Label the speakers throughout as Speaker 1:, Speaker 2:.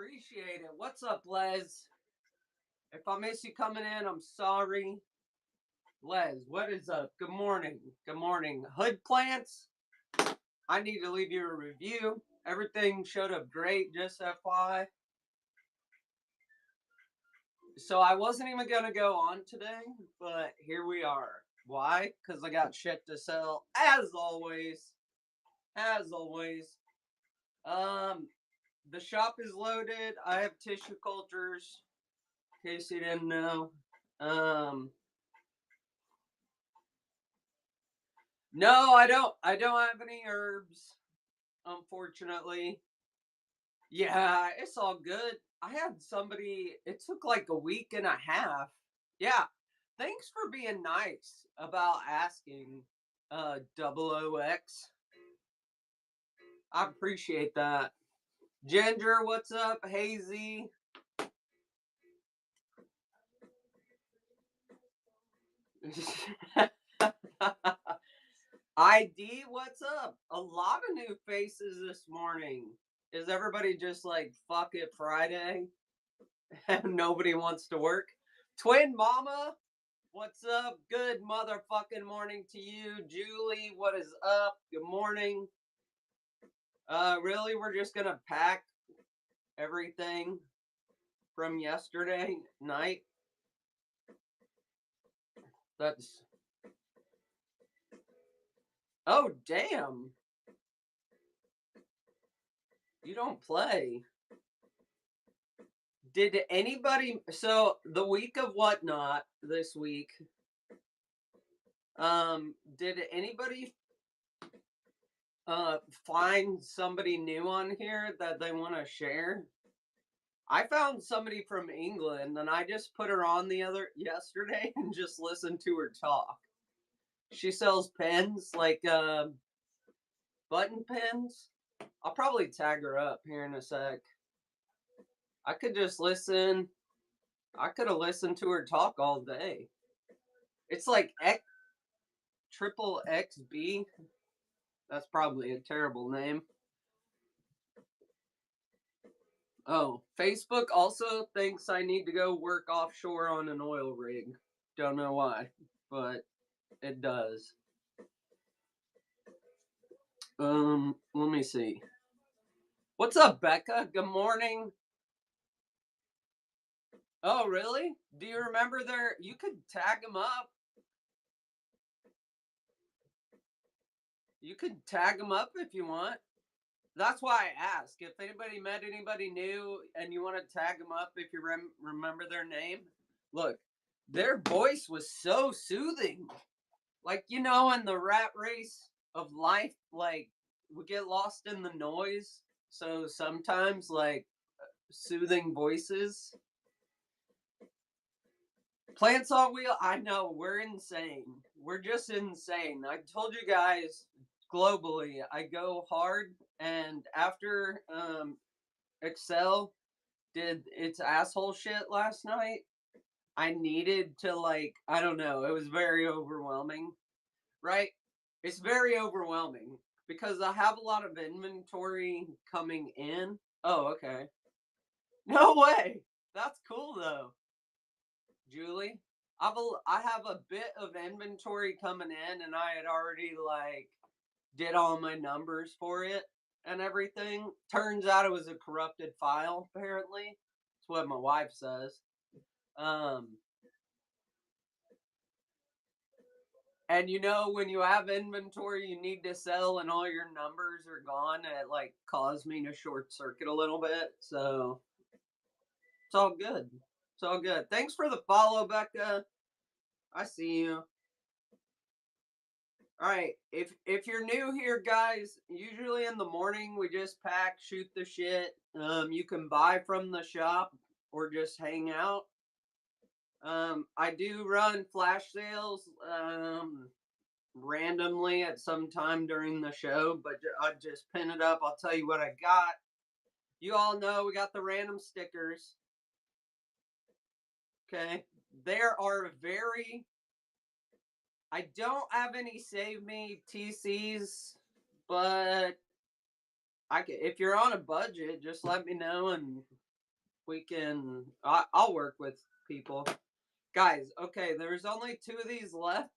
Speaker 1: Appreciate it. What's up, Les? If I miss you coming in, I'm sorry. Les, what is up? Good morning. Good morning. Hood plants, I need to leave you a review. Everything showed up great, just FYI. So I wasn't even going to go on today, but here we are. Why? Because I got shit to sell, as always. As always. Um, the shop is loaded. I have tissue cultures, in case you didn't know. No, I don't. I don't have any herbs, unfortunately. Yeah, it's all good. I had somebody. It took like a week and a half. Yeah, thanks for being nice about asking. Double OX. I appreciate that. Ginger, what's up? Hazy. ID, what's up? A lot of new faces this morning. Is everybody just like fuck it Friday? And nobody wants to work. Twin Mama, what's up? Good motherfucking morning to you. Julie, what is up? Good morning. Really, we're just gonna pack everything from yesterday night. That's. Oh, damn. You don't play. Did anybody. So, the week of whatnot this week, did anybody find somebody new on here that they want to share? I found somebody from England and I just put her on the other yesterday and just listened to her talk. She sells pens, like button pens. I'll probably tag her up here in a sec. I could just listen. I could have listened to her talk all day. It's like triple XB. That's probably a terrible name. Oh, Facebook also thinks I need to go work offshore on an oil rig. Don't know why, but it does. Let me see. What's up, Becca? Good morning. Oh, really? Do you remember their? You could tag them up. You could tag them up if you want. That's why I ask. If anybody met anybody new and you want to tag them up if you remember their name, look, their voice was so soothing. Like, in the rat race of life, like, we get lost in the noise. So sometimes, like, soothing voices. Plants on wheel. I know, we're insane. We're just insane. I told you guys globally, I go hard, and after Excel did its asshole shit last night, I needed to, like, I don't know, it was very overwhelming, right? It's very overwhelming because I have a lot of inventory coming in. Oh, okay. No way. That's cool though. Julie, I have a bit of inventory coming in, and I had already like did all my numbers for it and everything. Turns out it was a corrupted file. Apparently, that's what my wife says. Um, and when you have inventory you need to sell, and all your numbers are gone, it like caused me to short circuit a little bit. So it's all good. It's all good. Thanks for the follow, Becca. I see you. All right, if you're new here, guys, usually in the morning we just pack, shoot the shit. You can buy from the shop or just hang out. I do run flash sales randomly at some time during the show, but I just pin it up. I'll tell you what I got. You all know we got the random stickers. Okay, there are I don't have any Save Me TCs, but if you're on a budget, just let me know and we can. I'll work with people, guys. Okay, there's only 2 of these left,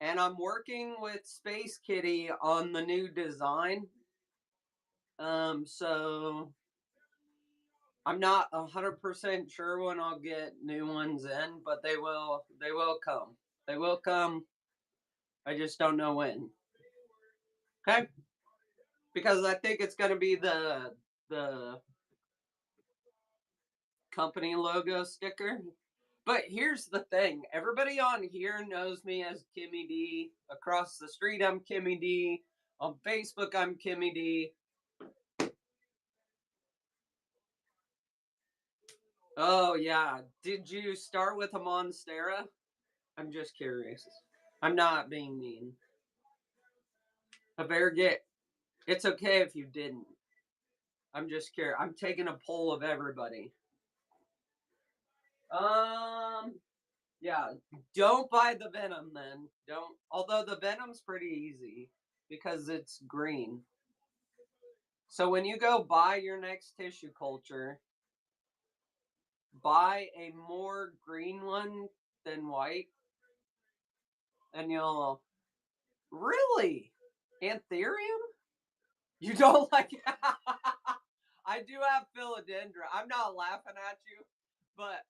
Speaker 1: and I'm working with Space Kitty on the new design. So I'm not 100% sure when I'll get new ones in, but they will. They will come. They will come. I just don't know when. Okay, because I think it's gonna be the company logo sticker. But here's the thing: everybody on here knows me as Kimmy D. Across the street, I'm Kimmy D. On Facebook, I'm Kimmy D. Oh yeah, did you start with a Monstera? I'm just curious. I'm not being mean. A Varigate. It's okay if you didn't. I'm just curious. I'm taking a poll of everybody. Um, yeah, don't buy the Venom then. Don't. Although the Venom's pretty easy because it's green. So when you go buy your next tissue culture, buy a more green one than white, and you'll really Anthurium. You don't like it? I do have philodendron. I'm not laughing at you, but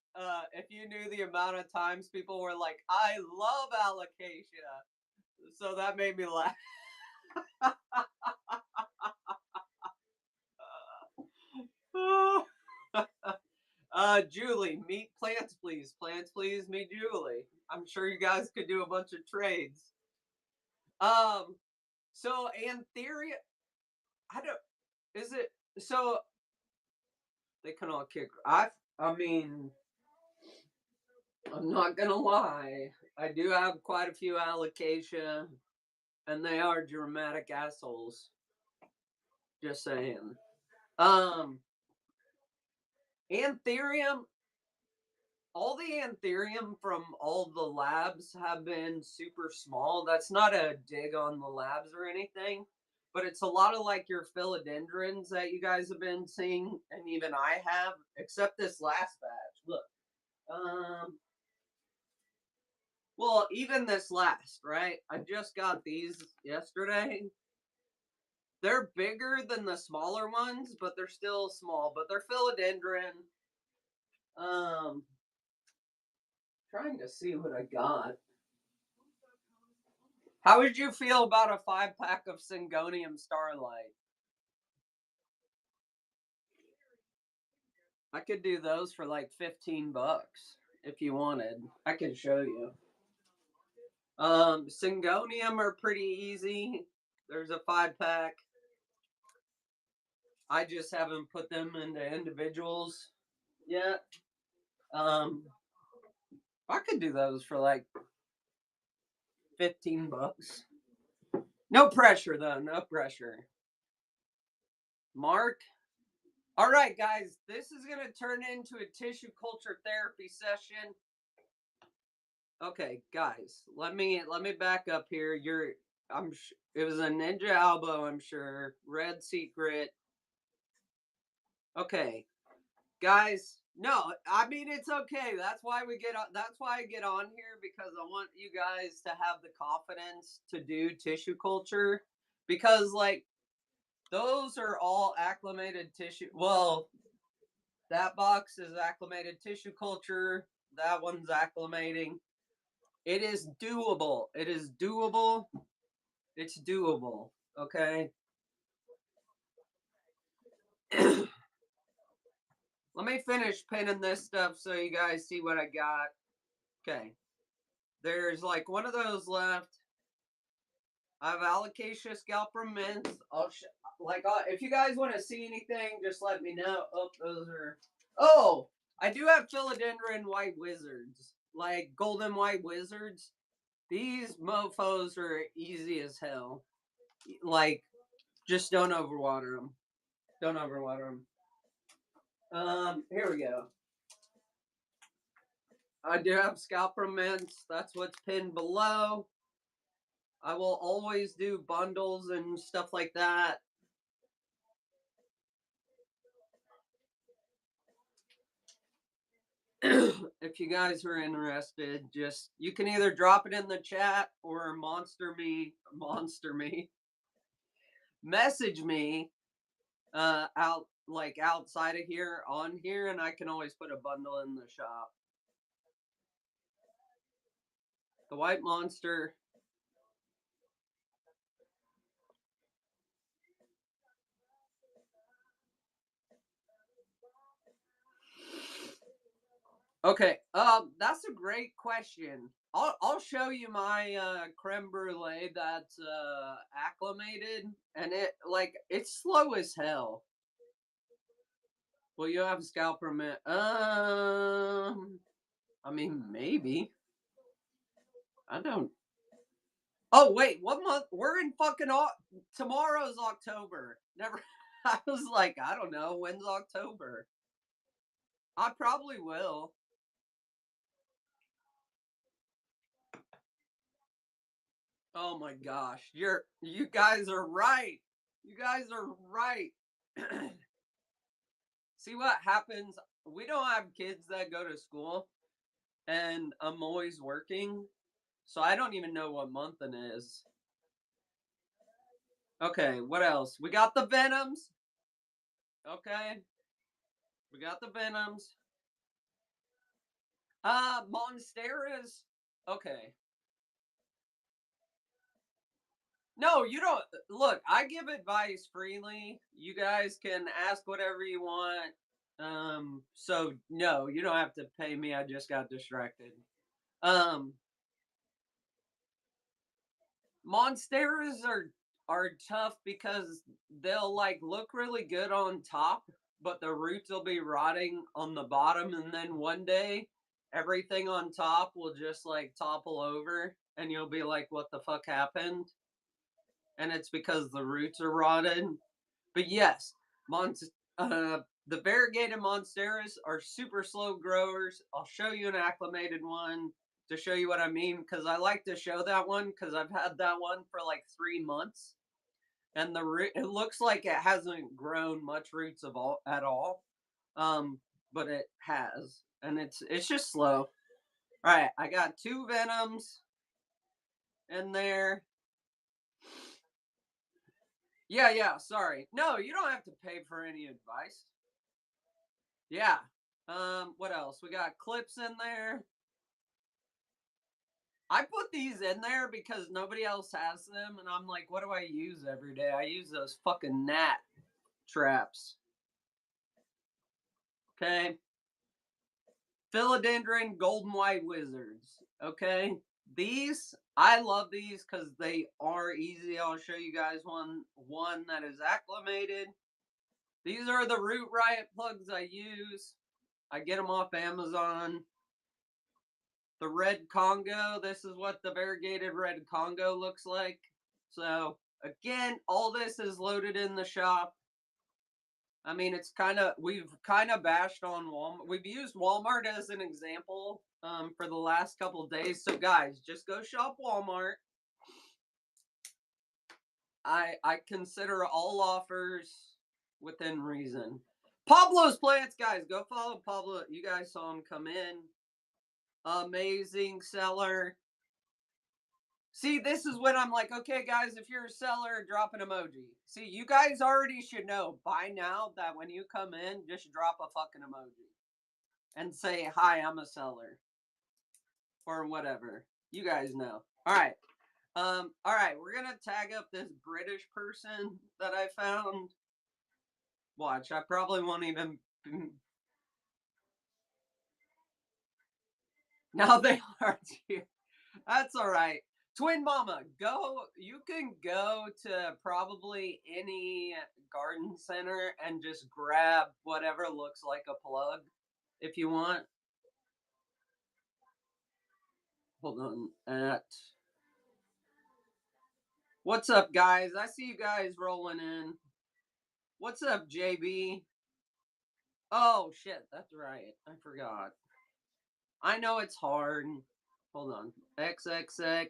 Speaker 1: if you knew the amount of times people were like, "I love alocasia," so that made me laugh. Julie, meet plants, please. Plants, please. Meet Julie. I'm sure you guys could do a bunch of trades. Um, so Antheria, I don't. Is it so? They can all kick. I mean, I'm not gonna lie. I do have quite a few alocasia, and they are dramatic assholes. Just saying. Um, Anthurium. All the Anthurium from all the labs have been super small. That's not a dig on the labs or anything, but it's a lot of like your philodendrons that you guys have been seeing, and even I have, except this last batch. Look, um, well, even this last, right? I just got these yesterday. They're bigger than the smaller ones, but they're still small. But they're philodendron. Um, trying to see what I got. How would you feel about a 5-pack of Syngonium Starlight? I could do those for like $15 if you wanted. I could show you. Syngonium are pretty easy. There's a 5-pack. I just haven't put them into individuals yet. Um, I could do those for like $15. No pressure though. No pressure. Mark. All right, guys. This is gonna turn into a tissue culture therapy session. Okay, guys, let me back up here. It was a Ninja Albo, I'm sure. Red Secret. Okay, guys. No, I mean it's okay. That's why we get on. That's why I get on here because I want you guys to have the confidence to do tissue culture because like those are all acclimated tissue. Well, that box is acclimated tissue culture. That one's acclimating. It is doable. It is doable. It's doable. Okay. Let me finish pinning this stuff so you guys see what I got. Okay. There's like one of those left. I have Alocasia Scalprum Mints. If you guys want to see anything, just let me know. Oh, those are. Oh, I do have Philodendron White Wizards. Like Golden White Wizards. These mofos are easy as hell. Like, just don't overwater them. Don't overwater them. Here we go. I do have scalper mints. That's what's pinned below. I will always do bundles and stuff like that. If you guys are interested, just you can either drop it in the chat or message me out like outside of here on here, and I can always put a bundle in the shop. The white monster. Okay, that's a great question. I'll show you my creme brulee that's acclimated, and it's slow as hell. Will you have a scalp permit? I mean maybe. I don't. Oh wait, what month? We're in fucking tomorrow's October. Never. I was like, I don't know when's October. I probably will. Oh my gosh, you guys are right. You guys are right. See what happens? We don't have kids that go to school, and I'm always working, so I don't even know what month it is. Okay, what else? We got the Venoms. Okay, we got the Venoms. Monsteras. Okay. No, you don't. Look, I give advice freely. You guys can ask whatever you want. So no, you don't have to pay me. I just got distracted. Um, Monsteras are tough because they'll like look really good on top, but the roots will be rotting on the bottom, and then one day everything on top will just like topple over, and you'll be like, "What the fuck happened?" And it's because the roots are rotted. But yes, the variegated monsteras are super slow growers. I'll show you an acclimated one to show you what I mean, because I like to show that one because I've had that one for like 3 months, and it looks like it hasn't grown much roots at all, but it has, and it's just slow. All right, I got 2 Venoms in there. Yeah, sorry. No, you don't have to pay for any advice. Yeah. What else? We got clips in there. I put these in there because nobody else has them, and I'm like, what do I use every day? I use those fucking gnat traps. Okay. Philodendron golden white wizards. Okay. These, I love these because they are easy. I'll show you guys one that is acclimated. These are the Root Riot plugs I use. I get them off Amazon. The red Congo, this is what the variegated red Congo looks like. So again, all this is loaded in the shop. I mean, we've kind of bashed on Walmart. We've used Walmart as an example for the last couple days. So guys, just go shop Walmart. I consider all offers within reason. Pablo's Plants, guys, go follow Pablo. You guys saw him come in. Amazing seller. See, this is when I'm like, okay, guys, if you're a seller, drop an emoji. See, you guys already should know by now that when you come in, just drop a fucking emoji and say, hi, I'm a seller. Or whatever. You guys know. All right. All right, we're gonna tag up this British person that I found. Watch, I probably won't even. Now they are here. That's all right. Twin Mama, you can go to probably any garden center and just grab whatever looks like a plug if you want. Hold on. What's up, guys? I see you guys rolling in. What's up, JB? Oh, shit. That's right. I forgot. I know it's hard. Hold on. XXX.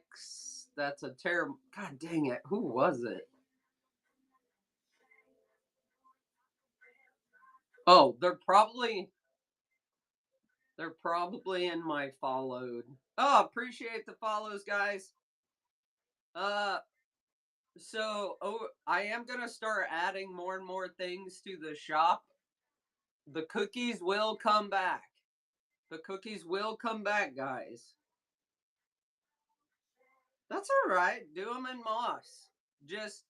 Speaker 1: That's a terrible. God dang it. Who was it? Oh, they're probably They're probably in my followed. Oh, appreciate the follows, guys. Uh, I am gonna start adding more and more things to the shop. The cookies will come back. The cookies will come back, guys. That's all right. Do them in moss. Just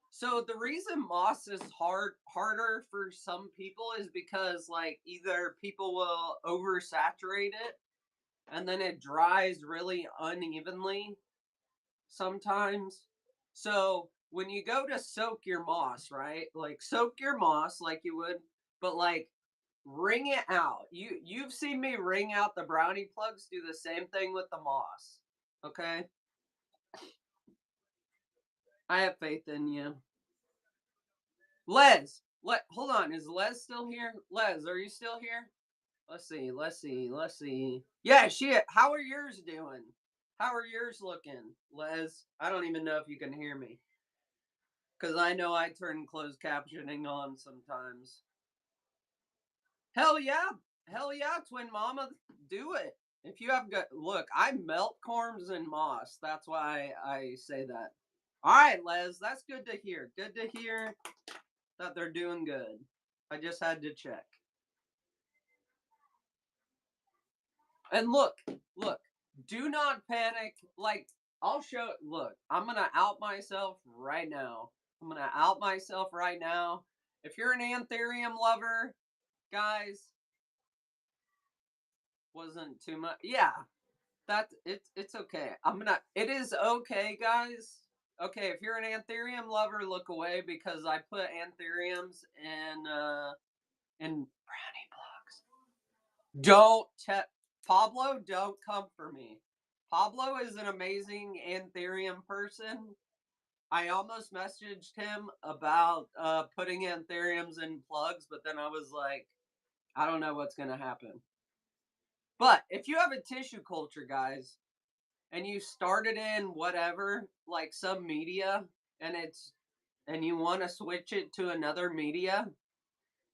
Speaker 1: so the reason moss is harder for some people is because like either people will oversaturate it and then it dries really unevenly sometimes. So when you go to soak your moss, right? Like soak your moss like you would, but like wring it out. You've seen me wring out the brownie plugs. Do the same thing with the moss. Okay, I have faith in you. Hold on. Is Les still here? Les, are you still here? Let's see. Let's see. Let's see. Yeah, shit. How are yours doing? How are yours looking, Les? I don't even know if you can hear me. Because I know I turn closed captioning on sometimes. Hell yeah. Hell yeah, Twin Mama. Do it. If you have good. Look, I melt corms and moss. That's why I say that. All right, Les. That's good to hear. Good to hear that they're doing good. I just had to check. And look, do not panic. Like, I'll show. Look, I'm going to out myself right now. I'm going to out myself right now. If you're an Anthurium lover, guys, wasn't too much. Yeah, it's okay. It is okay, guys. Okay, if you're an Anthurium lover, look away because I put Anthuriums in brownie blocks. Don't Pablo, don't come for me. Pablo is an amazing Anthurium person. I almost messaged him about putting Anthuriums in plugs, but then I was like, I don't know what's gonna happen. But if you have a tissue culture, guys, and you started in whatever, like some media, and you want to switch it to another media,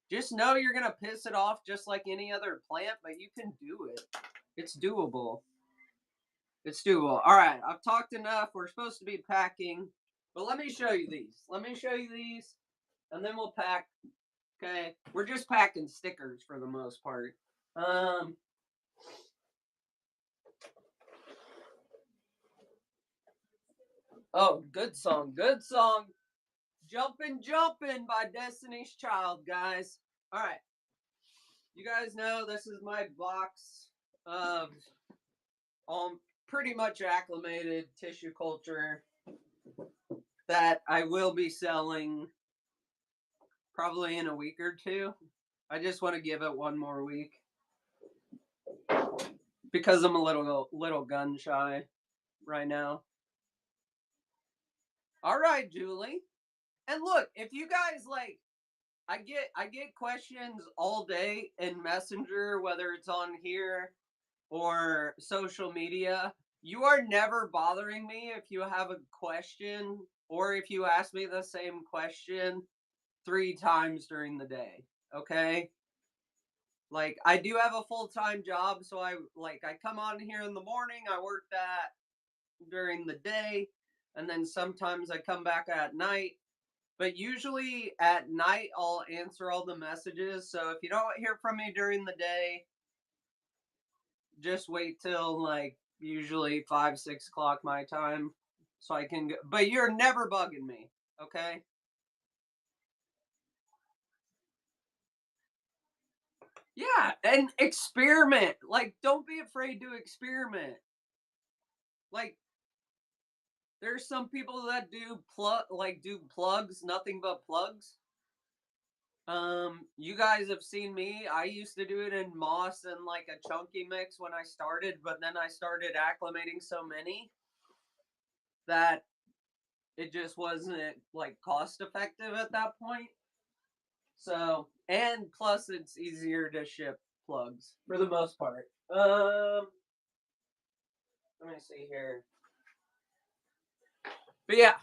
Speaker 1: just know you're gonna piss it off just like any other plant, but you can do it. It's doable. It's doable. All right, I've talked enough. We're supposed to be packing, but let me show you these. Let me show you these, and then we'll pack. Okay, we're just packing stickers for the most part. Oh, good song, good song. Jumpin' Jumpin' by Destiny's Child, guys. All right. You guys know this is my box of pretty much acclimated tissue culture that I will be selling probably in a week or two. I just want to give it one more week because I'm a little gun shy right now. All right, Julie. And look, if you guys like I get questions all day in Messenger, whether it's on here or social media. You are never bothering me if you have a question or if you ask me the same question 3 times during the day. Okay? Like I do have a full-time job, so I come on here in the morning, I work that during the day, and then sometimes I come back at night. But usually at night I'll answer all the messages. So if you don't hear from me during the day, just wait till like usually 5, 6 o'clock my time, so I can. But you're never bugging me, okay? Yeah, and experiment. Like, don't be afraid to experiment. Like, there's some people that do plugs, nothing but plugs. You guys have seen me. I used to do it in moss and like a chunky mix when I started, but then I started acclimating so many that it just wasn't like cost effective at that point. So, and plus it's easier to ship plugs for the most part. Let me see here. But yeah,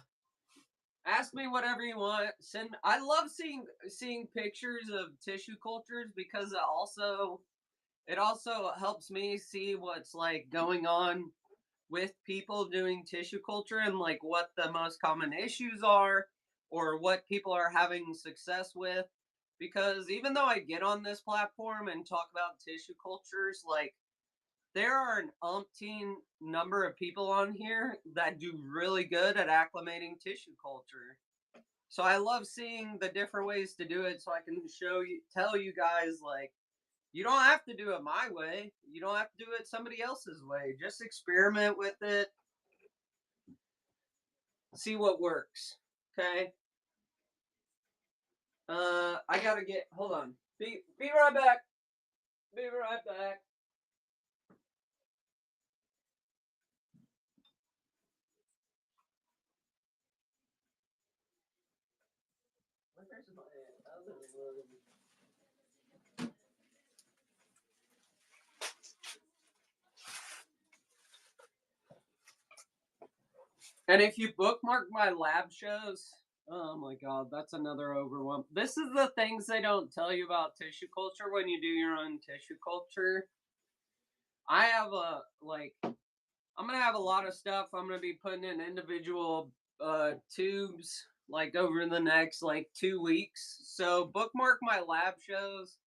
Speaker 1: ask me whatever you want. I love seeing pictures of tissue cultures because it also it also helps me see what's like going on with people doing tissue culture and like what the most common issues are or what people are having success with. Because even though I get on this platform and talk about tissue cultures, like there are an umpteen number of people on here that do really good at acclimating tissue culture. So I love seeing the different ways to do it so I can tell you guys like you don't have to do it my way. You don't have to do it somebody else's way. Just experiment with it, see what works. Okay? I gotta get. Hold on. Be right back. Be right back. Where's my other one? And if you bookmark my lab shows, oh my god, that's another overwhelm. This is the things they don't tell you about tissue culture when you do your own tissue culture. I have a like I'm gonna have a lot of stuff I'm gonna be putting in individual tubes like over the next like 2 weeks. So bookmark my lab shows.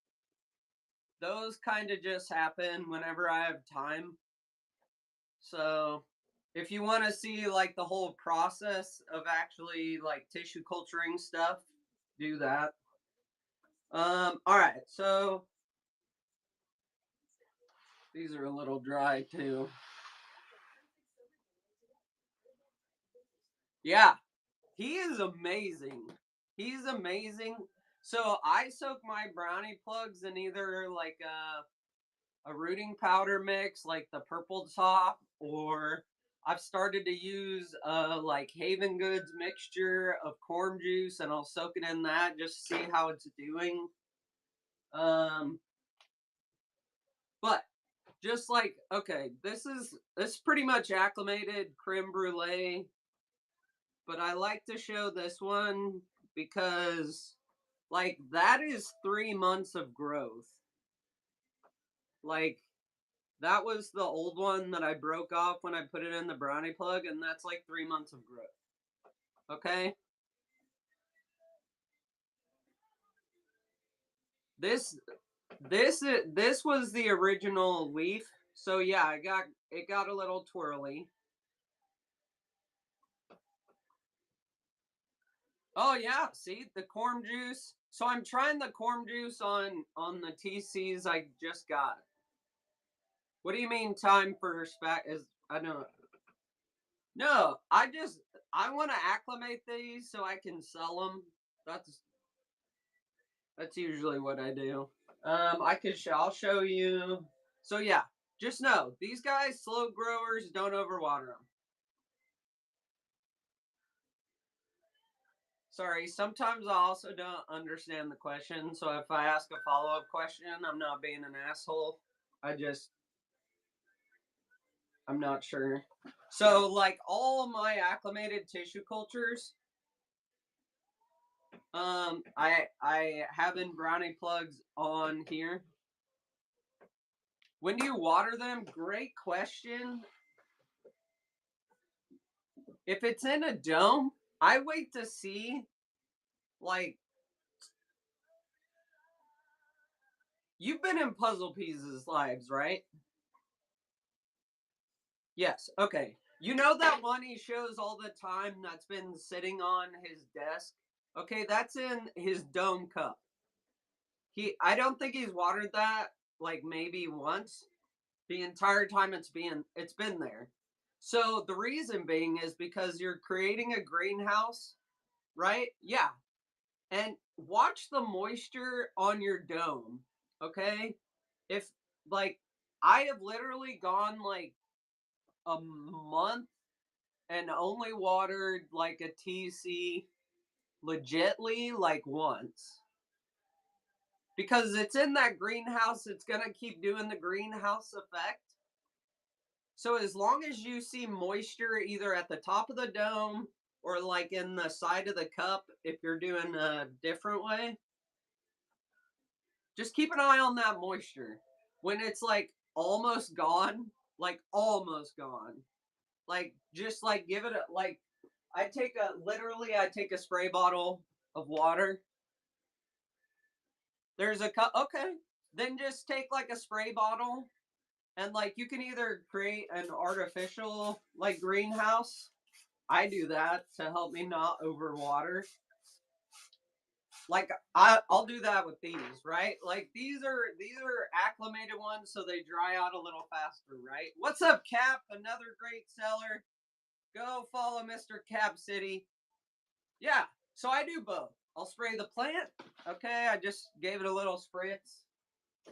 Speaker 1: Those kind of just happen whenever I have time. So if you want to see like the whole process of actually like tissue culturing stuff, do that. All right, so these are a little dry too. Yeah, he is amazing. He's amazing. So I soak my brownie plugs in either like a rooting powder mix, like the purple top, or I've started to use like Haven Goods mixture of corn juice, and I'll soak it in that just to see how it's doing. Um, but just like okay, this pretty much acclimated creme brulee, but I like to show this one because like that is 3 months of growth. Like that was the old one that I broke off when I put it in the brownie plug, and that's like 3 months of growth. Okay. This this was the original leaf. So yeah, it got a little twirly. Oh yeah, see the corn juice. So I'm trying the corn juice on the TCs I just got. What do you mean time for spec is I know. No, I want to acclimate these so I can sell them. That's that's usually what I do. I'll show you. So yeah, just know these guys slow growers, don't overwater them. Sorry, sometimes I also don't understand the question, so if I ask a follow up question, I'm not being an asshole. I just I'm not sure. So like all my acclimated tissue cultures, I have in brownie plugs on here. When do you water them? Great question. If it's in a dome, I wait to see like you've been in Puzzle Pieces lives, right? Yes. Okay. You know that one he shows all the time that's been sitting on his desk? Okay, that's in his dome cup. I don't think he's watered that like maybe once the entire time it's been there. So the reason being is because you're creating a greenhouse, right? Yeah. And watch the moisture on your dome, okay? If like I have literally gone like a month and only watered like a TC legitly like once. Because it's in that greenhouse, it's going to keep doing the greenhouse effect. So as long as you see moisture either at the top of the dome or like in the side of the cup, if you're doing a different way, just keep an eye on that moisture. when it's like almost gone, like almost gone, like just like give it a like. I take a spray bottle of water. There's a cup. Okay, then just take like a spray bottle and like you can either create an artificial like greenhouse. I do that to help me not overwater. Like I'll do that with these, right? Like these are acclimated ones, so they dry out a little faster, right? What's up, Cap? Another great seller. Go follow Mr. Cap City. Yeah, so I do both. I'll spray the plant. Okay, I just gave it a little spritz,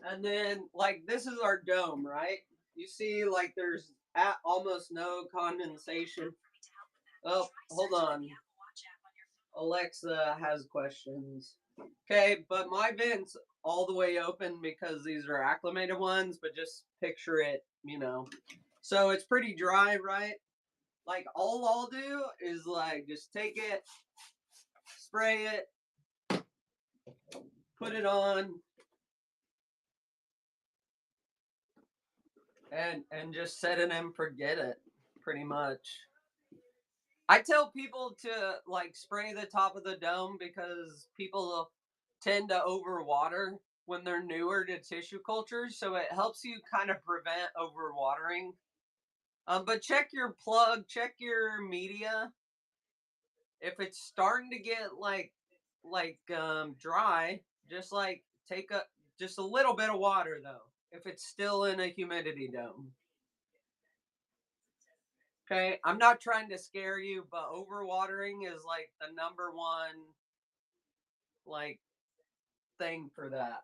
Speaker 1: and then like this is our dome, right? You see, like there's almost no condensation. Oh, hold on. Alexa has questions. Okay, but my vent's all the way open because these are acclimated ones, but just picture it, you know. So it's pretty dry, right? Like all I'll do is like just take it, spray it, put it on, and just set it and forget it, pretty much. I tell people to like spray the top of the dome because people tend to overwater when they're newer to tissue culture, so it helps you kind of prevent overwatering. But check your plug, check your media. If it's starting to get dry, just like take a just a little bit of water though. If it's still in a humidity dome. Okay, I'm not trying to scare you, but overwatering is like the number one like thing for that.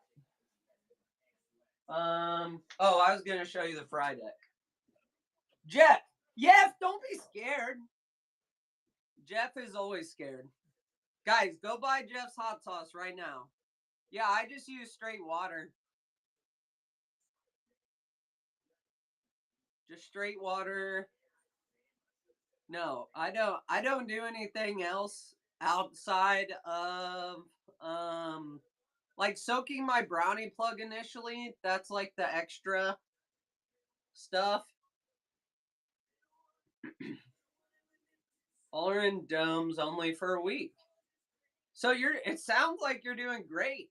Speaker 1: Oh, I was gonna show you the fry deck. Jeff, don't be scared. Jeff is always scared. Guys, go buy Jeff's hot sauce right now. Yeah, I just use straight water. Just straight water. No, I don't do anything else outside of like soaking my brownie plug initially. That's like the extra stuff. All are in domes only for a week. So it sounds like you're doing great.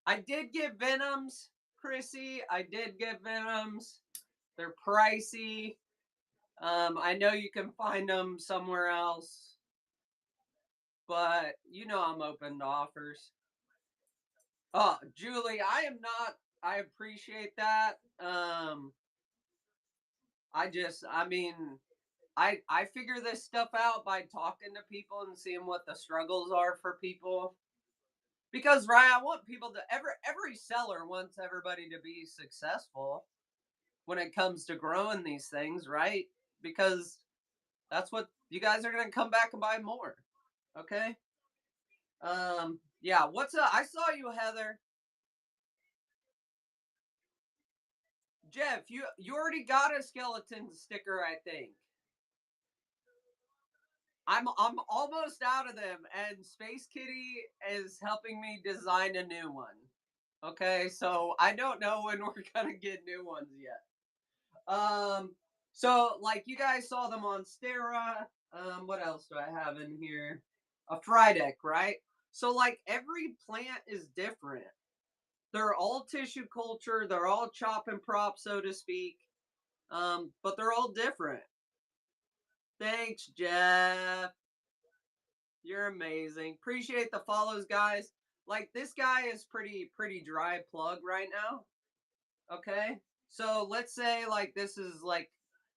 Speaker 1: I did get Venoms, Chrissy. I did get Venoms. They're pricey. I know you can find them somewhere else, but you know I'm open to offers. Oh, Julie, I am not. I appreciate that. I mean, I figure this stuff out by talking to people and seeing what the struggles are for people. Because right, I want people to every seller wants everybody to be successful when it comes to growing these things, right? Because that's what you guys are gonna come back and buy more. Okay. Yeah. What's up? I saw you, Heather. Jeff, you already got a skeleton sticker, I think. I'm almost out of them, and Space Kitty is helping me design a new one. Okay, so I don't know when we're gonna get new ones yet. So like you guys saw them on Stera. What else do I have in here? A fry deck, right? So like every plant is different. They're all tissue culture. They're all chop and prop, so to speak. But they're all different. Thanks, Jeff. You're amazing. Appreciate the follows, guys. Like this guy is pretty dry plug right now. Okay. So let's say like this is like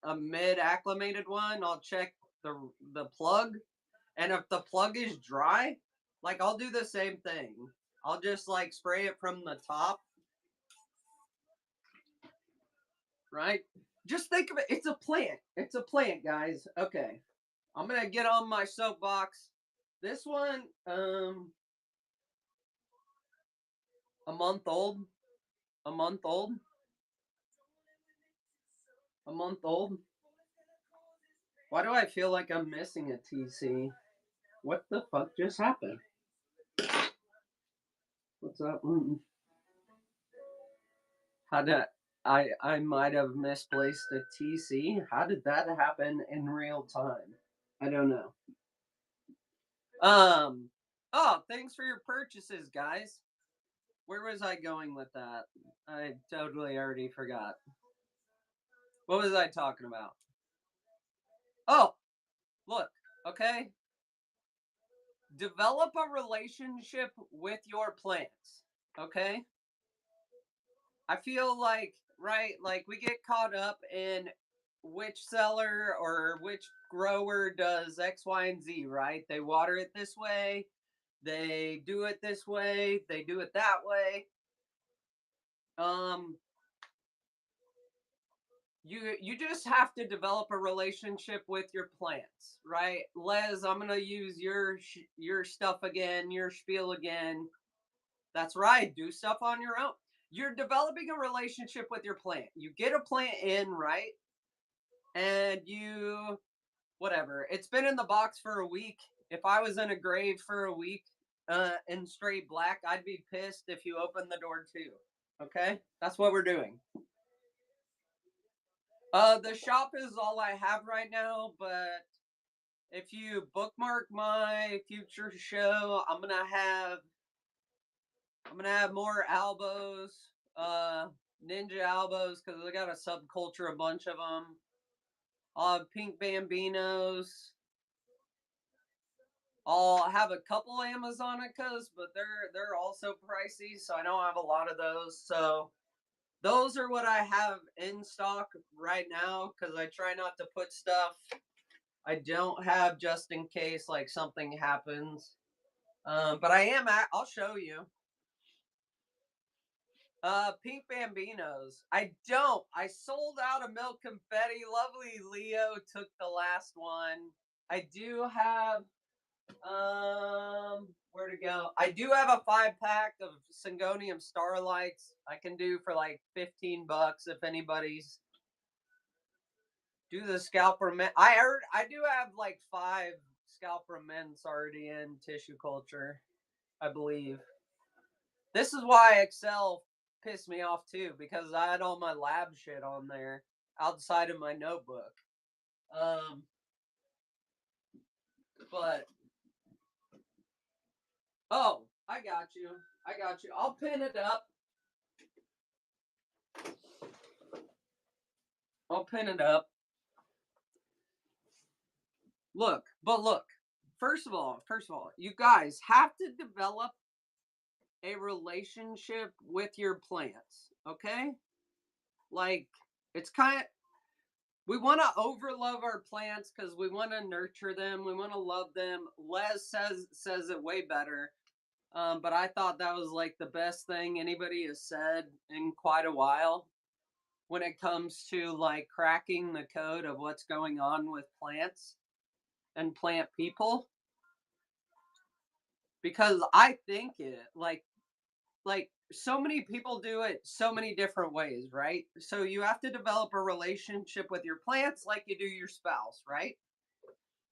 Speaker 1: a mid acclimated one. I'll check the plug. And if the plug is dry, like I'll do the same thing. I'll just like spray it from the top. Right? Just think of it. It's a plant. It's a plant, guys. Okay. I'm gonna get on my soapbox. This one, a month old. A month old. A month old. Why do I feel like I'm missing a TC? What the fuck just happened? What's up? How did I might have misplaced a TC. How did that happen in real time? I don't know. Um. Oh, thanks for your purchases, guys. Where was I going with that? I totally already forgot. What was I talking about? Oh, look. Okay. Develop a relationship with your plants. Okay. I feel like, right, like we get caught up in which seller or which grower does X, Y, and Z, right? They water it this way, they do it this way, they do it that way. Um, you just have to develop a relationship with your plants, right? Les, I'm gonna use your stuff again, your spiel again. That's right. Do stuff on your own. You're developing a relationship with your plant. You get a plant in, right? And you, whatever. It's been in the box for a week. If I was in a grave for a week in straight black, I'd be pissed if you opened the door too. Okay? That's what we're doing. The shop is all I have right now, but if you bookmark my future show, I'm gonna have more albos, ninja albos, because I got a subculture, a bunch of them. I'll have pink bambinos. I'll have a couple Amazonicas, but they're also pricey, so I don't have a lot of those. So those are what I have in stock right now, because I try not to put stuff I don't have just in case like something happens. But I'll show you. Pink Bambinos. I don't. I sold out of Milk Confetti. Lovely Leo took the last one. I do have where to go? I do have a 5-pack of Syngonium Starlights. I can do for like $15 if anybody's do the Scalper Men. I do have like 5 Scalper Men's already in tissue culture, I believe. This is why Excel pissed me off too, because I had all my lab shit on there outside of my notebook. But oh, I got you. I got you. I'll pin it up. I'll pin it up. Look, but look. First of all, you guys have to develop a relationship with your plants, okay? Like it's kind of we want to overlove our plants because we want to nurture them, we want to love them. Les says it way better, but I thought that was like the best thing anybody has said in quite a while when it comes to like cracking the code of what's going on with plants and plant people. Because I think it like so many people do it so many different ways, right? So you have to develop a relationship with your plants like you do your spouse, right?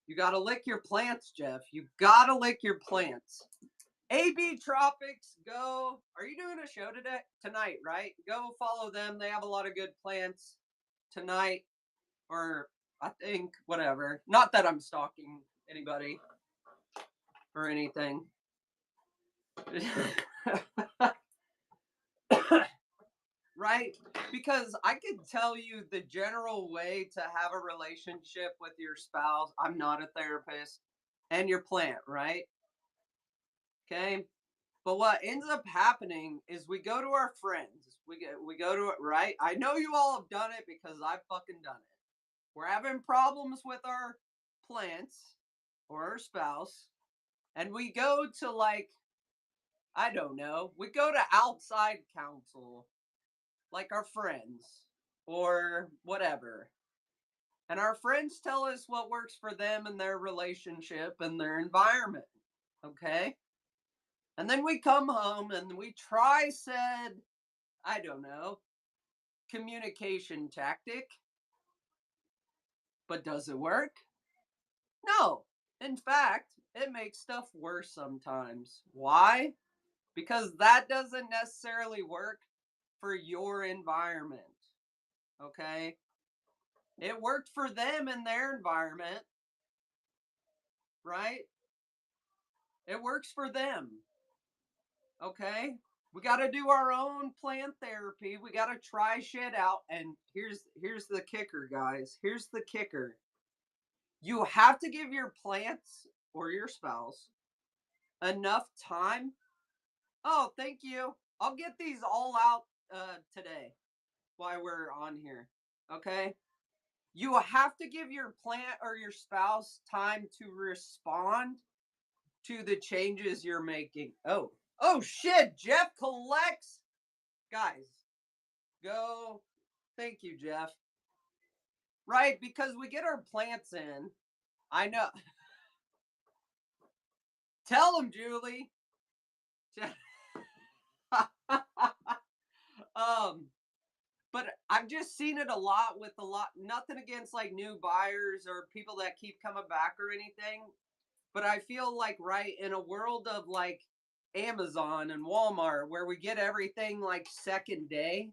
Speaker 1: You got to lick your plants, Jeff. You got to lick your plants. AB Tropics, go. Are you doing a show tonight, right? Go follow them. They have a lot of good plants tonight, or I think whatever. Not that I'm stalking anybody or anything. Right? Because I could tell you the general way to have a relationship with your spouse. I'm not a therapist, and your plant, right? Okay. But what ends up happening is we go to our friends. We go to it, right? I know you all have done it because I've fucking done it. We're having problems with our plants or our spouse, and we go to like I don't know. We go to outside counsel, like our friends or whatever. And our friends tell us what works for them and their relationship and their environment. Okay? And then we come home and we try said, I don't know, communication tactic. But does it work? No. In fact, it makes stuff worse sometimes. Why? Because that doesn't necessarily work for your environment. Okay? It worked for them in their environment, right? It works for them. Okay? We got to do our own plant therapy. We got to try shit out, and here's the kicker, guys. Here's the kicker. You have to give your plants or your spouse enough time. Oh, thank you. I'll get these all out today while we're on here. Okay? You have to give your plant or your spouse time to respond to the changes you're making. Oh shit, Jeff collects. Guys, go. Thank you, Jeff. Right, because we get our plants in. I know. Tell him, Julie. But I've just seen it a lot with nothing against like new buyers or people that keep coming back or anything. But I feel like, right, in a world of like Amazon and Walmart where we get everything like second day,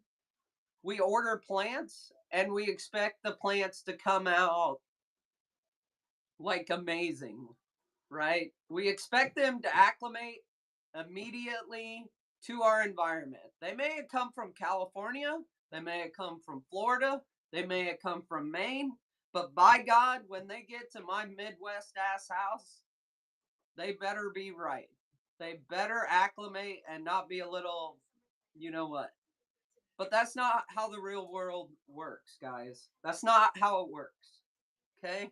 Speaker 1: we order plants and we expect the plants to come out like amazing, right? We expect them to acclimate immediately to our environment. They may have come from California, they may have come from Florida, they may have come from Maine, but by God, when they get to my Midwest ass house, they better be right. They better acclimate and not be a little, you know what. But that's not how the real world works, guys. That's not how it works. Okay?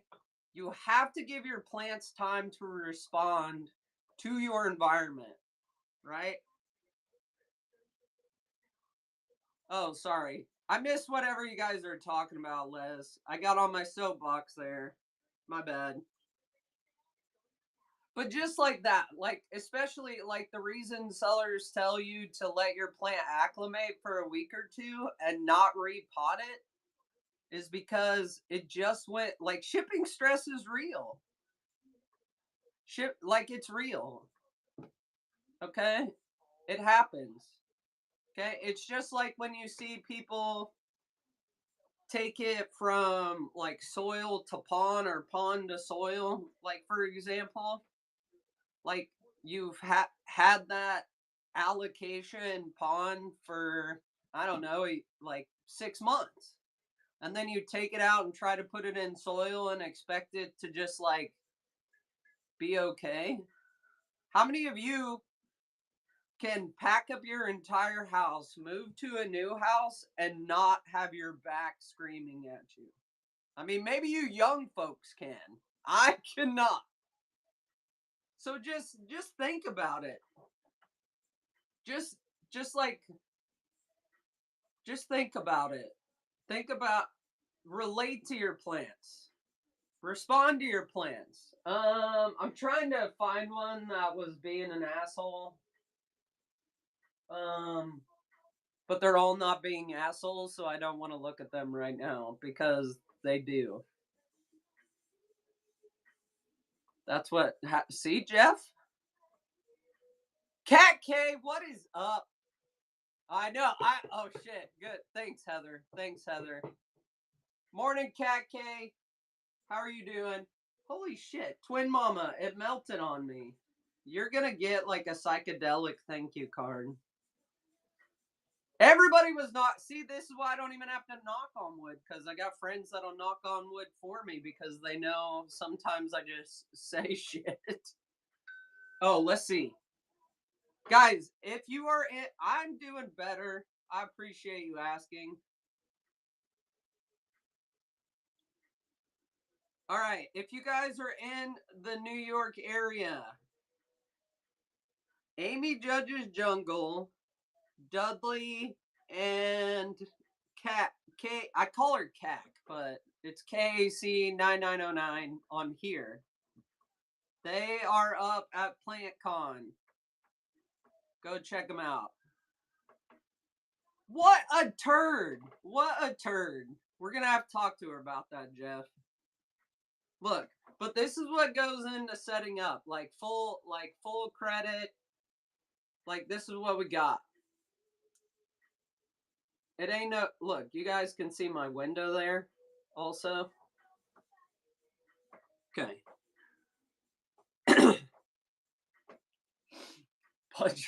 Speaker 1: You have to give your plants time to respond to your environment, right? Oh, sorry. I missed whatever you guys are talking about, Les. I got on my soapbox there. My bad. But just like that, like especially like the reason sellers tell you to let your plant acclimate for a week or two and not repot it is because it just went like shipping stress is real. Ship like it's real. Okay? It happens. Okay? It's just like when you see people take it from like soil to pond or pond to soil, like for example, like you've had that allocation pond for I don't know, like 6 months, and then you take it out and try to put it in soil and expect it to just like be okay. How many of you can pack up your entire house, move to a new house, and not have your back screaming at you? I mean, maybe you young folks can. I cannot. So just think about it. Just just like just think about it. Think about relate to your plants. Respond to your plants. I'm trying to find one that was being an asshole. Um but they're all not being assholes, so I don't want to look at them right now because they do. That's what see, Jeff? Cat K, what is up? I know. Oh shit. Good. Thanks, Heather. Thanks, Heather. Morning, Cat K. How are you doing? Holy shit, twin mama, it melted on me. You're gonna get like a psychedelic thank you card. Everybody was not. See, this is why I don't even have to knock on wood because I got friends that'll knock on wood for me because they know sometimes I just say shit. Oh, let's see. Guys, if you are in, I'm doing better. I appreciate you asking. All right, if you guys are in the New York area, Amy Judge's Jungle, Dudley, and Cat K. I call her CAC, but it's KAC9909 on here. They are up at PlantCon. Go check them out. What a turd! What a turd! We're gonna have to talk to her about that, Jeff. Look, but this is what goes into setting up, like full credit. Like this is what we got. It ain't no look. You guys can see my window there, also. Okay. Punch.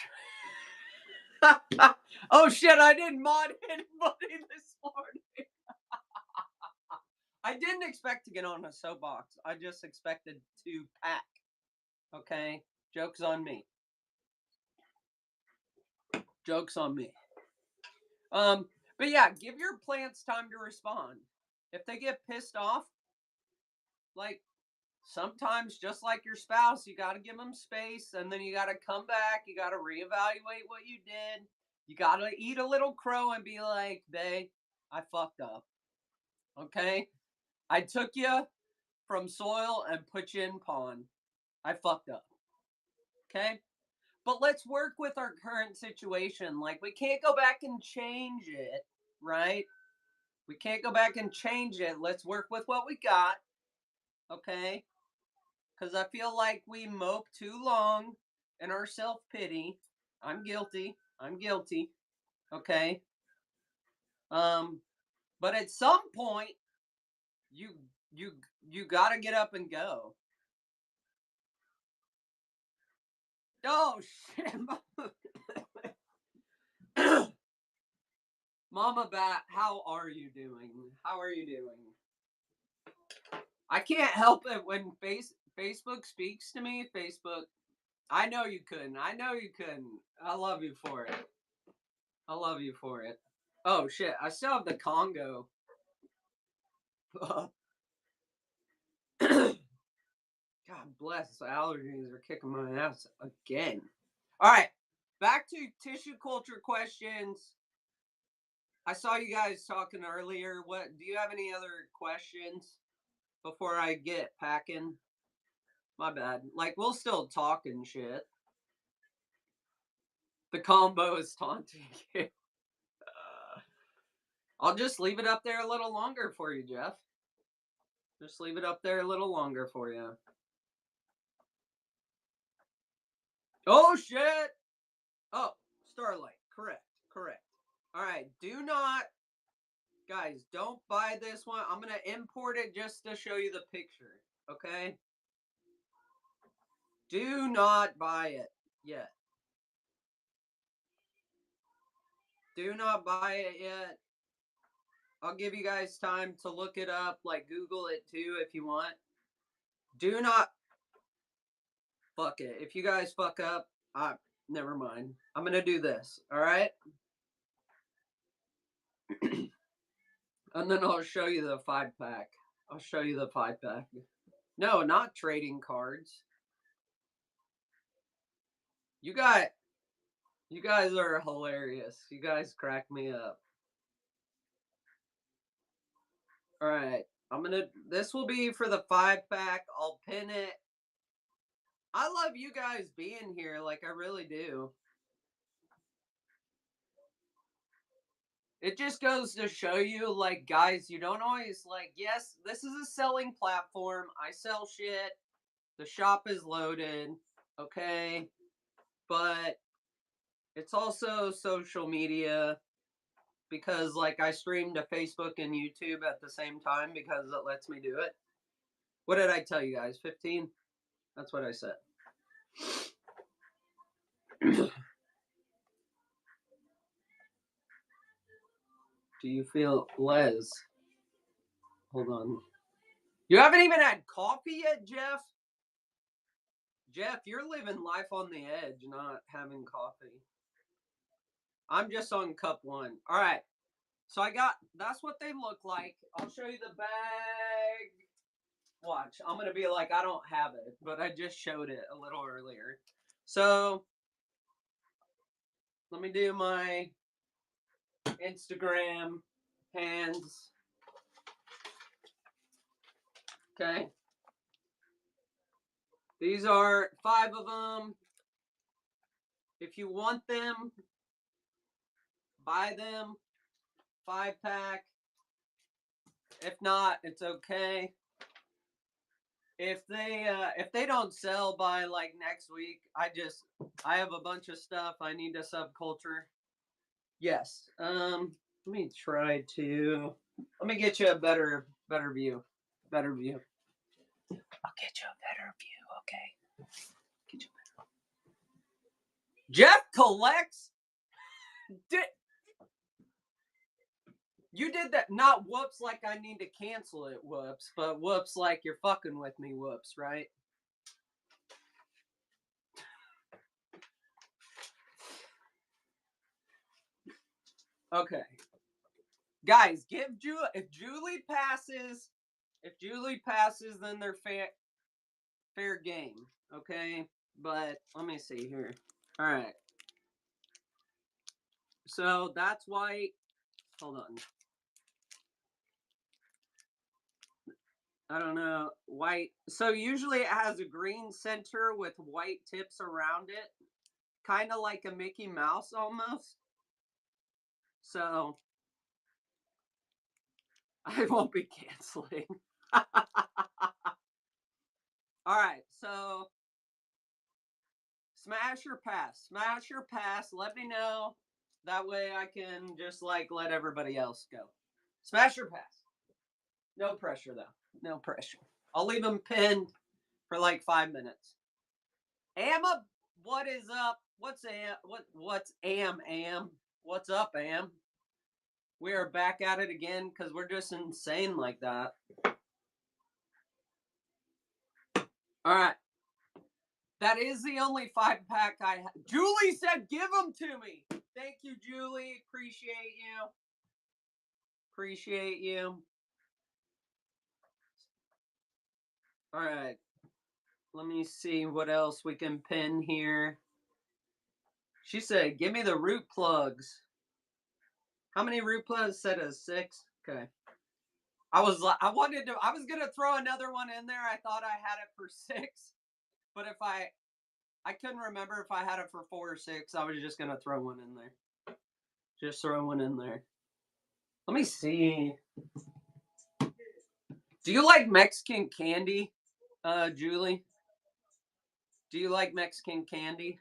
Speaker 1: Oh shit! I didn't mod anybody this morning. I didn't expect to get on a soapbox. I just expected to pack. Okay, joke's on me. Joke's on me. But yeah, give your plants time to respond. If they get pissed off, like sometimes just like your spouse, you got to give them space and then you got to come back. You got to reevaluate what you did. You got to eat a little crow and be like, babe, I fucked up. Okay? I took you from soil and put you in pond. I fucked up. Okay? But let's work with our current situation. Like, we can't go back and change it, right? We can't go back and change it. Let's work with what we got. Okay? Because I feel like we mope too long in our self-pity. I'm guilty. I'm guilty. Okay? But at some point, you gotta get up and go. Oh shit. Mama Bat, how are you doing? How are you doing? I can't help it when Facebook speaks to me. Facebook, I know you couldn't. I know you couldn't. I love you for it. I love you for it. Oh shit, I still have the Congo. God bless, allergies are kicking my ass again. All right, back to tissue culture questions. I saw you guys talking earlier. What do you have any other questions before I get packing? My bad. Like, we'll still talk and shit. The combo is taunting you. I'll just leave it up there a little longer for you, Jeff. Just leave it up there a little longer for you. Oh, shit! Oh, Starlight. Correct. Correct. All right. Do not, guys, don't buy this one. I'm going to import it just to show you the picture. Okay? Do not buy it yet. Do not buy it yet. I'll give you guys time to look it up, like Google it too if you want. Do not. Fuck it. If you guys fuck up, never mind. I'm going to do this. All right? And then I'll show you the 5-pack. I'll show you the 5-pack. No, not trading cards. You guys are hilarious. You guys crack me up. All right. This will be for the 5-pack. I'll pin it. I love you guys being here. Like, I really do. It just goes to show you, like, guys, you don't always, like, yes, this is a selling platform. I sell shit. The shop is loaded. Okay. But it's also social media because, like, I stream to Facebook and YouTube at the same time because it lets me do it. What did I tell you guys? 15? That's what I said. Do you feel Les? Hold on. You haven't even had coffee yet, Jeff? Jeff, you're living life on the edge, not having coffee. I'm just on cup 1. All right. So that's what they look like. I'll show you the bag. Watch. I'm going to be like, I don't have it, but I just showed it a little earlier. So, let me do my Instagram hands. Okay. These are 5 of them. If you want them, buy them. 5-pack. If not, it's okay. If they don't sell by like next week, I have a bunch of stuff I need to subculture. Yes. Let me try to. Let me get you a better view. Better view. I'll get you a better view. Okay. Get you a better. Jeff collects. You did that. Not whoops like I need to cancel it. Whoops, but whoops like you're fucking with me. Whoops, right? Okay. Guys, give Julie. If Julie passes, then they're fair game. Okay, but let me see here. All right. So that's white. Hold on. I don't know. White. So usually it has a green center with white tips around it, kind of like a Mickey Mouse almost. So I won't be canceling. All right, so smash or pass? Smash or pass? Let me know. That way I can just like let everybody else go. Smash or pass? No pressure though. No pressure. I'll leave them pinned for like 5 minutes. Amma, what is up? What's Am? What's up, Am? We are back at it again because we're just insane like that. All right. That is the only 5-pack I have. Julie said give them to me. Thank you, Julie. Appreciate you. Appreciate you. All right. Let me see what else we can pin here. She said, give me the root plugs. How many root plugs? Said a 6. Okay. I was gonna throw another one in there. I thought I had it for 6, but if I couldn't remember if I had it for 4 or 6. I was just gonna throw one in there. Just throw one in there. Let me see. Do you like Mexican candy, Julie? Do you like Mexican candy?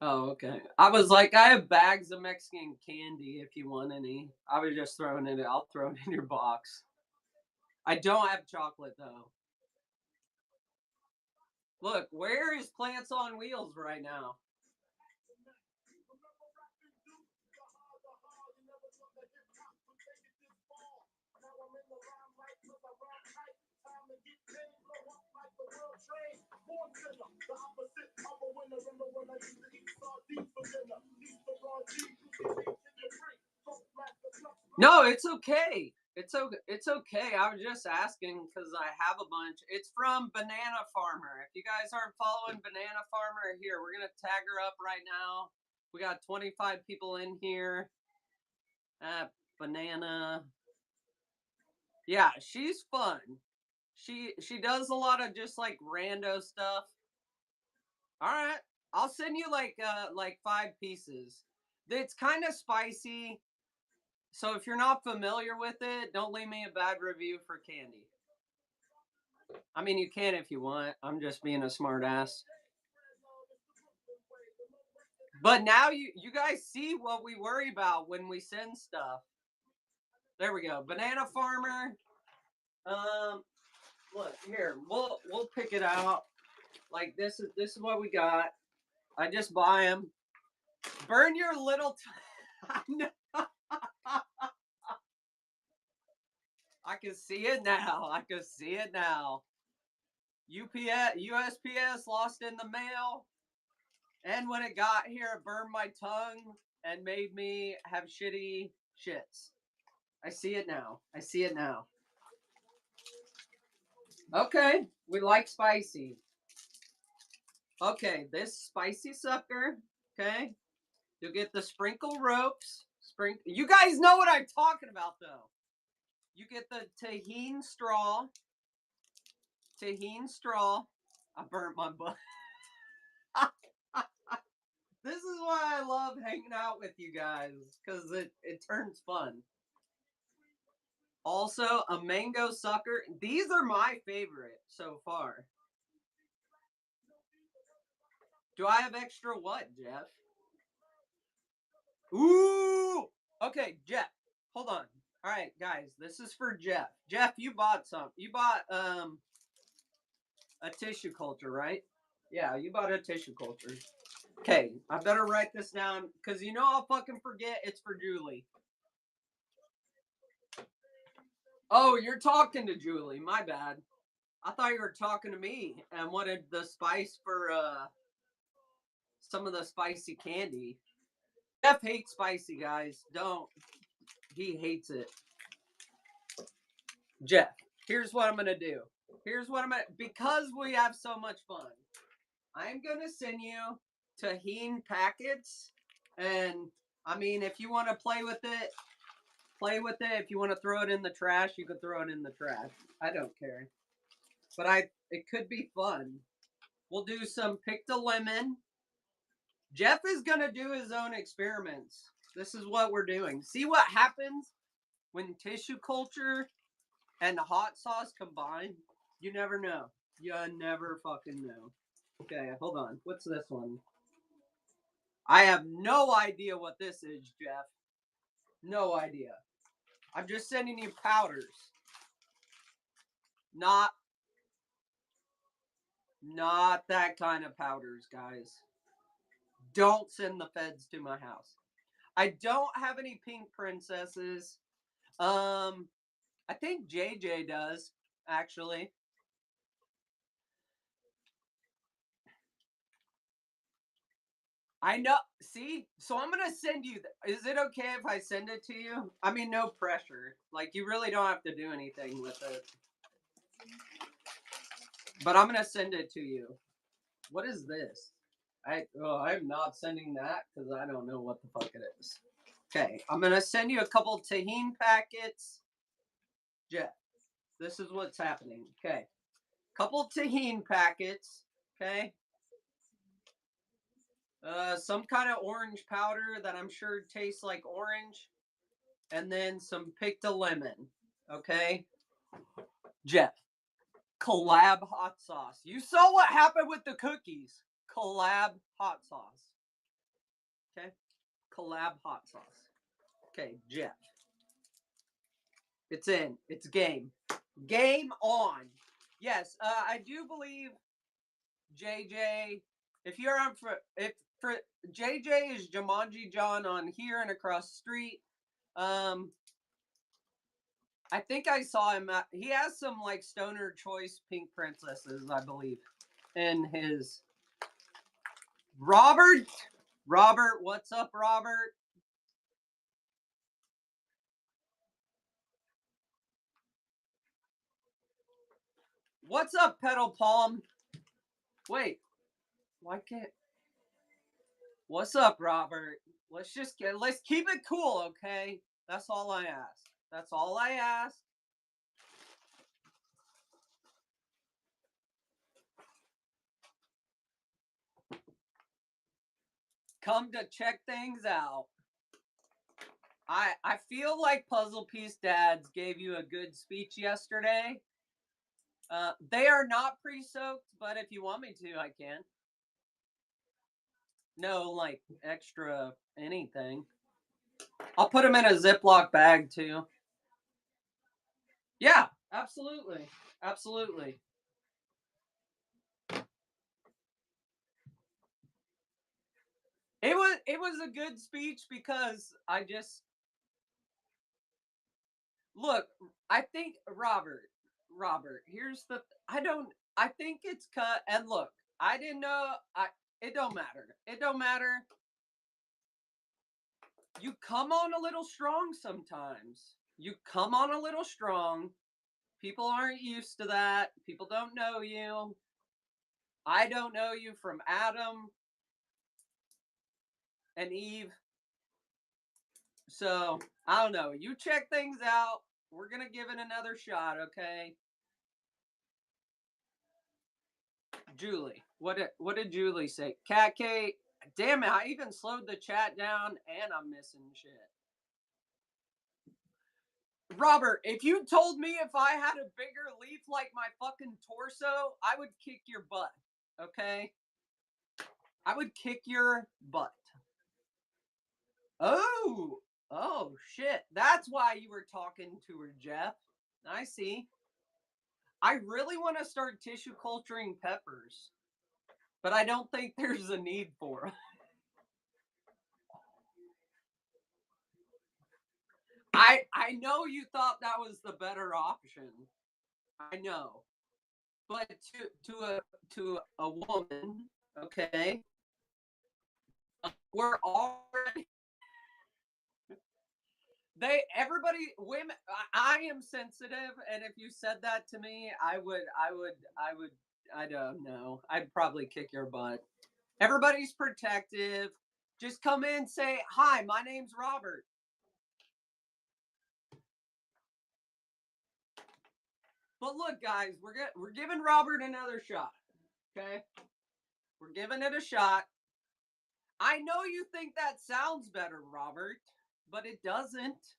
Speaker 1: Oh, okay. I was like, I have bags of Mexican candy if you want any. I was just throwing it. I'll throw it in your box. I don't have chocolate though. Look, where is Plants on Wheels right now? No, it's okay. It's okay. I was just asking because I have a bunch. It's from Banana Farmer. If you guys aren't following Banana Farmer, here we're gonna tag her up right now. We got 25 people in here. Banana. Yeah, she's fun. She does a lot of just like rando stuff. All right, I'll send you like 5 pieces. It's kind of spicy. So if you're not familiar with it, don't leave me a bad review for candy. I mean, you can if you want. I'm just being a smart ass. But now you guys see what we worry about when we send stuff. There we go. Banana Farmer. Look here. We'll pick it out. Like this is what we got. I just buy them. Burn your little. I can see it now. I can see it now. USPS lost in the mail. And when it got here, it burned my tongue and made me have shitty shits. I see it now. I see it now. Okay, we like spicy. Okay, this spicy sucker. Okay, you'll get the sprinkle ropes. You guys know what I'm talking about, though. You get the tahine straw. Tahine straw. I burnt my butt. This is why I love hanging out with you guys, because it turns fun. Also, a mango sucker. These are my favorite so far. Do I have extra what, Jeff? Ooh! Okay, Jeff. Hold on. All right, guys, this is for Jeff. Jeff, you bought some. You bought a tissue culture, right? Yeah, you bought a tissue culture. Okay, I better write this down because you know I'll fucking forget. It's for Julie. Oh, you're talking to Julie. My bad. I thought you were talking to me and wanted the spice for some of the spicy candy. Jeff hates spicy, guys. Don't. He hates it. Jeff, here's what I'm gonna do. Here's what I'm gonna, because we have so much fun. I'm gonna send you tahine packets, and I mean, if you want to play with it, play with it. If you want to throw it in the trash, you can throw it in the trash. I don't care. But it could be fun. We'll do some pick the lemon. Jeff is gonna do his own experiments. This is what we're doing. See what happens when tissue culture and hot sauce combine? You never know. You never fucking know. Okay, hold on. What's this one? I have no idea what this is, Jeff. No idea. I'm just sending you powders. Not that kind of powders, guys. Don't send the feds to my house. I don't have any pink princesses. I think JJ does, actually. I know. See? So I'm going to send you. Is it okay if I send it to you? I mean, no pressure. Like, you really don't have to do anything with it. But I'm going to send it to you. What is this? I'm not sending that because I don't know what the fuck it is. Okay, I'm going to send you a couple tahine packets. Jeff, this is what's happening. Okay. Couple tahine packets. Okay. Some kind of orange powder that I'm sure tastes like orange. And then some picked a lemon. Okay. Jeff, collab hot sauce. You saw what happened with the cookies. Collab hot sauce. Okay. Collab hot sauce. Okay, Jeff. It's in. It's game. Game on. Yes, I do believe JJ. If you're on for JJ is Jumanji John on here and across the street. I think I saw him. He has some like stoner choice pink princesses, I believe, in his. Robert, what's up, Robert? What's up, Pedal Palm? Wait, why can't? What's up, Robert? Let's keep it cool, okay? That's all I ask. That's all I ask. Come to check things out. I feel like Puzzle Piece Dads gave you a good speech yesterday. They are not pre-soaked, but if you want me to, I can. No, like extra anything. I'll put them in a Ziploc bag too. Yeah, absolutely, absolutely. It was a good speech because I just look. I think Robert. Here's the. I think it's cut. And look, I didn't know. It don't matter. It don't matter. You come on a little strong sometimes. You come on a little strong. People aren't used to that. People don't know you. I don't know you from Adam and Eve. So, I don't know. You check things out. We're going to give it another shot, okay? Julie. What did Julie say? Cat K. Damn it, I even slowed the chat down and I'm missing shit. Robert, if you told me if I had a bigger leaf like my fucking torso, I would kick your butt. Okay? I would kick your butt. Oh, oh shit. That's why you were talking to her, Jeff. I see. I really want to start tissue culturing peppers, but I don't think there's a need for them. I know you thought that was the better option. I know. But to a woman, okay, we're already women. I am sensitive, and if you said that to me, I don't know, I'd probably kick your butt. Everybody's protective. Just come in, say hi. My name's Robert. But look, guys, we're giving Robert another shot. Okay, we're giving it a shot. I know you think that sounds better, Robert, but it doesn't.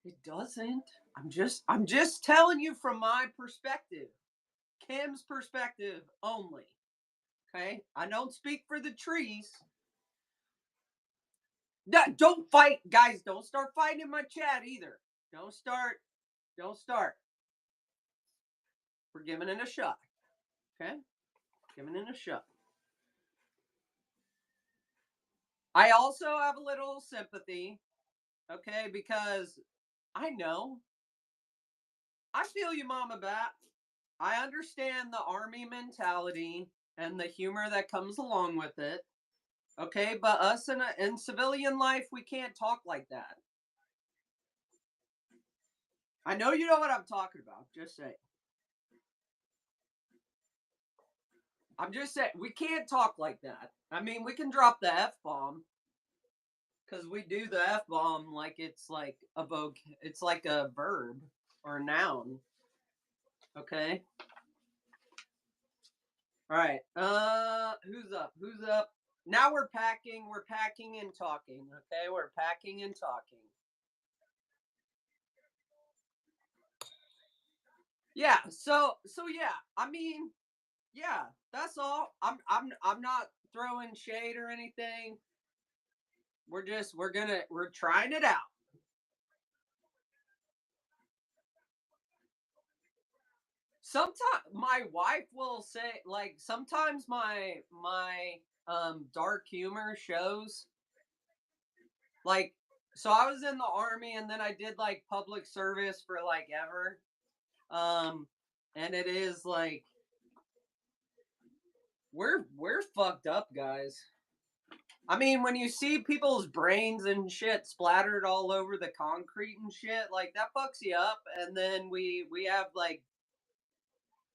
Speaker 1: It doesn't. I'm just telling you from my perspective. Kim's perspective only. Okay? I don't speak for the trees. No, don't fight, guys. Don't start fighting in my chat either. Don't start. Don't start. We're giving it a shot. Okay? Giving it a shot. I also have a little sympathy. Okay? Because I know. I feel you, Mama Bat. I understand the army mentality and the humor that comes along with it. Okay, but us in civilian life, we can't talk like that. I know you know what I'm talking about. Just saying. I'm just saying we can't talk like that. I mean, we can drop the F-bomb because we do the F-bomb like it's like it's like a verb or a noun. Okay. All right. Who's up? Who's up? Now we're packing and talking. Okay, we're packing and talking. Yeah, so yeah, I mean, yeah, that's all. I'm not throwing shade or anything. We're trying it out. Sometimes my wife will say, like, sometimes my dark humor shows, like, so I was in the army and then I did like public service for like ever. And it is like we're fucked up, guys. I mean, when you see people's brains and shit splattered all over the concrete and shit, like that fucks you up. And then we have like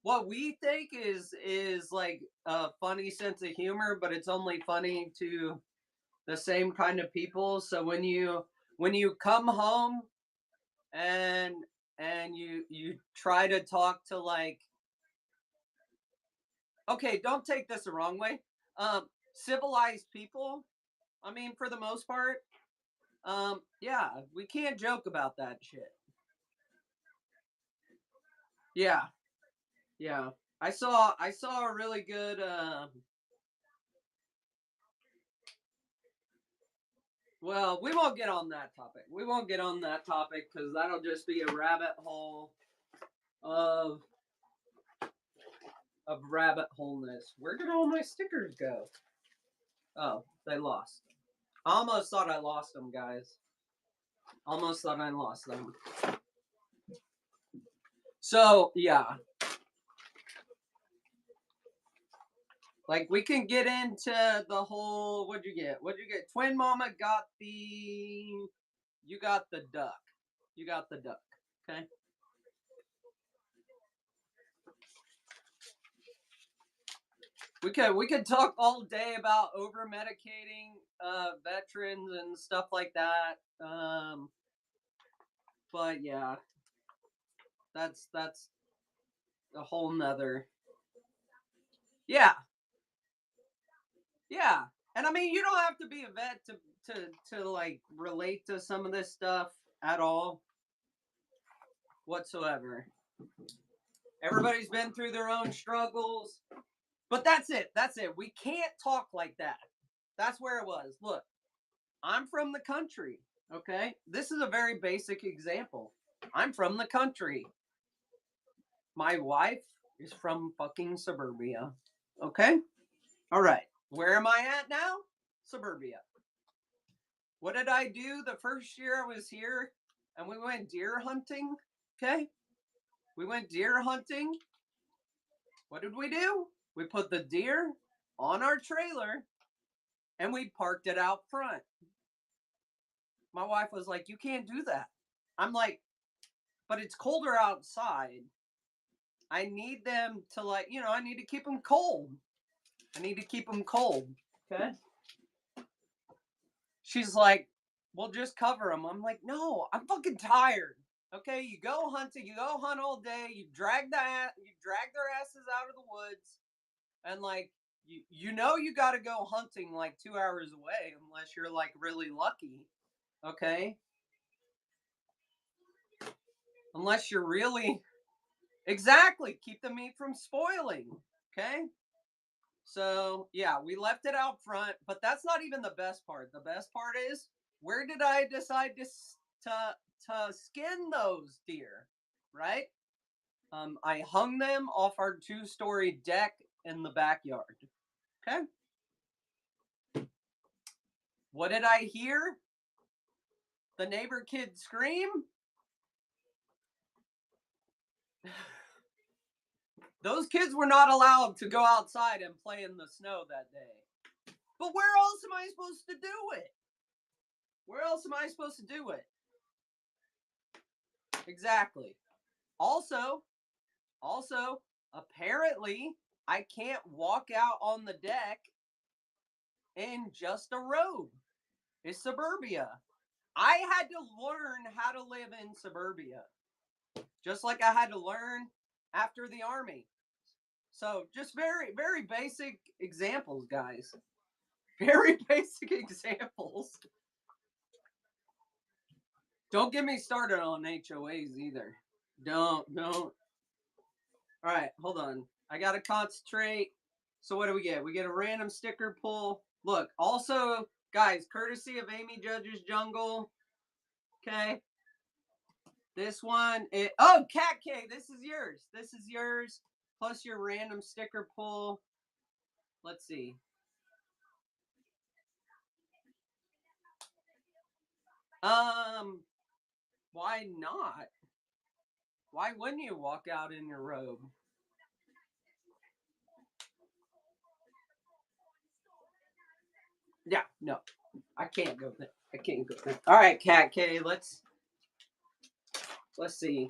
Speaker 1: what we think is like a funny sense of humor, but it's only funny to the same kind of people. So when you come home and you try to talk to like, okay, don't take this the wrong way. Civilized people, I mean, for the most part, yeah, we can't joke about that shit. Yeah, yeah. I saw a really good well, we won't get on that topic. We won't get on that topic because that'll just be a rabbit hole of rabbit holeness. Where did all my stickers go? Oh, they lost. I almost thought I lost them, guys. Almost thought I lost them. So yeah, like we can get into the whole. What'd you get? What'd you get? Twin Mama got the. You got the duck. You got the duck. Okay. We could talk all day about over medicating veterans and stuff like that. But yeah, that's a whole nother. Yeah, yeah, and I mean you don't have to be a vet to like relate to some of this stuff at all whatsoever. Everybody's been through their own struggles. But that's it. That's it. We can't talk like that. That's where it was. Look, I'm from the country. Okay? This is a very basic example. I'm from the country. My wife is from fucking suburbia. Okay? All right. Where am I at now? Suburbia. What did I do the first year I was here? And we went deer hunting. Okay? We went deer hunting. What did we do? We put the deer on our trailer and we parked it out front. My wife was like, "You can't do that." I'm like, "But it's colder outside. I need them to, like, I need to keep them cold. I need to keep them cold." Okay? She's like, "Well, just cover them." I'm like, "No, I'm fucking tired." Okay, you go hunting, you go hunt all day, you drag their asses out of the woods, and like you got to go hunting like 2 hours away unless you're like really lucky. Okay? Unless you're really exactly keep the meat from spoiling. Okay? So, yeah, we left it out front, but that's not even the best part. The best part is, where did I decide to skin those deer, right? I hung them off our 2-story deck in the backyard. Okay? What did I hear? The neighbor kid scream? Those kids were not allowed to go outside and play in the snow that day. But where else am I supposed to do it? Where else am I supposed to do it? Exactly. Also, apparently, I can't walk out on the deck in just a robe. It's suburbia. I had to learn how to live in suburbia. Just like I had to learn after the army. So, just very, very basic examples, guys. Very basic examples. Don't get me started on HOAs either. Don't. All right, hold on. I gotta concentrate. So what do we get? We get a random sticker pull. Look, also, guys, courtesy of Amy Judge's Jungle. Okay. This one, Cat K, this is yours. This is yours. Plus your random sticker pull. Let's see. Why not? Why wouldn't you walk out in your robe? Yeah, no. I can't go there. I can't go there. All right, Cat K, let's see.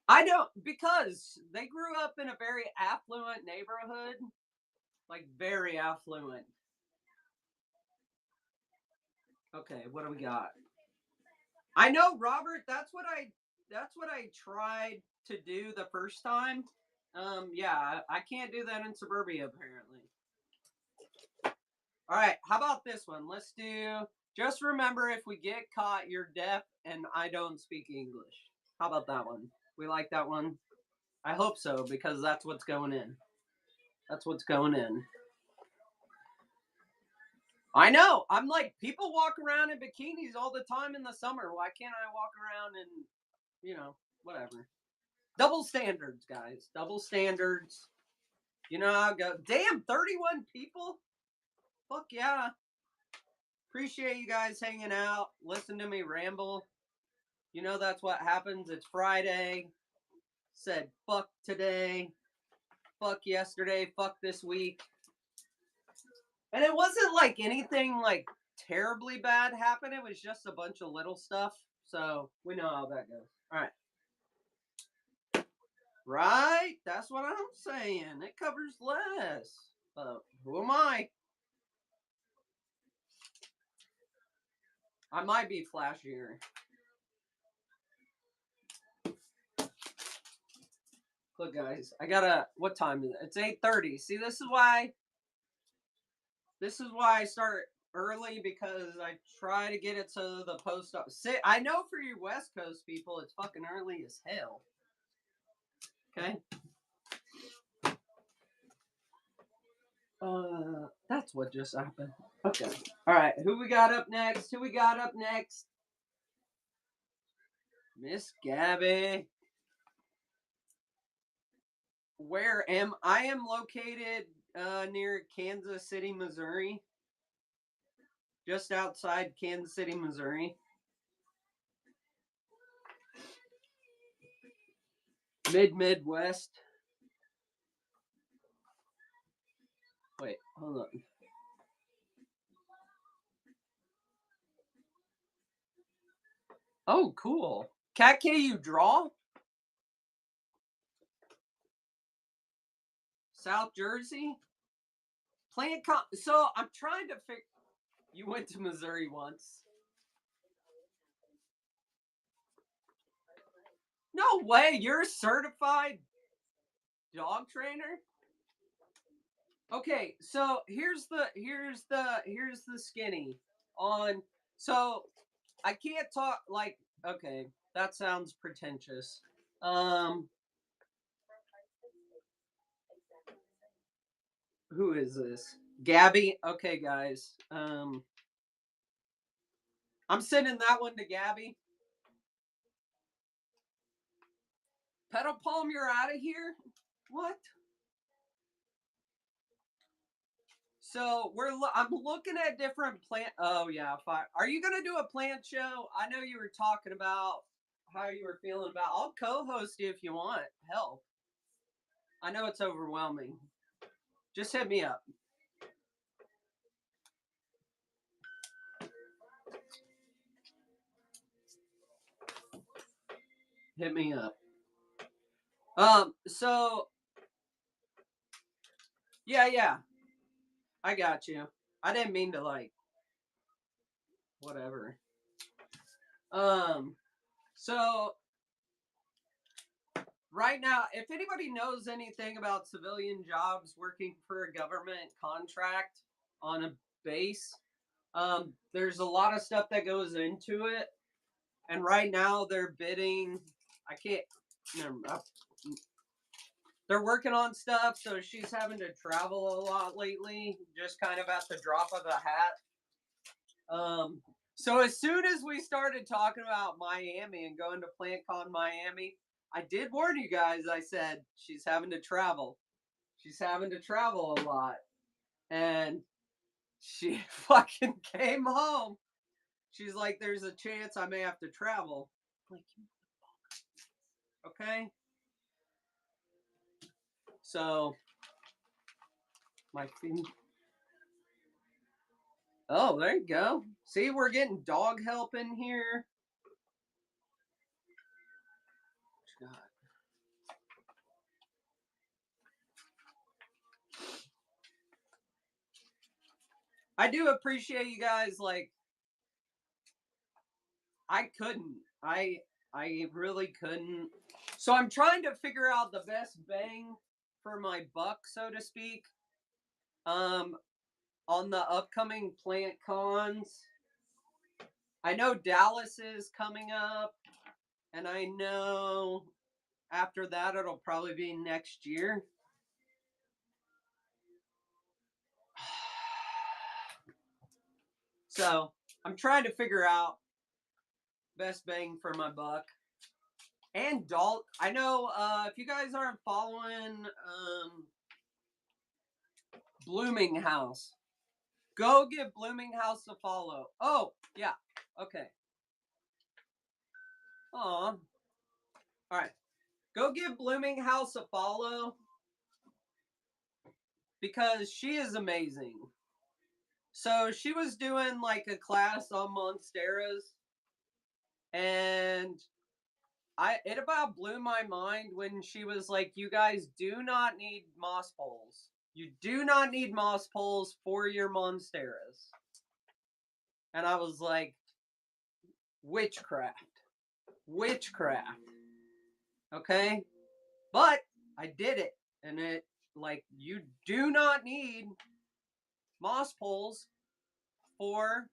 Speaker 1: I don't, because they grew up in a very affluent neighborhood, like very affluent. Okay, what do we got? I know, Robert. That's what I tried to do the first time. Yeah, I can't do that in suburbia apparently. All right, how about this one? Let's do. Just remember, if we get caught, you're deaf and I don't speak English. How about that one? We like that one. I hope so, because that's what's going in. That's what's going in. I know. I'm like, people walk around in bikinis all the time in the summer. Why can't I walk around in, whatever? Double standards, guys. Double standards. You know how I go. Damn, 31 people? Fuck yeah. Appreciate you guys hanging out. Listen to me ramble. You know that's what happens. It's Friday. Said fuck today. Fuck yesterday. Fuck this week. And it wasn't like anything like terribly bad happened. It was just a bunch of little stuff. So we know how that goes. All right. Right? That's what I'm saying. It covers less. Who am I? I might be flashier. Look, guys, I gotta. What time is it? It's 8:30. See, this is why I start early because I try to get it to the post office. I know for you West Coast people, it's fucking early as hell. Okay. That's what just happened. Okay. All right. Who we got up next? Miss Gabby. Where am I? Am located near Kansas City, Missouri. Just outside Kansas City, Missouri. Midwest. Wait, hold on. Oh, cool. Cat K, you draw? South Jersey? So I'm trying to figure. You went to Missouri once. No way, you're a certified dog trainer? Okay, so here's the skinny on. So I can't talk like, okay, that sounds pretentious. Who is this? Gabby? Okay, guys. I'm sending that one to Gabby. Petal Palm, you're out of here? What? So I'm looking at different plant. Oh yeah, fine. Are you gonna do a plant show? I know you were talking about how you were feeling about. I'll co-host you if you want help. I know it's overwhelming. Just hit me up. Hit me up. So yeah, I got you. I didn't mean to like whatever. So right now, if anybody knows anything about civilian jobs working for a government contract on a base, there's a lot of stuff that goes into it. And right now they're bidding. I can't. Never, they're working on stuff, so she's having to travel a lot lately, just kind of at the drop of a hat. So as soon as we started talking about Miami and going to PlantCon Miami, I did warn you guys. I said she's having to travel. She's having to travel a lot, and she fucking came home. She's like, "There's a chance I may have to travel." Like, okay. So my thing. Oh, there you go. See, we're getting dog help in here. God. I do appreciate you guys. Like, I couldn't. I really couldn't. So I'm trying to figure out the best bang for my buck, so to speak. Um, on the upcoming plant cons. I know Dallas is coming up, and I know after that it'll probably be next year. So I'm trying to figure out best bang for my buck. And Dalt, I know if you guys aren't following Blooming House, go give Blooming House a follow. Oh, yeah. Okay. Aw. Alright. Go give Blooming House a follow because she is amazing. So she was doing like a class on Monsteras, and it about blew my mind when she was like, "You guys do not need moss poles. You do not need moss poles for your Monsteras." And I was like, witchcraft. Witchcraft. Okay? But I did it. And you do not need moss poles for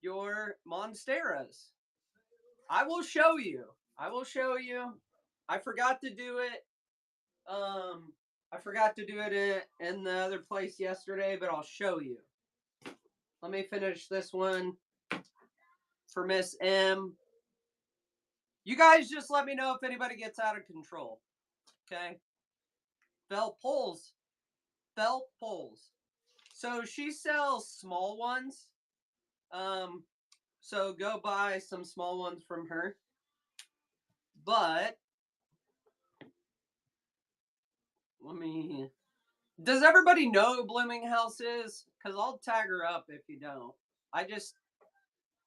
Speaker 1: your monsteras. I will show you. I will show you. I forgot to do it. I forgot to do it in the other place yesterday, but I'll show you. Let me finish this one for Miss M. You guys just let me know if anybody gets out of control. Okay? Felt poles. Felt poles. So she sells small ones. So go buy some small ones from her. But let me. Does everybody know who Blooming House is? Because I'll tag her up if you don't.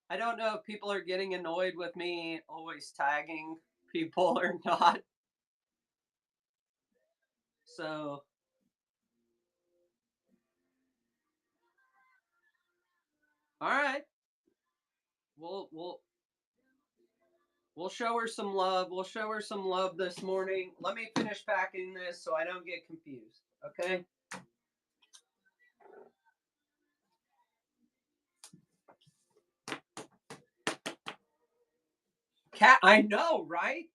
Speaker 1: I don't know if people are getting annoyed with me always tagging people or not. So. All right. We'll show her some love. We'll show her some love this morning. Let me finish packing this so I don't get confused. Okay? Cat, I know, right?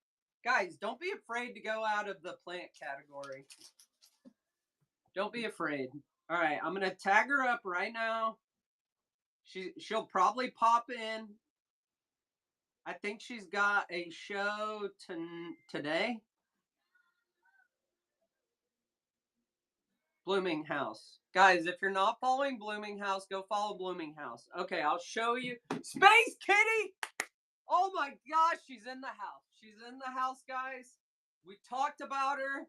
Speaker 1: Guys, don't be afraid to go out of the plant category. Don't be afraid. All right, I'm going to tag her up right now. She'll probably pop in. I think she's got a show today. Blooming House. Guys, if you're not following Blooming House, go follow Blooming House. Okay, I'll show you. Space Kitty! Oh my gosh, she's in the house. She's in the house, guys. We talked about her.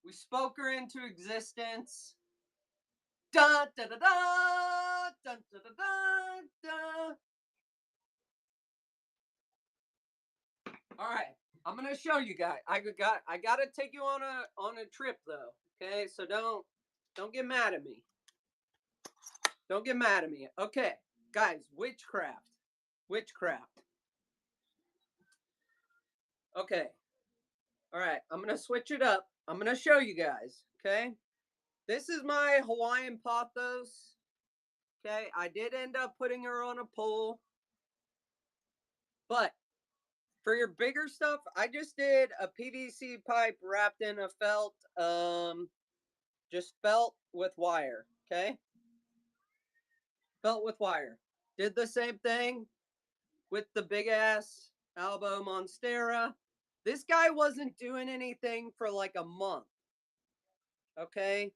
Speaker 1: We spoke her into existence. Dun, da, da, da, dun, da, da, da, da. All right, I'm gonna show you guys. I gotta take you on a trip though. Okay, so don't get mad at me. Don't get mad at me. Okay, guys, witchcraft. Okay. All right, I'm gonna switch it up. I'm gonna show you guys. Okay. This is my Hawaiian pothos. Okay, I did end up putting her on a pole. But for your bigger stuff, I just did a PVC pipe wrapped in a felt, just felt with wire. Okay. Felt with wire. Did the same thing with the big ass Albo Monstera. This guy wasn't doing anything for like a month. Okay.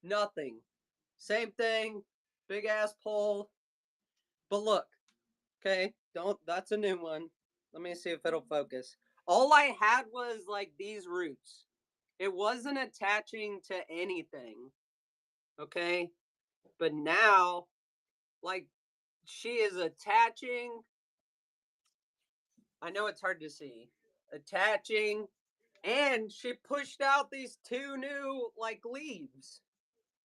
Speaker 1: Nothing. Same thing. Big ass pole. But look. Okay. That's a new one. Let me see if it'll focus. All I had was like these roots. It wasn't attaching to anything. Okay. But now, like, she is attaching. I know it's hard to see. Attaching. And she pushed out these 2 new, like, leaves.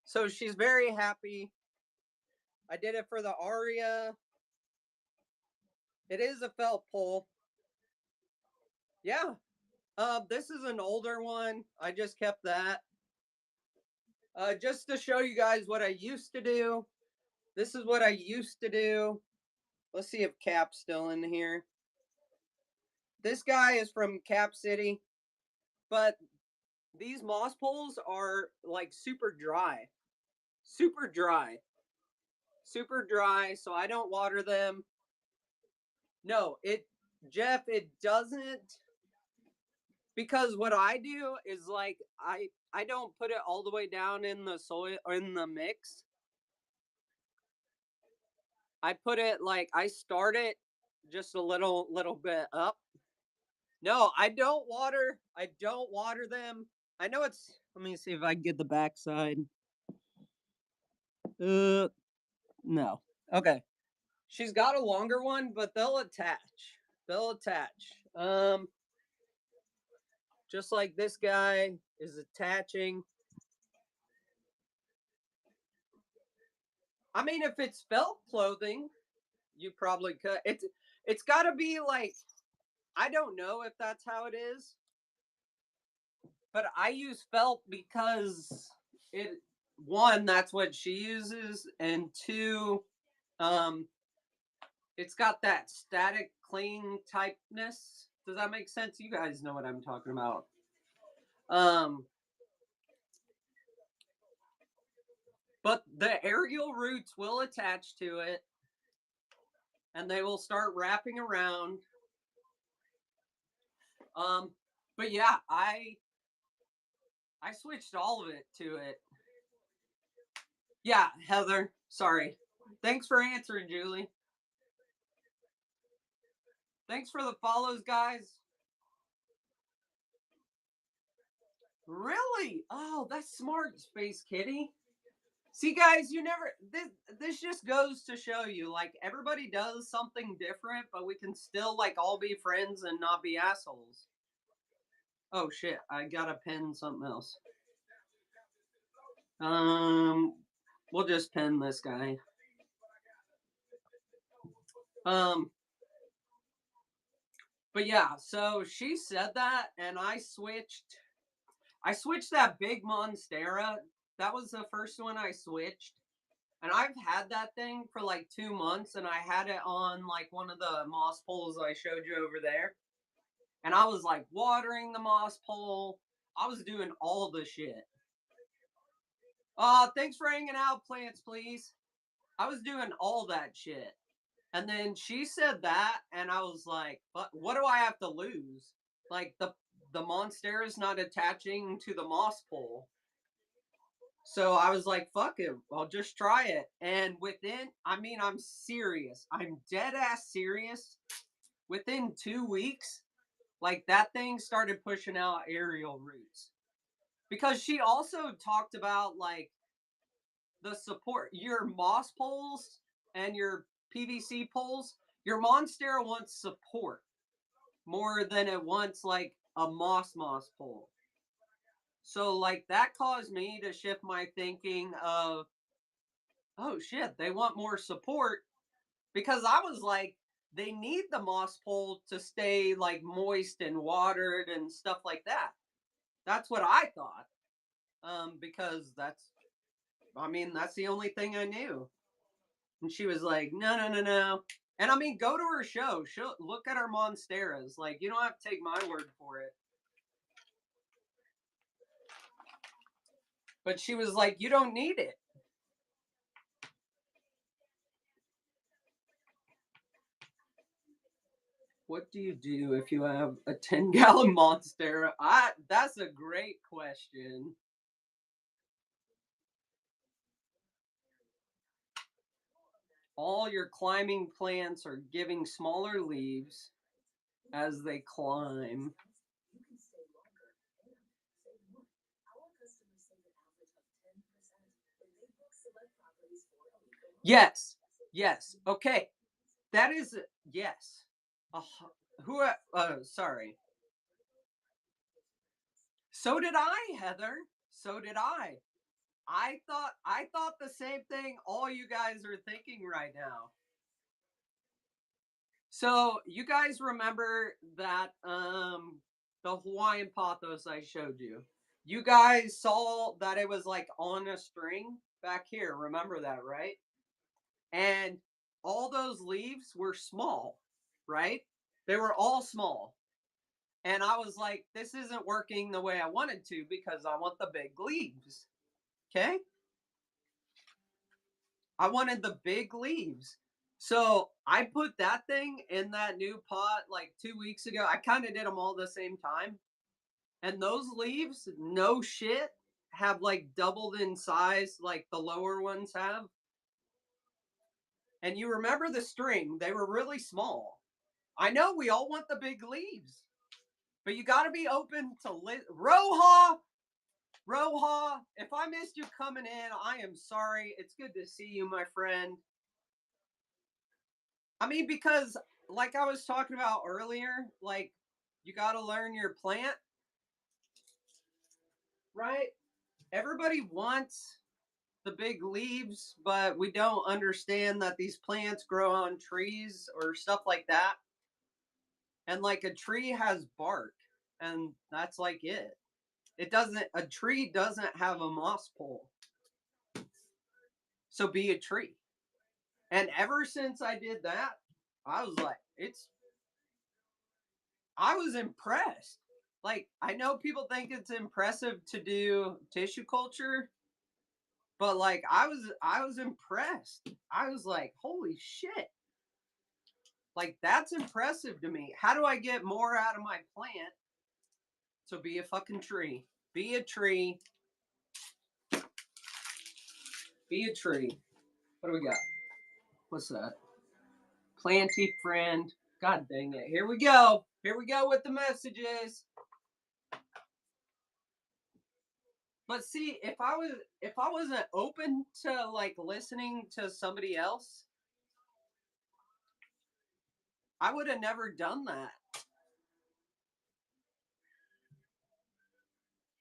Speaker 1: So she's very happy. I did it for the Aria. It is a felt pole. Yeah. This is an older one. I just kept that. Just to show you guys what I used to do. This is what I used to do. Let's see if Cap's still in here. This guy is from Cap City. But these moss poles are like super dry. Super dry. Super dry, so I don't water them. No, Jeff, it doesn't, because what I do is like I don't put it all the way down in the soil or in the mix. I put it like I start it just a little bit up. No, I don't water. I don't water them. I know it's. Let me see if I can get the backside. No. Okay. She's got a longer one, but they'll attach. They'll attach. Just like this guy is attaching. I mean, if it's felt clothing, you probably could. It's got to be like, I don't know if that's how it is, but I use felt because one, that's what she uses, and two, um, it's got that static cling typeness. Does that make sense? You guys know what I'm talking about. Um, but the aerial roots will attach to it, and they will start wrapping around. Um, but yeah, I switched all of it to it. Yeah, Heather. Sorry. Thanks for answering, Julie. Thanks for the follows, guys. Really? Oh, that's smart, Space Kitty. See, guys, you never. This just goes to show you, like, everybody does something different, but we can still like all be friends and not be assholes. Oh shit! I gotta pin something else. Um, we'll just pin this guy. Um, but yeah, so she said that, and I switched. I switched that big Monstera. That was the first one I switched. And I've had that thing for like 2 months, and I had it on like one of the moss poles I showed you over there. And I was like watering the moss pole. I was doing all the shit. Thanks for hanging out, plants, please. I was doing all that shit. And then she said that, and I was like, but what do I have to lose? Like the Monstera is not attaching to the moss pole. So I was like, fuck it, I'll just try it. And within, I mean, I'm serious. I'm dead ass serious. Within 2 weeks, like that thing started pushing out aerial roots. Because she also talked about like the support, your moss poles and your PVC poles, your Monstera wants support more than it wants like a moss pole. So like that caused me to shift my thinking of, oh shit, they want more support, because I was like, they need the moss pole to stay like moist and watered and stuff like that. That's what I thought. Because I mean, that's the only thing I knew. And she was like, no, no, no, no. And I mean, go to her show. She'll look at her Monsteras. Like, you don't have to take my word for it. But she was like, you don't need it. What do you do if you have a 10-gallon Monstera? That's a great question. All your climbing plants are giving smaller leaves as they climb. Yes. Yes. Okay. That is yes. Uh, who sorry. So did I, Heather. So did I. I thought the same thing all you guys are thinking right now. So you guys remember that the Hawaiian pothos I showed you? You guys saw that it was like on a string back here. Remember that, right? And all those leaves were small, right? They were all small. And I was like, this isn't working the way I wanted to because I want the big leaves. Okay? I wanted the big leaves. So I put that thing in that new pot like 2 weeks ago. I kind of did them all the same time. And those leaves, no shit, have like doubled in size like the lower ones have. And you remember the string, they were really small. I know we all want the big leaves, but you got to be open to Roha. Roha, if I missed you coming in, I am sorry. It's good to see you, my friend. I mean, because like I was talking about earlier, like you got to learn your plant, right? Everybody wants the big leaves, but we don't understand that these plants grow on trees or stuff like that. And like a tree has bark, and that's like it. A tree doesn't have a moss pole. So be a tree. And ever since I did that, I was like, I was impressed. Like, I know people think it's impressive to do tissue culture, but like I was impressed. I was like, holy shit. Like, that's impressive to me. How do I get more out of my plant? So be a fucking tree. Be a tree. Be a tree. What do we got? What's that? Planty friend. God dang it. Here we go. Here we go with the messages. But see, if I wasn't open to like listening to somebody else, I would have never done that.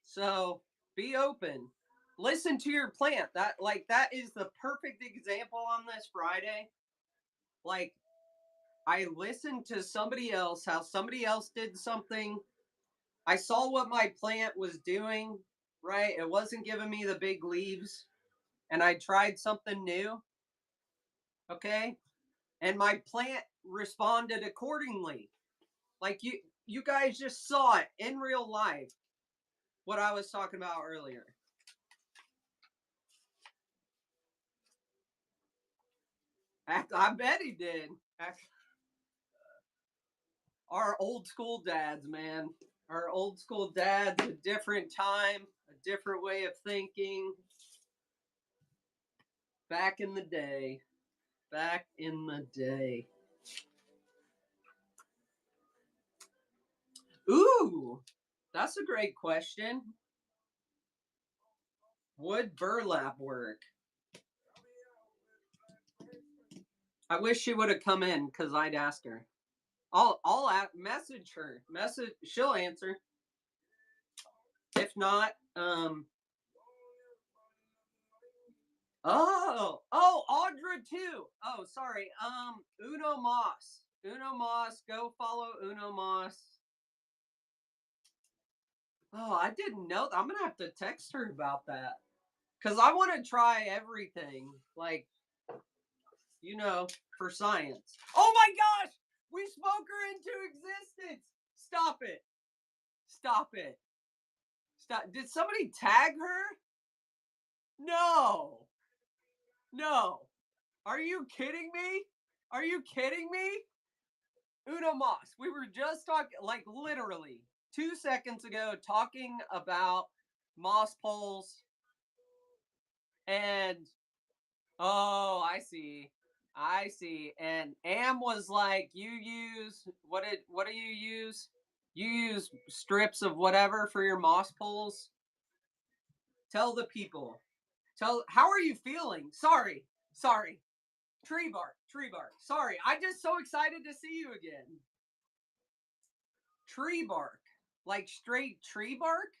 Speaker 1: So be open. Listen to your plant. That is the perfect example on this Friday. Like, I listened to somebody else, how somebody else did something. I saw what my plant was doing, right? It wasn't giving me the big leaves. And I tried something new. Okay? And my plant responded accordingly. Like, you guys just saw it in real life, what I was talking about earlier. I bet he did. Our old school dads, man. Our old school dads, a different time, a different way of thinking. Back in the day. Back in the day. Ooh, that's a great question. Would burlap work? I wish she would have come in because I'd ask her. I'll message her. She'll answer. If not, Audra too. Oh, sorry. Uno Moss. Uno Moss. Go follow Uno Moss. Oh, I didn't know. I'm gonna have to text her about that because I want to try everything. Like, for science. Oh my gosh! We spoke her into existence. Stop it. Stop it. Stop. Did somebody tag her? No. No. Are you kidding me? Are you kidding me? Uno Moss. We were just talking, like, literally 2 seconds ago, talking about moss poles. And, oh, I see. I see. And Am was like, you use, what do you use? You use strips of whatever for your moss poles? Tell the people. How are you feeling? Sorry. Tree bark. Sorry, I'm just so excited to see you again. Tree bark. Like straight tree bark?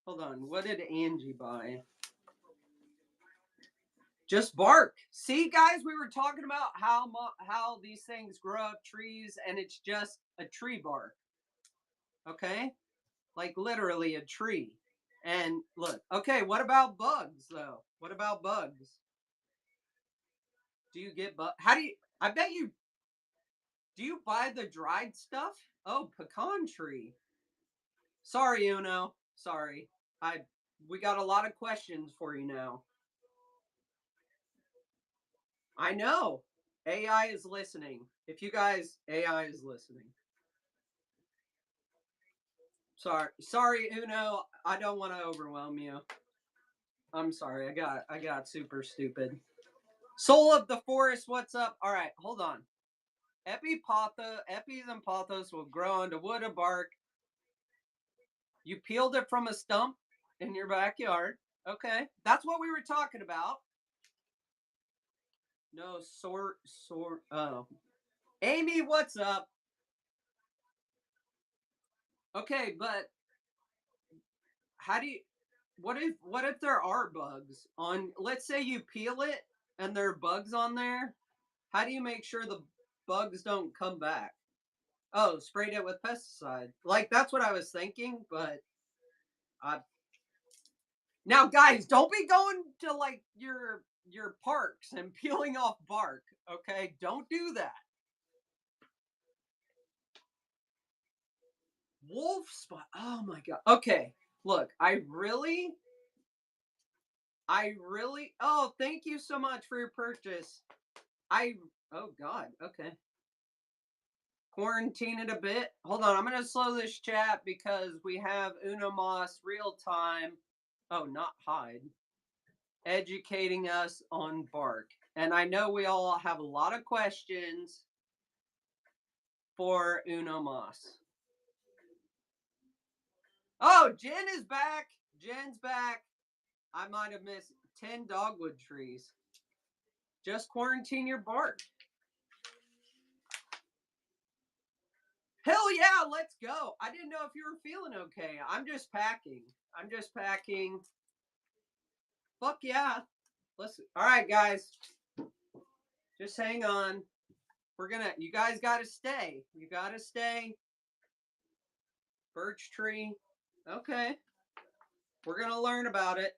Speaker 1: Hold on. What did Angie buy? Just bark. See, guys, we were talking about how these things grow up trees, and it's just a tree bark. Okay? Like literally a tree. And look, okay, what about bugs though? What about bugs? Do you get I bet you, do you buy the dried stuff? Oh, pecan tree. Sorry, Uno. Sorry. We got a lot of questions for you now. I know. AI is listening. If you guys, AI is listening. Sorry, Uno. I don't want to overwhelm you. I'm sorry. I got super stupid. Soul of the forest, what's up? All right, hold on. Epis and pothos will grow into wood or bark. You peeled it from a stump in your backyard. Okay, that's what we were talking about. No, oh. Amy, what's up? Okay, but how do you, what if there are bugs on, let's say you peel it and there are bugs on there? How do you make sure the bugs don't come back? Oh, sprayed it with pesticide. Like, that's what I was thinking, but Now, guys, don't be going to like your parks and peeling off bark. Okay, don't do that. Wolf spot. Oh my god. Okay, look, I really. Oh, thank you so much for your purchase. I. Oh god. Okay. Quarantine it a bit. Hold on, I'm gonna slow this chat because we have Uno Moss real time. Oh, not hide. Educating us on bark. And I know we all have a lot of questions for Uno Moss. Oh, Jen is back. Jen's back. I might have missed 10 dogwood trees. Just quarantine your bark. Hell yeah, let's go. I didn't know if you were feeling okay. I'm just packing. Fuck yeah. All right, guys. Just hang on. You guys gotta stay. You gotta stay. Birch tree. Okay. We're gonna learn about it.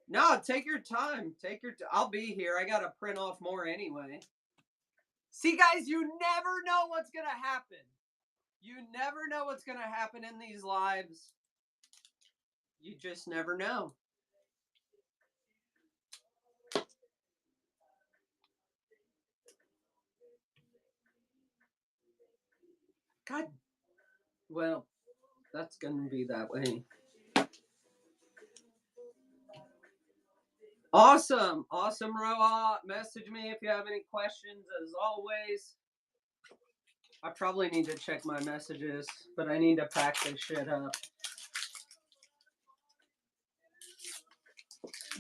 Speaker 1: No, take your time. I'll be here. I gotta print off more anyway. See, guys, you never know what's gonna happen. You never know what's gonna happen in these lives. You just never know. God. Well, that's gonna be that way. Awesome. Awesome, Roa. Message me if you have any questions, as always. I probably need to check my messages, but I need to pack this shit up.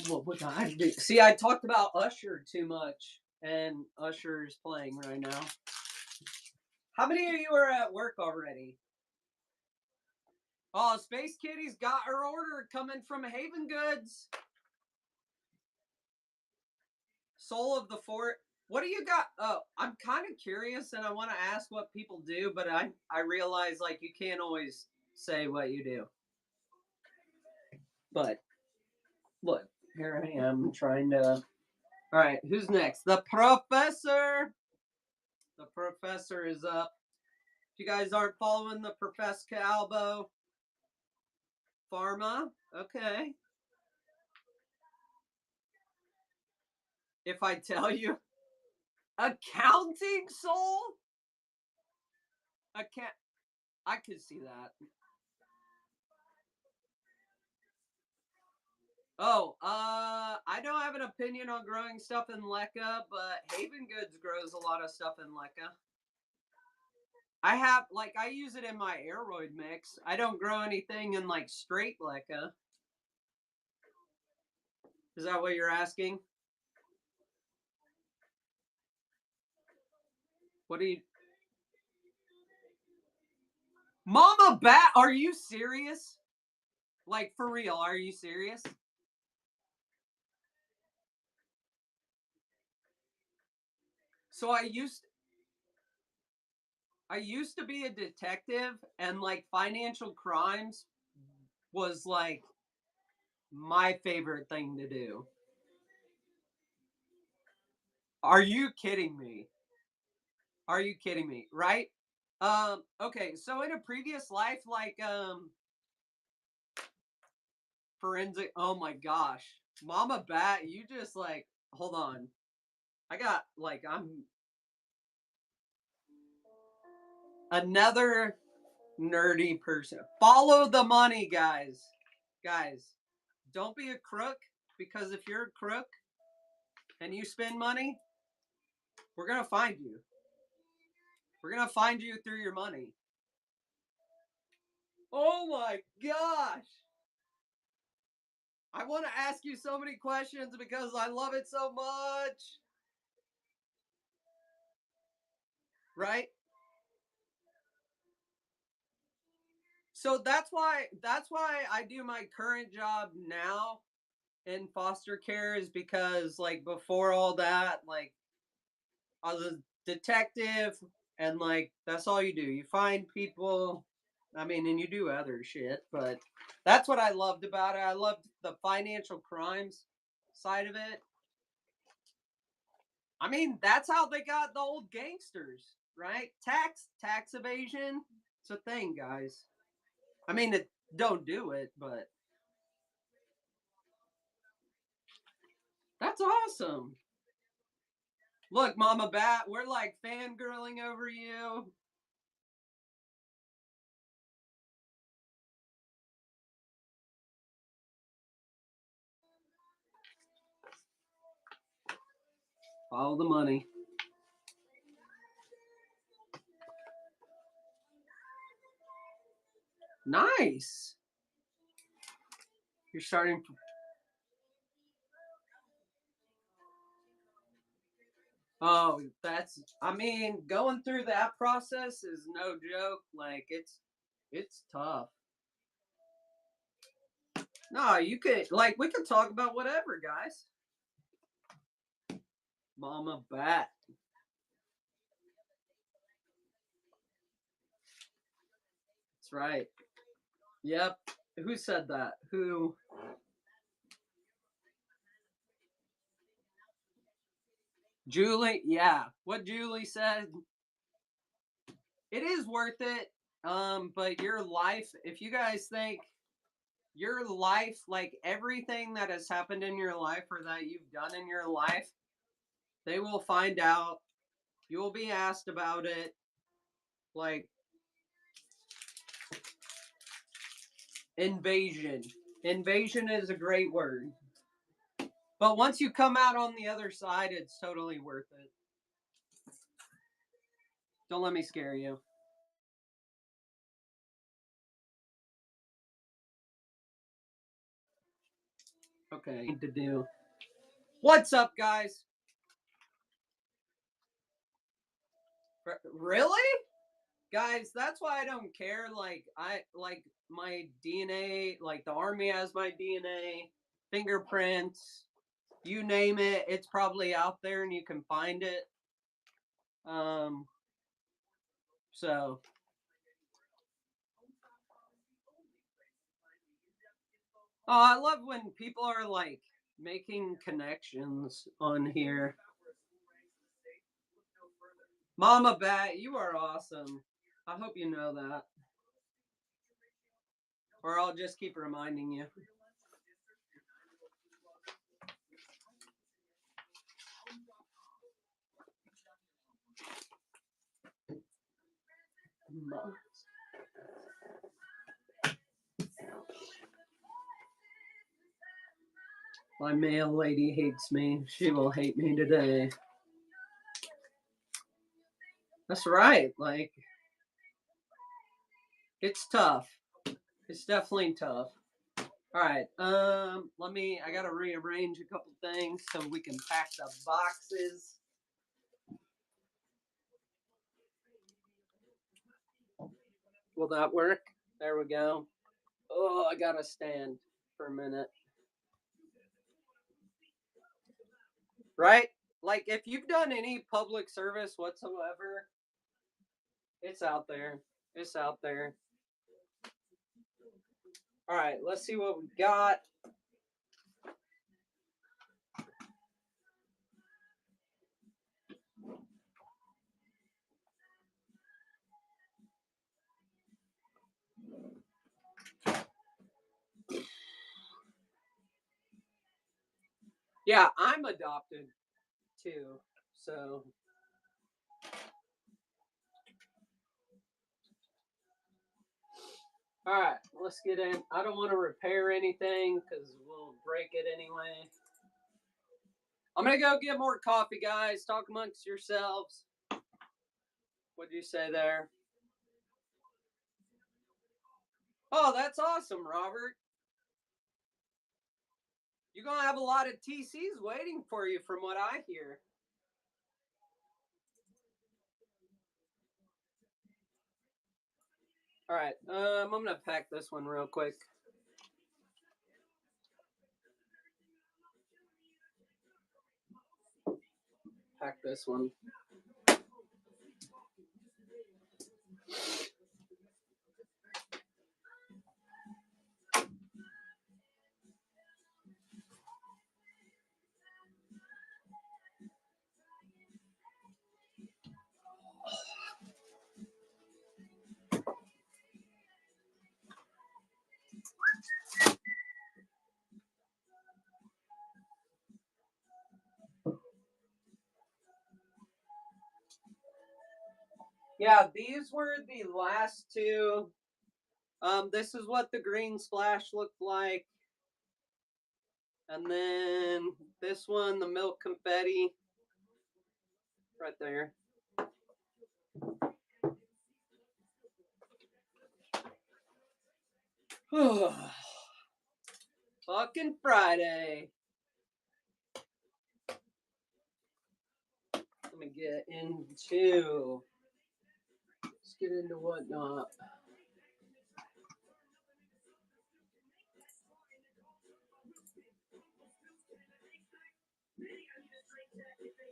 Speaker 1: What would I do? See, I talked about Usher too much, and Usher's playing right now. How many of you are at work already? Oh, Space Kitty's got her order coming from Haven Goods. Soul of the Fort. What do you got? Oh, I'm kind of curious, and I want to ask what people do, but I realize like you can't always say what you do. But look, here I am trying to. All right, who's next? The professor. The professor is up. If you guys aren't following the Professor Calbo, Pharma, okay. If I tell you, accounting soul, I could see that. Oh, I don't have an opinion on growing stuff in LECA, but Haven Goods grows a lot of stuff in LECA. I use it in my Aeroid mix. I don't grow anything in like straight LECA. Is that what you're asking? What do you? Mama Bat, are you serious? Like for real, are you serious? So I used to be a detective, and like financial crimes was like my favorite thing to do. Are you kidding me? Are you kidding me? Right? Okay, so in a previous life, like forensic, oh my gosh. Mama Bat, you just like hold on. I'm another nerdy person. Follow the money, guys. Guys, don't be a crook, because if you're a crook and you spend money, we're going to find you. We're going to find you through your money. Oh my gosh. I want to ask you so many questions because I love it so much. Right? So that's why I do my current job now in foster care, is because like before all that, like I was a detective, and like that's all you do. You find people I mean, and you do other shit, but that's what I loved about it. I loved the financial crimes side of it. I mean, that's how they got the old gangsters, right? Tax evasion. It's a thing, guys. I mean, don't do it, but that's awesome. Look, Mama Bat, we're like fangirling over you. Follow the money. Nice. You're starting. Oh, I mean, going through that process is no joke. Like, it's tough. No, you could, like, we could talk about whatever, guys. Mama Bat. That's right. Yep. Who said that? Who? Julie? Yeah. What Julie said. It is worth it. But your life, if you guys think your life, like everything that has happened in your life or that you've done in your life, they will find out. You will be asked about it. Like, invasion. Invasion is a great word. But once you come out on the other side, it's totally worth it. Don't let me scare you. Okay. To do. What's up, guys? Really? Guys, that's why I don't care. Like, I like my DNA, like the army has my DNA, fingerprints, you name it, it's probably out there and you can find it. Um, so I love when people are like making connections on here. Mama Bat, you are awesome. I hope you know that. Or I'll just keep reminding you. My mail lady hates me. She will hate me today. That's right. Like, it's tough. It's definitely tough. All right. I gotta rearrange a couple things so we can pack the boxes. Will that work? There we go. Oh, I gotta stand for a minute. Right? Like, if you've done any public service whatsoever, it's out there. It's out there. All right, let's see what we got. Yeah, I'm adopted too. So, all right, let's get in. I don't want to repair anything because we'll break it anyway. I'm gonna go get more coffee, guys. Talk amongst yourselves. What'd you say there? Oh, that's awesome, Robert. You're gonna have a lot of TCs waiting for you, from what I hear. All right, I'm gonna pack this one real quick. Pack this one. Yeah, these were the last two. This is what the green splash looked like. And then this one, the milk confetti, right there. Fucking Friday. Let me get into. Let's get into whatnot.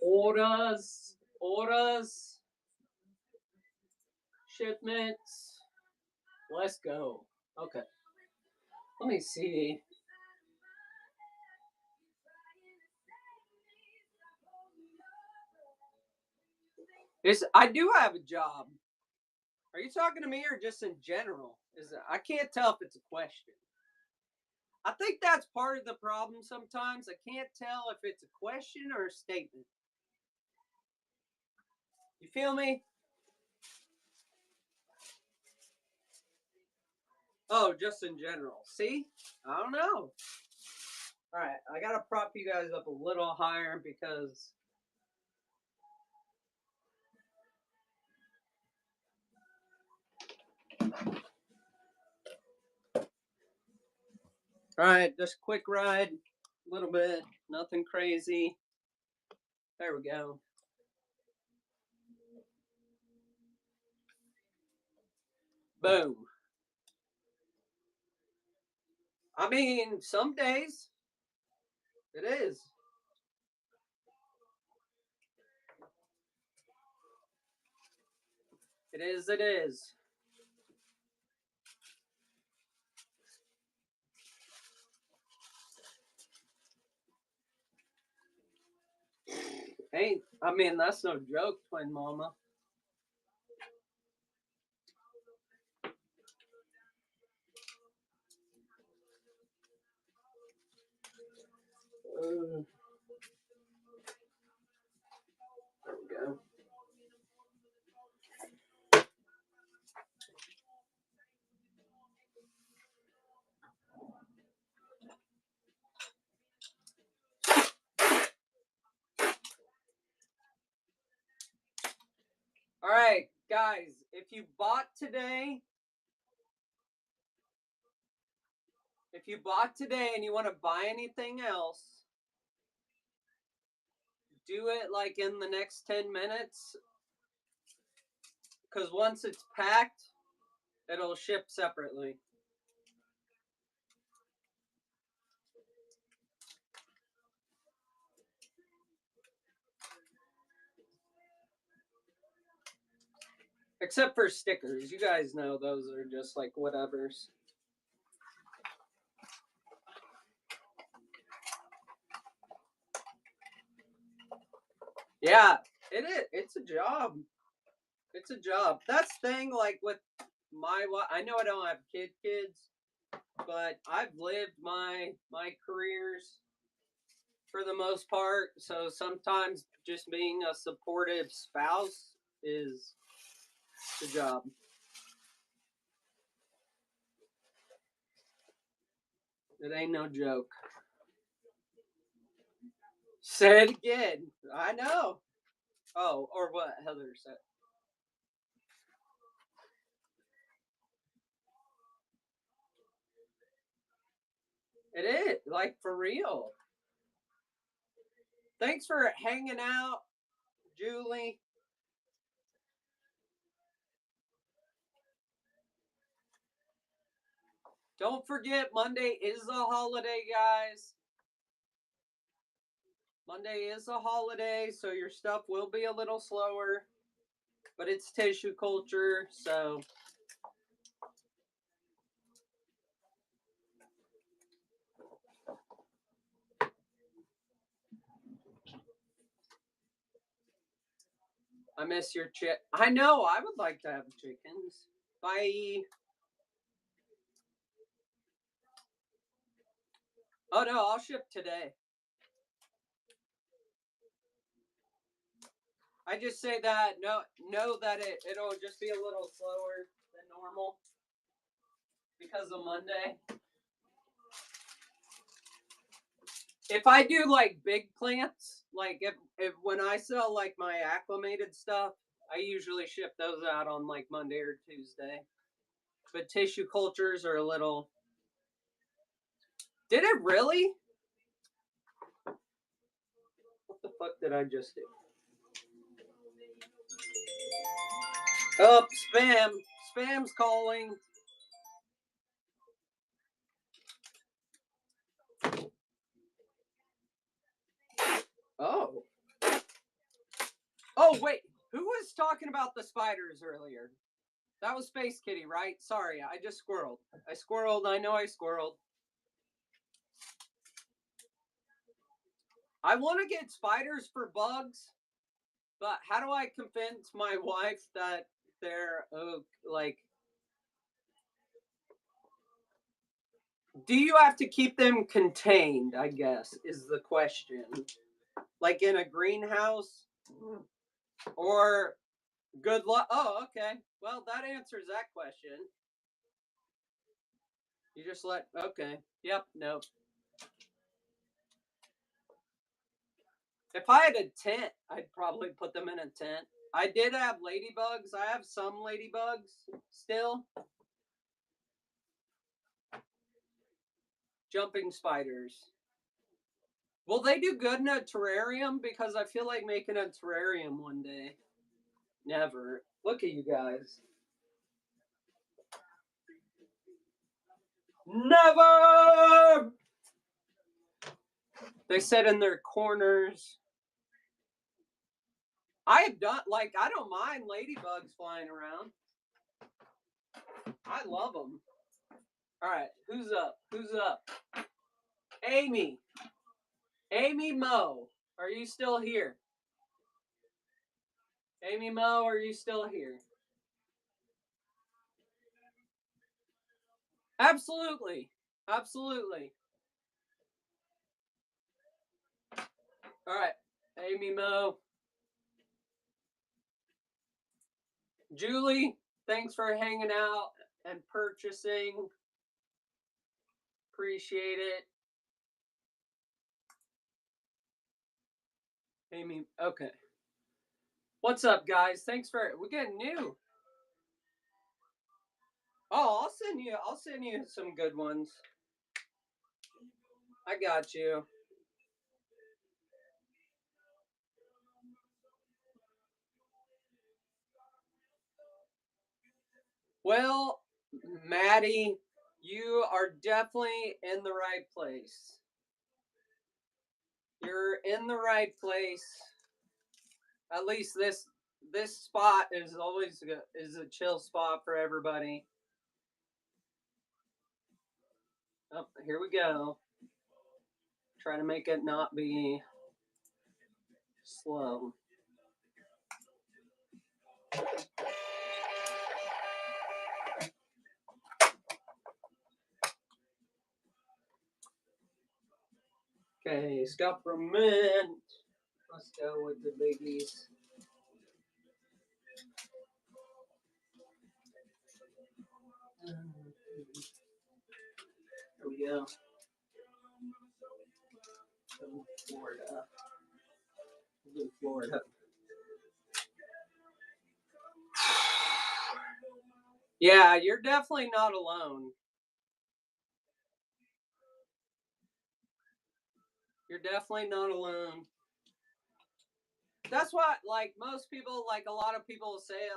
Speaker 1: Orders, shipments. Let's go. Okay. Let me see. I do have a job. Are you talking to me or just in general? I can't tell if it's a question. I think that's part of the problem sometimes. I can't tell if it's a question or a statement. You feel me? Oh, just in general. See? I don't know. All right, I gotta prop you guys up a little higher because. All right, just quick ride, a little bit, nothing crazy. There we go. Boom. I mean, some days it is. It is. It is. Ain't. I mean, that's no joke, twin mama. There we go. All right, guys, if you bought today and you want to buy anything else, do it like in the next 10 minutes. Because once it's packed, it'll ship separately. Except for stickers. You guys know those are just like whatevers. Yeah, it is. It's a job. It's a job. That's the thing, like with I know I don't have kids, but I've lived my careers for the most part. So sometimes just being a supportive spouse is the job. It ain't no joke. Say it again. I know. Oh, or what Heather said. It is, like, for real. Thanks for hanging out, Julie. Don't forget, Monday is a holiday, guys. Monday is a holiday, so your stuff will be a little slower, but it's tissue culture, so. I miss your chick. I know, I would like to have chickens. Bye. Oh no, I'll ship today. I just say that know that it'll just be a little slower than normal because of Monday. If I do like big plants, like if when I sell like my acclimated stuff, I usually ship those out on like Monday or Tuesday. But tissue cultures are a little. Did it really? What the fuck did I just do? Oh, spam. Spam's calling. Oh. Oh, wait. Who was talking about the spiders earlier? That was Space Kitty, right? Sorry, I just squirreled. I know I squirreled. I want to get spiders for bugs, but how do I convince my wife that they're like? Do you have to keep them contained? I guess is the question. Like in a greenhouse, or good luck. Oh, okay. Well, that answers that question. You just let. Okay. Yep. Nope. If I had a tent, I'd probably put them in a tent. I did have ladybugs. I have some ladybugs still. Jumping spiders. Will they do good in a terrarium? Because I feel like making a terrarium one day. Never. Look at you guys. Never! They sit in their corners. I have done, like, I don't mind ladybugs flying around. I love them. All right, who's up? Who's up? Amy. Amy Moe, are you still here? Amy Moe, are you still here? Absolutely. Absolutely. All right, Amy Moe. Julie, thanks for hanging out and purchasing. Appreciate it. Amy, okay. What's up, guys? Thanks for we're getting new. Oh, I'll send you some good ones. I got you. Well, Maddie, you are definitely in the right place. You're in the right place. At least this spot is always is a chill spot for everybody. Oh, here we go. Try to make it not be slow. Okay, Scuppernment. Let's go with the biggies. Here we go. Florida. Florida. Yeah, you're definitely not alone. You're definitely not alone. That's what, like, most people, like, a lot of people say,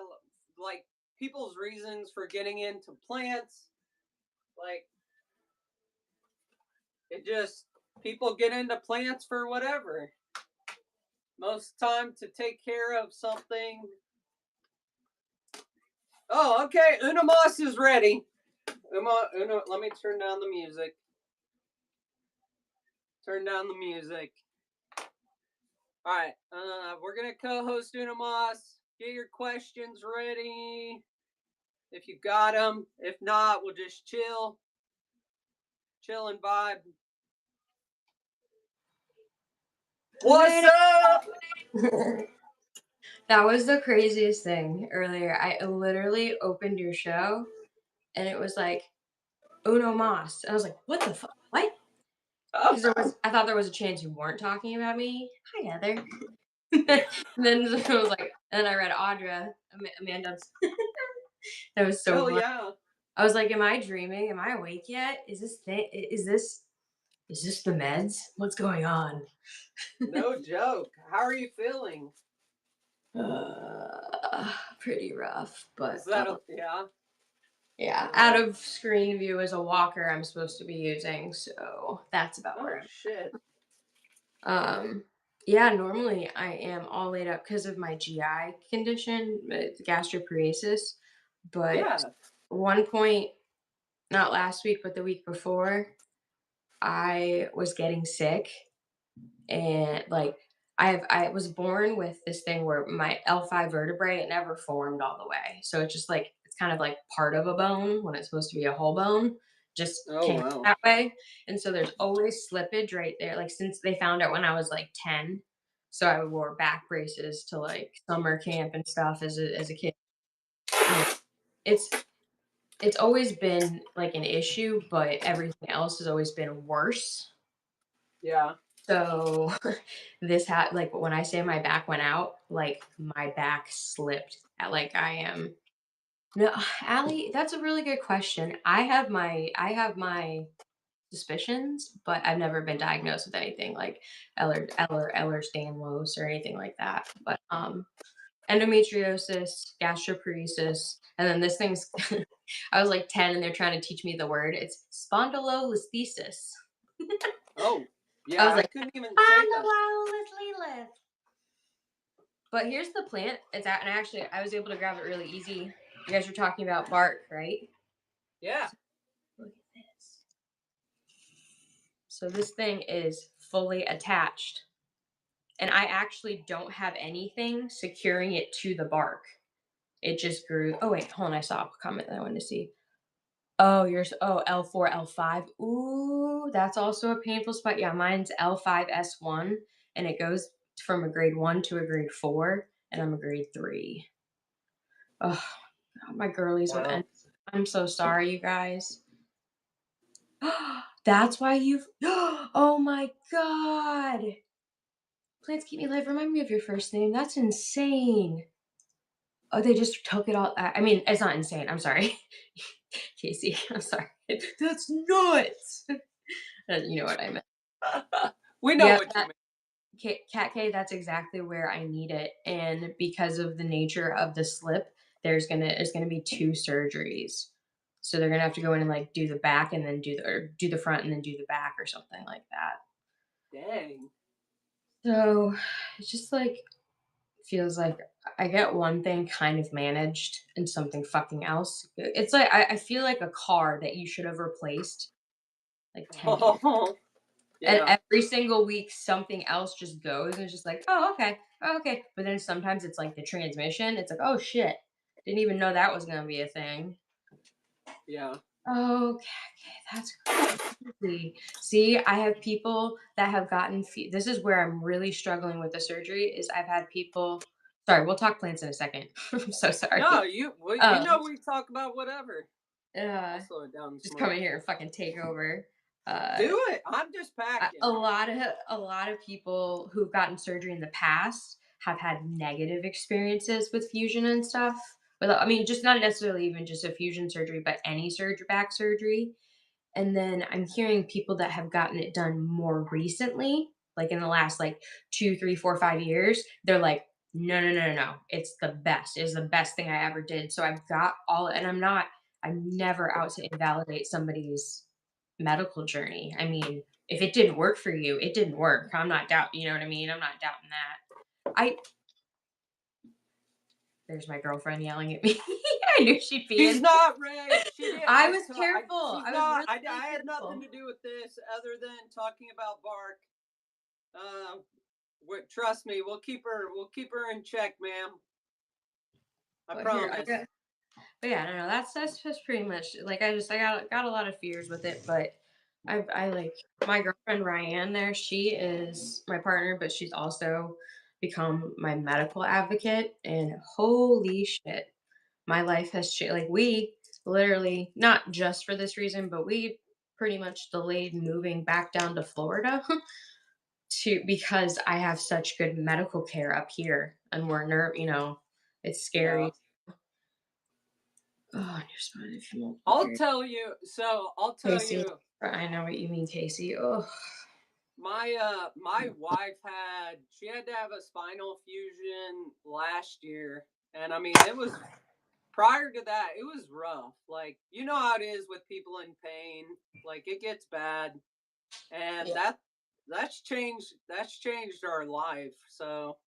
Speaker 1: like, people's reasons for getting into plants, like, it just, people get into plants for whatever. Most time to take care of something. Oh, okay. Una Moss is ready. Una, let me turn down the music. Turn down the music. All right. We're going to co-host Una Moss. Get your questions ready. If you got them. If not, we'll just chill. Chill and vibe. What's up?
Speaker 2: That was the craziest thing earlier. I literally opened your show and it was like Uno Mas. I was like, what the fuck? What?
Speaker 1: Oh,
Speaker 2: Because I thought there was a chance you weren't talking about me. Hi, Heather. And then I was like, and then I read Audra, Amanda's. That was so
Speaker 1: hell
Speaker 2: fun.
Speaker 1: yeah.
Speaker 2: I was like, am I dreaming? Am I awake yet? Is this the meds? What's going on?
Speaker 1: No joke. How are you feeling?
Speaker 2: Pretty rough,
Speaker 1: Is
Speaker 2: but
Speaker 1: that yeah?
Speaker 2: yeah, out
Speaker 1: Uh,
Speaker 2: of screen view as a walker I'm supposed to be using, so that's about
Speaker 1: oh
Speaker 2: where
Speaker 1: shit.
Speaker 2: yeah, normally I am all laid up because of my GI condition, gastroparesis, but
Speaker 1: Yeah.
Speaker 2: one point, not last week, but the week before, I was getting sick and like I was born with this thing where my L5 vertebrae it never formed all the way. So it's just like it's kind of like part of a bone when it's supposed to be a whole bone, just
Speaker 1: Oh
Speaker 2: came out
Speaker 1: wow.
Speaker 2: that way. And so there's always slippage right there. Like since they found out when I was like 10. So I wore back braces to like summer camp and stuff as a kid. And it's it's always been like an issue, but everything else has always been worse.
Speaker 1: Yeah.
Speaker 2: So this had like when I say my back went out, like my back slipped. Like I am no, Allie, that's a really good question. I have my suspicions, but I've never been diagnosed with anything like Ehlers-Danlos or anything like that. But endometriosis, gastroparesis, and then this thing's I was like 10 and they're trying to teach me the word. It's spondylolisthesis.
Speaker 1: Oh
Speaker 2: I
Speaker 1: yeah.
Speaker 2: was
Speaker 1: I
Speaker 2: like,
Speaker 1: couldn't even say that.
Speaker 2: spondylolisthesis. But here's the plant. It's at, and actually, I was able to grab it really easy. You guys were talking about bark, right?
Speaker 1: Yeah.
Speaker 2: So look at this. So this thing is fully attached, and I actually don't have anything securing it to the bark. It just grew. Oh wait, hold on. I saw a comment that I wanted to see. Oh, yours. Oh, L4, L5. Ooh, that's also a painful spot. Yeah, mine's L5, S1, and it goes from a grade 1 to a grade 4, and I'm a grade 3. Oh, my girlies with
Speaker 1: Wow.
Speaker 2: I'm so sorry, you guys. That's why you've oh my god. Plants Keep Me Alive, remind me of your first name. That's insane. Oh, they just took it all I mean, it's not insane, I'm sorry. Casey, I'm sorry. That's nuts. You know what I meant.
Speaker 1: We know
Speaker 2: Yep,
Speaker 1: what you mean.
Speaker 2: Cat K, that's exactly where I need it, and because of the nature of the slip, there's gonna be 2 surgeries. So they're gonna have to go in and, like, do the back and then do the front and then do the back or something like that.
Speaker 1: Dang.
Speaker 2: So, it's just, like, feels like I get one thing kind of managed and something fucking else. It's like I feel like a car that you should have replaced, like, 10 years.
Speaker 1: Oh
Speaker 2: And
Speaker 1: yeah.
Speaker 2: every single week, something else just goes, and it's just like, "Oh, okay. Oh, okay." But then sometimes it's like the transmission, it's like, "Oh, shit. Didn't even know that was gonna be a thing."
Speaker 1: Yeah.
Speaker 2: Okay, that's crazy. See, I have people that have gotten this is where I'm really struggling with the surgery, is I've had people sorry, we'll talk plants in a second. I'm so
Speaker 1: No,
Speaker 2: sorry.
Speaker 1: you
Speaker 2: Um,
Speaker 1: know we talk about whatever. I'll
Speaker 2: uh,
Speaker 1: slow it down and
Speaker 2: just come
Speaker 1: smoke.
Speaker 2: in here and fucking take over. Uh
Speaker 1: Do it. I'm just
Speaker 2: A
Speaker 1: packing.
Speaker 2: lot of people who've gotten surgery in the past have had negative experiences with fusion and stuff. I mean, just not necessarily even just a fusion surgery, but any surgery, back surgery. And then I'm hearing people that have gotten it done more recently, like in the last like 2, 3, 4, 5 years. They're like, no, no, no, no, no. It's the best. It's the best thing I ever did. So I've got all, and I'm never out to invalidate somebody's medical journey. I mean, if it didn't work for you, it didn't work. I'm not doubt, you know what I mean? I'm not doubting that. I There's my girlfriend yelling at me. I knew she'd be
Speaker 1: She's
Speaker 2: in.
Speaker 1: not Ray. She did.
Speaker 2: I was careful.
Speaker 1: She's
Speaker 2: I was
Speaker 1: not.
Speaker 2: really, really
Speaker 1: I had nothing
Speaker 2: careful.
Speaker 1: to do with this other than talking about Bark. Trust me, we'll keep her. We'll keep her in check, ma'am. I
Speaker 2: But here,
Speaker 1: promise.
Speaker 2: but yeah, no, no, that's just pretty much like I got a lot of fears with it, but I like my girlfriend Ryan there. She is my partner, but she's also become my medical advocate, and holy shit, my life has changed. Like, we literally, not just for this reason, but we pretty much delayed moving back down to Florida to because I have such good medical care up here, and it's
Speaker 1: Yeah.
Speaker 2: scary. Oh, you're smiling if you won't
Speaker 1: I'll
Speaker 2: hear
Speaker 1: tell you. So I'll tell
Speaker 2: Casey.
Speaker 1: you.
Speaker 2: I know what you mean, Casey. Oh,
Speaker 1: My wife she had to have a spinal fusion last year, and I mean it was prior to that it was rough. Like you know how it is with people in pain. Like it gets bad, and
Speaker 2: yeah.
Speaker 1: that's changed our life. So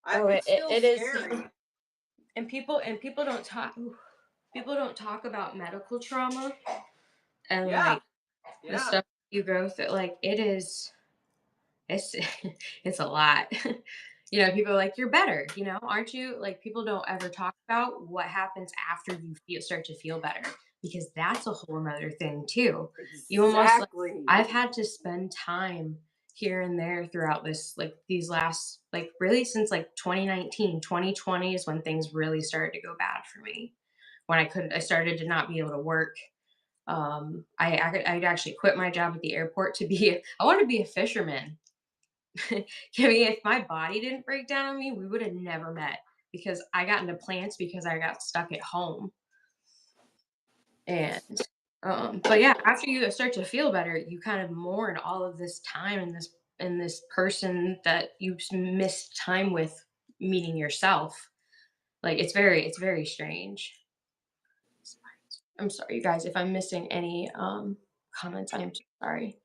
Speaker 2: Oh,
Speaker 1: it's still
Speaker 2: it is.
Speaker 1: scary.
Speaker 2: And people don't talk. People don't talk about medical trauma and
Speaker 1: Yeah,
Speaker 2: like the
Speaker 1: yeah.
Speaker 2: stuff you go through. Like it's it's a lot. People are like, you're better, aren't you? Like, people don't ever talk about what happens after start to feel better, because that's a whole nother thing too. You almost like,
Speaker 1: Exactly.
Speaker 2: I've had to spend time here and there throughout this, like, these last, like, really since like 2019, 2020 is when things really started to go bad for me. When I started to not be able to work. I'd actually quit my job at the airport I wanted to be a fisherman. I mean, if my body didn't break down on me, we would have never met, because I got into plants because I got stuck at home. And but yeah, after you start to feel better, you kind of mourn all of this time and this person that you missed time with, meeting yourself. Like, it's very strange. I'm sorry, you guys, if I'm missing any comments. I'm so sorry.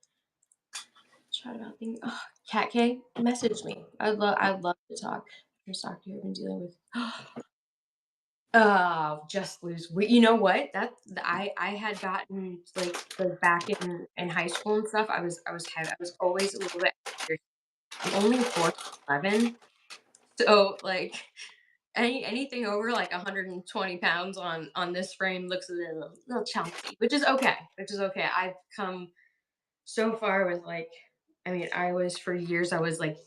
Speaker 2: Chat about things. Oh, Cat K, message me. I'd love to talk. First doctor I've been dealing with. Just lose weight. You know what? I had gotten like back in high school and stuff. I was heavy. I was always a little bit heavier. I'm only 4'11", so like anything over like 120 pounds on this frame looks a little chunky, which is okay. Which is okay. I've come so far with, like, I mean, for years, I was like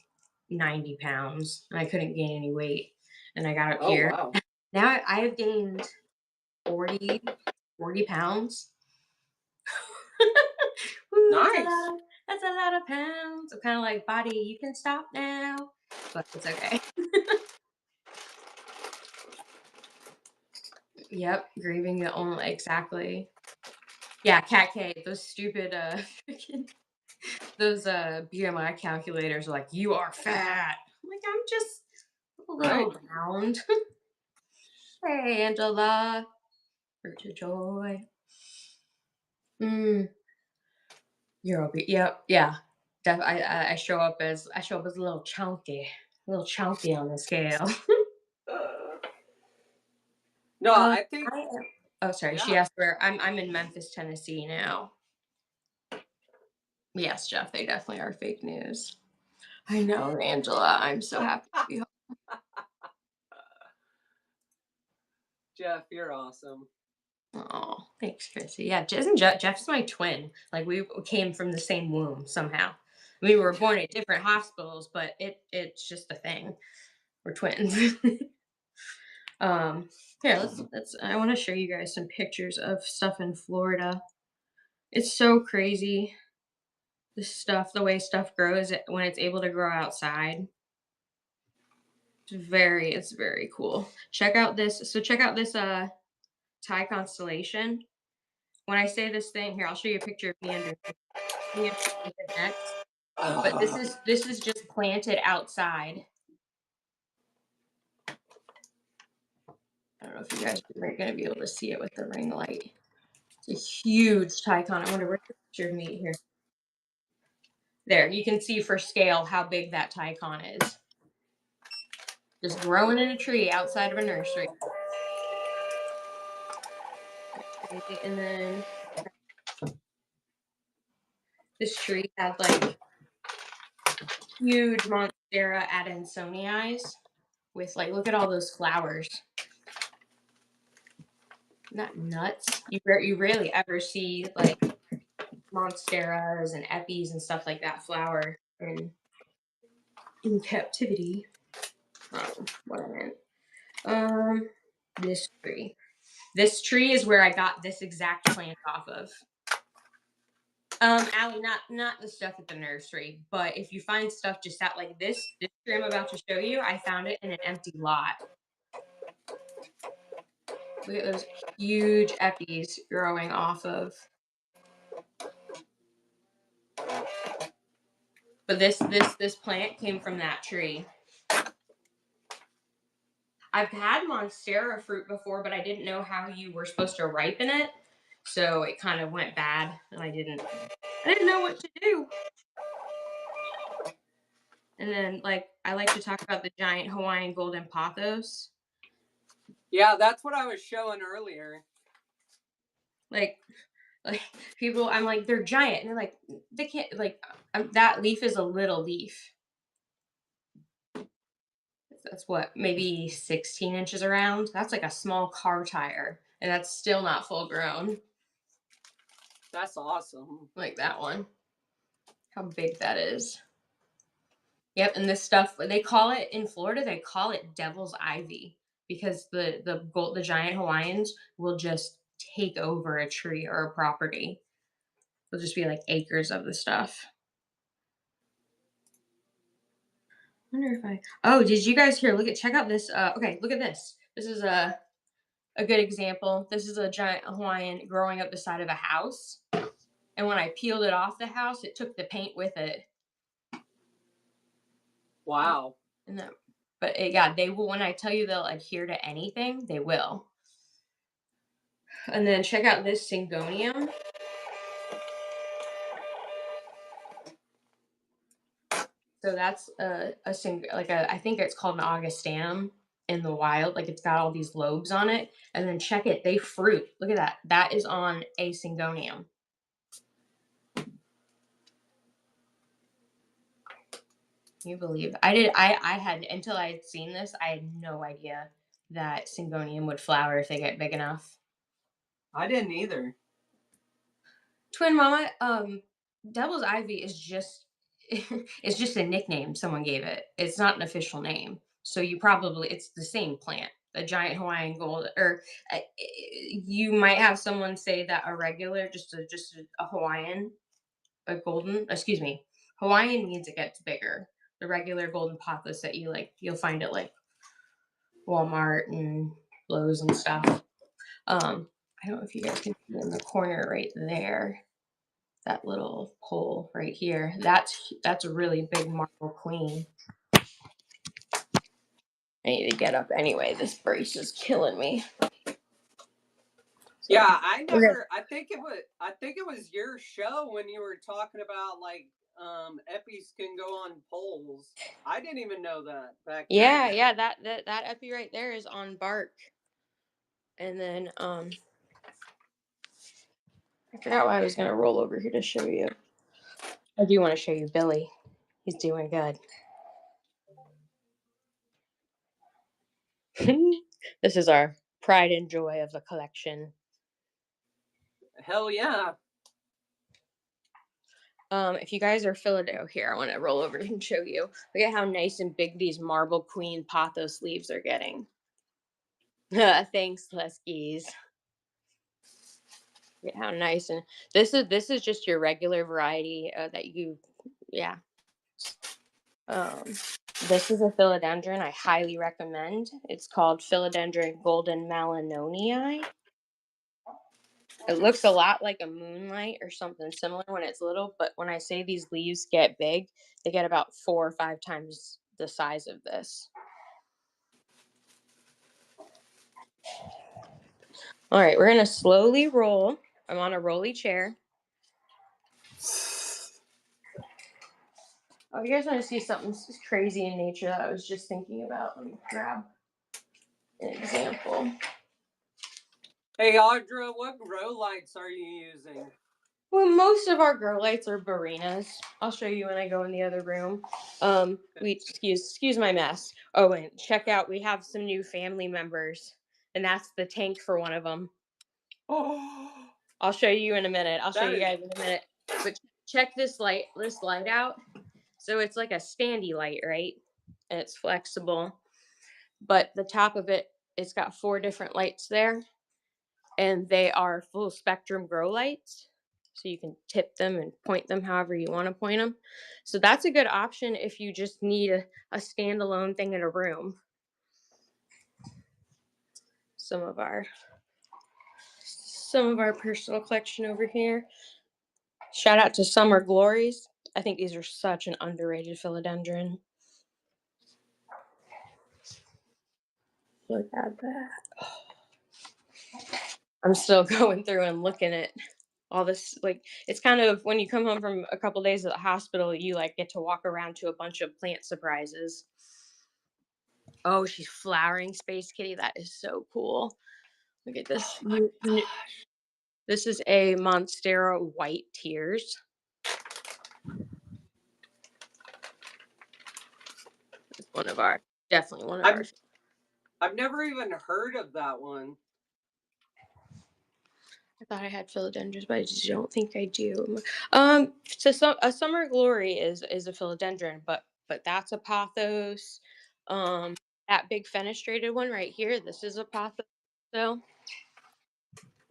Speaker 2: 90 pounds and I couldn't gain any weight. And I got up
Speaker 1: Oh
Speaker 2: here.
Speaker 1: wow.
Speaker 2: Now I have gained 40 pounds. Woo,
Speaker 1: Nice.
Speaker 2: that's a lot of pounds. I'm kind of like, body, you can stop now. But it's okay. Yep. Grieving the only, exactly. Yeah, Cat K, those stupid, freaking those BMI calculators are like, you are fat. I'm like, I'm just a
Speaker 1: Right.
Speaker 2: little round. Hey, Angela. Root to joy. Mm, you're obese. Yep. Yeah. I show up as a little chunky on the scale.
Speaker 1: Uh, no,
Speaker 2: uh,
Speaker 1: I think
Speaker 2: I am. Oh, sorry. She
Speaker 1: yeah.
Speaker 2: asked where I'm in Memphis, Tennessee now. Yes, Jeff. They definitely are fake news. I know, Angela. I'm so happy to be home.
Speaker 1: Jeff, you're awesome.
Speaker 2: Oh, thanks, Chrissy. Yeah, Jeff's my twin. Like, we came from the same womb somehow. We were born at different hospitals, but it's just a thing. We're twins. um, Here, let's. I want to show you guys some pictures of stuff in Florida. It's so crazy. The way stuff grows when it's able to grow outside. It's very cool. Check out this. So check out this Thai constellation. When I say this thing here, I'll show you a picture of me underneath it next. But this is just planted outside. I don't know if you guys are going to be able to see it with the ring light. It's a huge Tycon. I wonder where's the picture of me here. There, you can see for scale how big that Tycon is. Just growing in a tree outside of a nursery. And then this tree had like huge Monstera adansonii with, like, look at all those flowers. Isn't that nuts? You rarely ever see like monsteras and epis and stuff like that flower in captivity. What I meant. This tree. This tree is where I got this exact plant off of. Allie, not the stuff at the nursery, but if you find stuff just out like this tree I'm about to show you, I found it in an empty lot. Look at those huge eppies growing off of. But this plant came from that tree. I've had Monstera fruit before, but I didn't know how you were supposed to ripen it, so it kind of went bad, and I didn't know what to do. And then, like, I like to talk about the giant Hawaiian golden pothos.
Speaker 1: Yeah, that's what I was showing earlier.
Speaker 2: Like people, I'm like, they're giant, and they're like, they can't, like, that leaf is a little leaf. That's what, maybe 16 inches around. That's like a small car tire, and that's still not full grown.
Speaker 1: That's awesome.
Speaker 2: Like that one. How big that is. Yep, and this stuff, they call it in Florida, they call it devil's ivy, because the giant Hawaiians will just take over a tree or a property. There'll just be like acres of the stuff. I wonder if oh, did you guys hear? Check out this. Okay, look at this. This is a good example. This is a giant Hawaiian growing up the side of a house. And when I peeled it off the house, it took the paint with it.
Speaker 1: Wow.
Speaker 2: But yeah, they will, when I tell you they'll adhere to anything, they will. And then check out this Syngonium. So that's I think it's called an Augustanum in the wild. Like, it's got all these lobes on it. And then check it, they fruit. Look at that. That is on a Syngonium. Can you believe? I had, until I had seen this, I had no idea that Syngonium would flower if they get big enough.
Speaker 1: I didn't either.
Speaker 2: Twin Mama, Devil's Ivy is just it's just a nickname someone gave it. It's not an official name. So it's the same plant, a giant Hawaiian gold, or you might have someone say that a regular, just a Hawaiian, a golden, excuse me, Hawaiian means it gets bigger. The regular golden pothos that you'll find at like Walmart and Lowe's and stuff. I don't know if you guys can see in the corner right there, that little hole right here. That's a really big marble queen. I need to get up anyway. This brace is killing me.
Speaker 1: Yeah, I think it was your show when you were talking about like eppies can go on poles. I didn't even know that back then.
Speaker 2: Yeah, that epi right there is on bark. And then I forgot why I was gonna roll over here to show you. I do want to show you Billy. He's doing good. This is our pride and joy of the collection.
Speaker 1: Hell yeah.
Speaker 2: If you guys are Philadelphia, here, I want to roll over and show you. Look at how nice and big these marble queen pothos leaves are getting. Thanks, Leskies. Look at how nice, and this is just your regular variety that you, yeah. This is a philodendron I highly recommend. It's called Philodendron Golden Melanonii. It looks a lot like a moonlight or something similar when it's little, but when I say these leaves get big, they get about 4 or 5 times the size of this. All right, we're going to slowly roll. I'm on a rolly chair. Oh, you guys want to see something crazy in nature that I was just thinking about? Let me grab an example.
Speaker 1: Hey, Audra, what grow lights are you using?
Speaker 2: Well, most of our grow lights are Barinas. I'll show you when I go in the other room. Excuse my mess. Oh, and check out, we have some new family members, and that's the tank for one of them.
Speaker 1: Oh,
Speaker 2: I'll show you in a minute. I'll show you guys in a minute. But check this light out. So it's like a standy light, right? And it's flexible. but the top of it, it's got 4 different lights there, and they are full spectrum grow lights. So you can tip them and point them however you want to point them. So that's a good option if you just need a standalone thing in a room. Some of our personal collection over here. Shout out to Summer Glories. I think these are such an underrated philodendron. Look at that. I'm still going through and looking at all this. Like, it's kind of when you come home from a couple days at the hospital, you like get to walk around to a bunch of plant surprises. Oh, she's flowering, Space Kitty. That is so cool. Look at this. This is a Monstera White Tears. It's definitely one of our.
Speaker 1: I've never even heard of that one.
Speaker 2: I thought I had philodendrons, but I just don't think I do. So a Summer Glory is a philodendron, but that's a pothos. That big fenestrated one right here, this is a pothos. So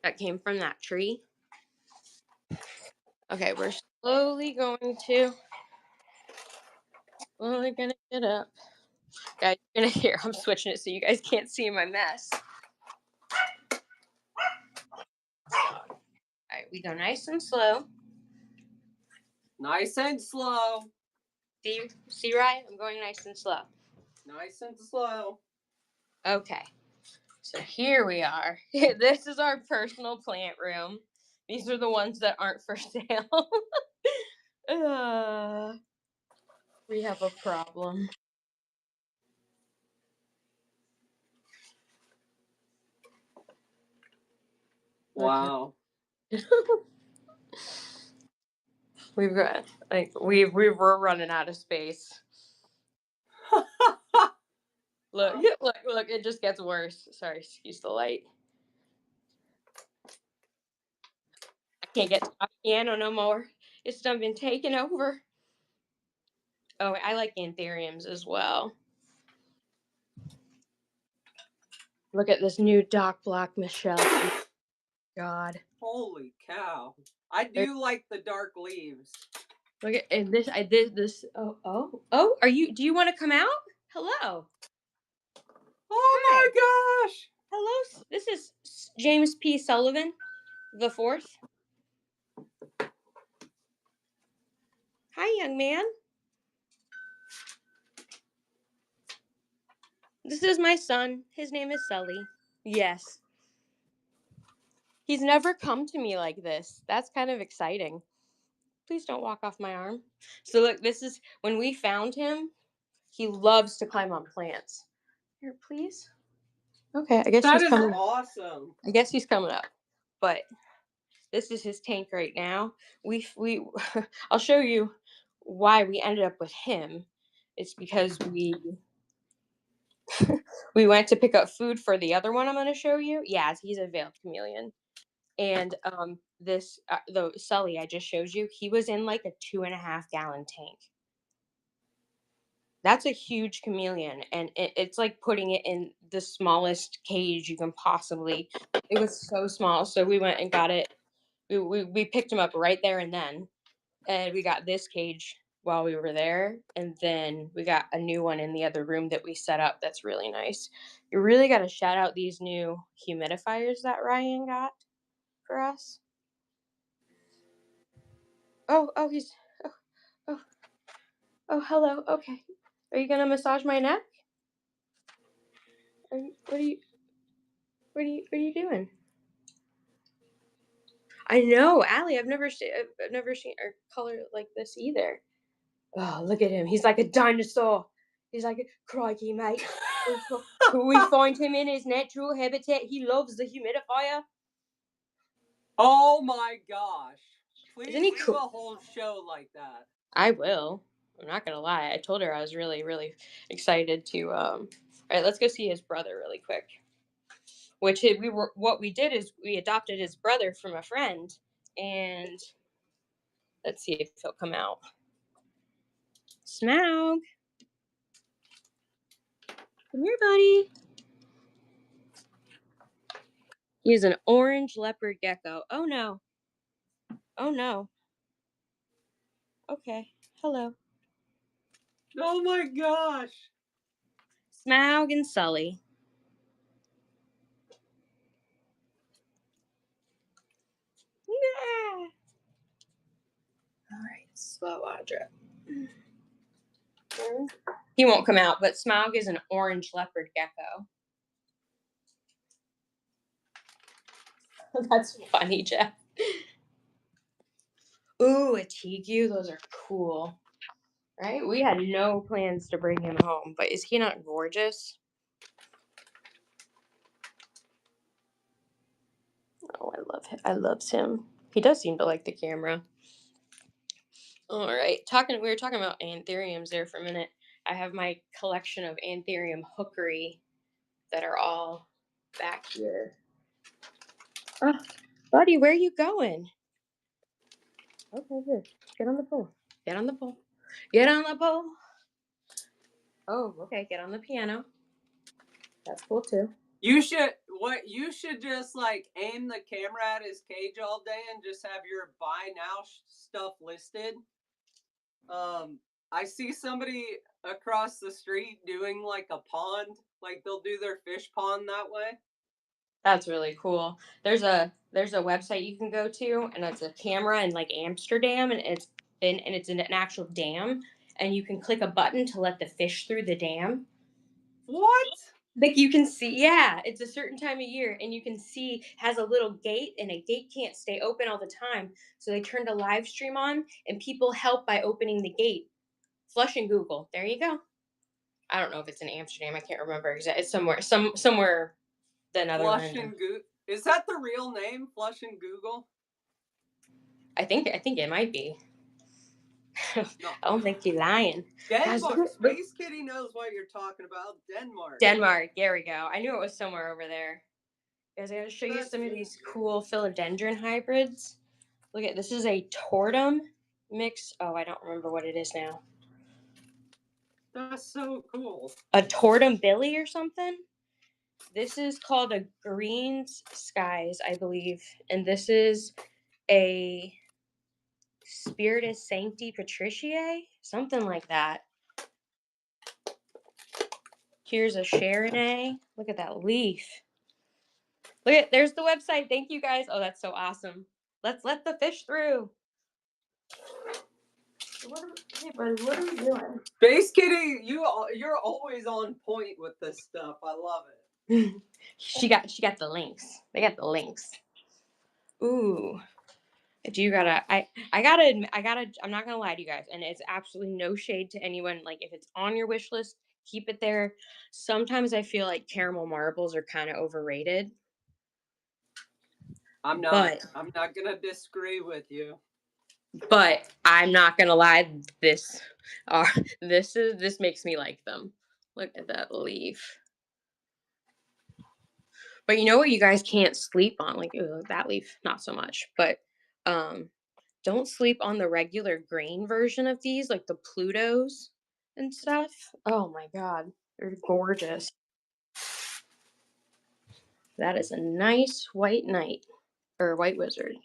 Speaker 2: that came from that tree. Okay, we're slowly gonna get up. Guys, you're gonna hear I'm switching it so you guys can't see my mess. All right, we go nice and slow.
Speaker 1: Nice and slow.
Speaker 2: See, Ryan? I'm going nice and slow.
Speaker 1: Nice and slow.
Speaker 2: Okay. So here we are. This is our personal plant room. These are the ones that aren't for sale. We have a problem.
Speaker 1: Wow.
Speaker 2: Okay. We're running out of space. Look, it just gets worse. Sorry, excuse the light. I can't get to my piano no more. It's done been taken over. Oh, I like anthuriums as well. Look at this new Doc Block Michelle. God.
Speaker 1: Holy cow. I do like the dark leaves.
Speaker 2: Look at this. I did this. Oh. Do you want to come out? Hello.
Speaker 1: Oh
Speaker 2: Hi.
Speaker 1: my gosh.
Speaker 2: Hello. This is James P. Sullivan, the 4th. Hi, young man. This is my son. His name is Sully. Yes. He's never come to me like this. That's kind of exciting. Please don't walk off my arm. So look, this is when we found him. He loves to climb on plants. Here, please. Okay, I guess
Speaker 1: that
Speaker 2: he's
Speaker 1: is
Speaker 2: coming.
Speaker 1: Awesome.
Speaker 2: I guess he's coming up. But this is his tank right now. We I'll show you why we ended up with him. It's because we went to pick up food for the other one I'm going to show you. Yeah, he's a veiled chameleon. And the Sully I just showed you, he was in like a 2.5 gallon tank. That's a huge chameleon, and it's like putting it in the smallest cage you can possibly. It was so small, so we went and got it. We picked him up right there and then, and we got this cage while we were there, and then we got a new one in the other room that we set up. That's really nice. You really got to shout out these new humidifiers that Ryan got for us. He's hello. Okay, are you gonna massage my neck? What are you doing? I know, Allie. I've never seen her color like this either. Oh, look at him. He's like a dinosaur. He's like, crikey, mate. We find him in his natural habitat. He loves the humidifier.
Speaker 1: Oh my gosh. Please
Speaker 2: Isn't he
Speaker 1: do
Speaker 2: cool?
Speaker 1: a whole show like that.
Speaker 2: I will. I'm not gonna lie. I told her I was really, really excited to. All right, let's go see his brother really quick. What we did is we adopted his brother from a friend, and let's see if he'll come out. Smaug. Come here, buddy. He is an orange leopard gecko. Oh no. Oh no. Okay. Hello.
Speaker 1: Oh my gosh.
Speaker 2: Smaug and Sully. Yeah. All right, slow Audra. He won't come out, but Smaug is an orange leopard gecko. That's funny, Jeff. Ooh, a Tegu. Those are cool. Right? We had no plans to bring him home, but is he not gorgeous? Oh, I love him. I loves him. He does seem to like the camera. All right. We were talking about anthuriums there for a minute. I have my collection of anthurium hookery that are all back here. Oh, buddy, where are you going? Okay, here. Get on the pole. Get on the pole. Get on the pole. Oh, okay. Get on the piano. That's cool too.
Speaker 1: You should just like aim the camera at his cage all day and just have your buy now stuff listed. I see somebody across the street doing like a pond, like they'll do their fish pond that way.
Speaker 2: That's really cool. There's a website you can go to, and it's a camera in like Amsterdam, and it's an actual dam, and you can click a button to let the fish through the dam.
Speaker 1: What?
Speaker 2: Like you can see, yeah, it's a certain time of year, and you can see has a little gate, and a gate can't stay open all the time, so they turned a live stream on, and people help by opening the gate. Flushing Google. There you go. I don't know if it's in Amsterdam. I can't remember exactly. It's somewhere the Netherlands.
Speaker 1: Is that the real name? Flush and Google?
Speaker 2: I think it might be. No. I don't think you're lying.
Speaker 1: Denmark. Space Kitty knows what you're talking about. Denmark.
Speaker 2: Denmark. There we go. I knew it was somewhere over there. Guys, I gotta show you some of these cool philodendron hybrids. Look at this. Is a tortum mix. Oh, I don't remember what it is now.
Speaker 1: That's so cool.
Speaker 2: A tortum billy or something. This is called a Green's Skies, I believe, and this is a Spiritus Sancti Patriciae, something like that. Here's a Chardonnay. Look at that leaf. Look at, there's the website. Thank you guys. Oh, that's so awesome. Let's let the fish through. Hey, buddy, what are you doing?
Speaker 1: Space Kitty, you're always on point with this stuff. I love it.
Speaker 2: She got the links. They got the links. Ooh. I'm not gonna lie to you guys, and it's absolutely no shade to anyone. Like, if it's on your wish list, keep it there. Sometimes I feel like caramel marbles are kind of overrated.
Speaker 1: I'm not gonna disagree with you.
Speaker 2: But I'm not gonna lie, this makes me like them. Look at that leaf. But you know what you guys can't sleep on? Like, that leaf, not so much. But don't sleep on the regular grain version of these, like the Plutos and stuff. Oh my god, they're gorgeous. That is a nice white knight, or white wizard.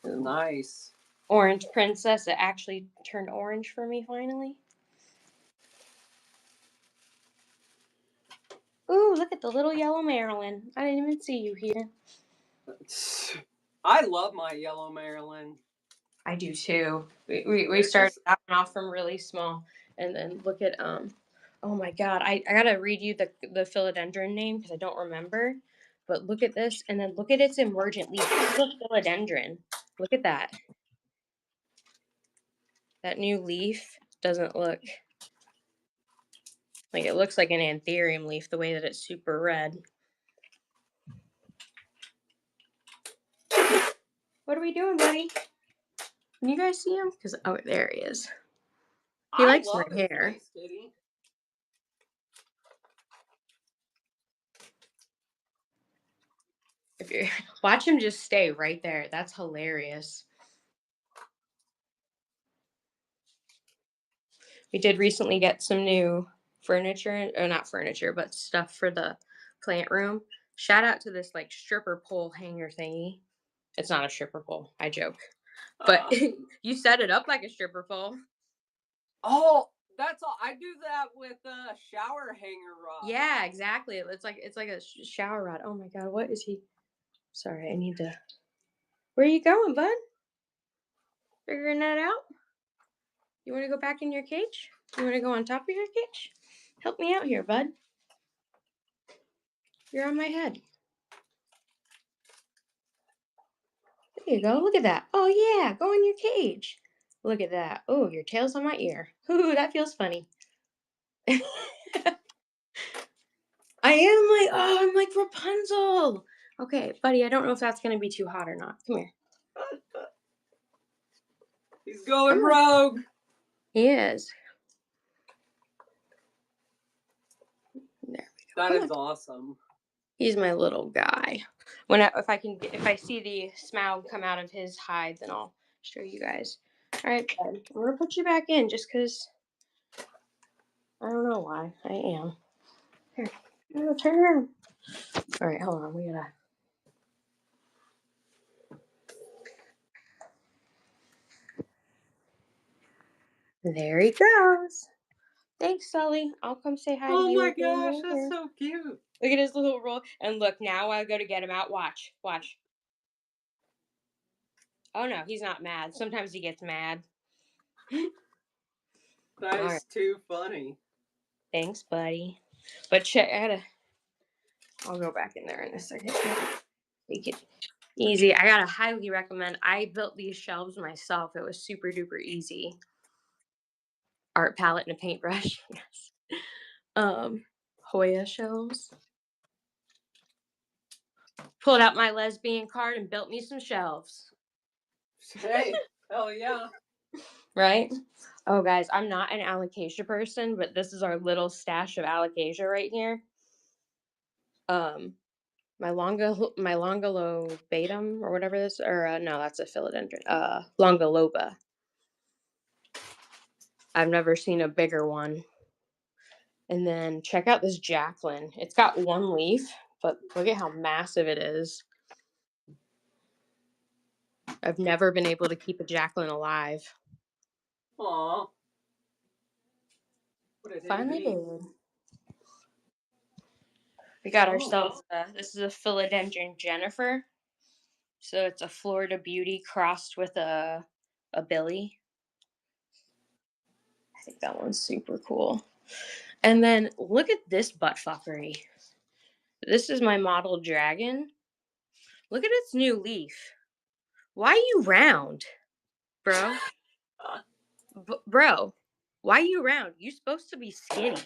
Speaker 1: Nice.
Speaker 2: Orange princess. It actually turned orange for me finally. Ooh, look at the little yellow Marilyn. I didn't even see you here.
Speaker 1: I love my yellow Marilyn.
Speaker 2: I do too. We started off from really small, and then look at oh my god, I gotta read you the philodendron name because I don't remember. But look at this, and then look at its emergent leaf. This is a philodendron. Look at that. That new leaf doesn't look like, it looks like an anthurium leaf the way that it's super red. What are we doing, buddy? Can you guys see him? Because, oh, there he is. He likes my hair. If you watch him just stay right there. That's hilarious. We did recently get some new furniture, or not furniture, but stuff for the plant room. Shout out to this like stripper pole hanger thingy. It's not a stripper pole. I joke. But you set it up like a stripper pole.
Speaker 1: Oh, that's all. I do that with a shower hanger rod.
Speaker 2: Yeah, exactly. It's like a shower rod. Oh my god, what is he? Sorry, I need to. Where are you going, bud? Figuring that out? You want to go back in your cage? You want to go on top of your cage? Help me out here, bud. You're on my head. There you go. Look at that. Oh yeah, go in your cage. Look at that. Oh, your tail's on my ear. Ooh, that feels funny. I'm like Rapunzel. Okay, buddy, I don't know if that's gonna be too hot or not. Come here.
Speaker 1: He's going rogue.
Speaker 2: He is. There we go.
Speaker 1: That is awesome.
Speaker 2: He's my little guy. If I see the smough come out of his hide, then I'll show you guys. All right, bud. I'm gonna put you back in just because I don't know why. I am. Here, I'm gonna turn around. All right, hold on. We gotta. There he goes. Thanks, Sully. I'll come say hi to you.
Speaker 1: Oh my
Speaker 2: when you're
Speaker 1: gosh,
Speaker 2: here.
Speaker 1: that's so cute.
Speaker 2: Look at his little roll. And look, now I go to get him out. Watch. Watch. Oh no, he's not mad. Sometimes he gets mad.
Speaker 1: That
Speaker 2: All
Speaker 1: is
Speaker 2: right.
Speaker 1: too funny.
Speaker 2: Thanks, buddy. But I'll go back in there in a second. Make it easy. I gotta highly recommend. I built these shelves myself. It was super duper easy. Art palette and a paintbrush. Yes. Hoya shelves. Pulled out my lesbian card and built me some shelves.
Speaker 1: Hey, hell yeah.
Speaker 2: Right? Oh, guys, I'm not an alocasia person, but this is our little stash of alocasia right here. My Longolobatum or whatever this, or no, that's a philodendron. Longoloba. I've never seen a bigger one. And then check out this Jacqueline. It's got one leaf, but look at how massive it is. I've never been able to keep a Jacqueline alive.
Speaker 1: Aw.
Speaker 2: Finally did. We got ourselves, this is a philodendron Jennifer. So it's a Florida Beauty crossed with a Billy. I think that one's super cool. And then look at this butt fuckery. This is my model dragon. Look at its new leaf. Why are you round, bro? Bro, why are you round? You're supposed to be skinny.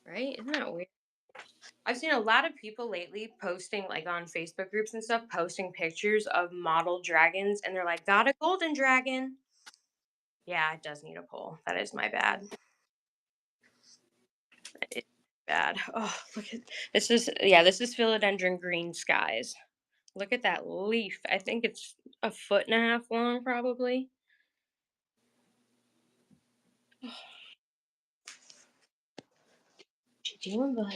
Speaker 2: Right? Isn't that weird? I've seen a lot of people lately posting, like on Facebook groups and stuff, posting pictures of model dragons, and they're like, got a golden dragon. Yeah, it does need a pole. That is my bad. It's bad. Oh, look at this is philodendron green skies. Look at that leaf. I think it's 1.5 feet long, probably. What you doing, bud?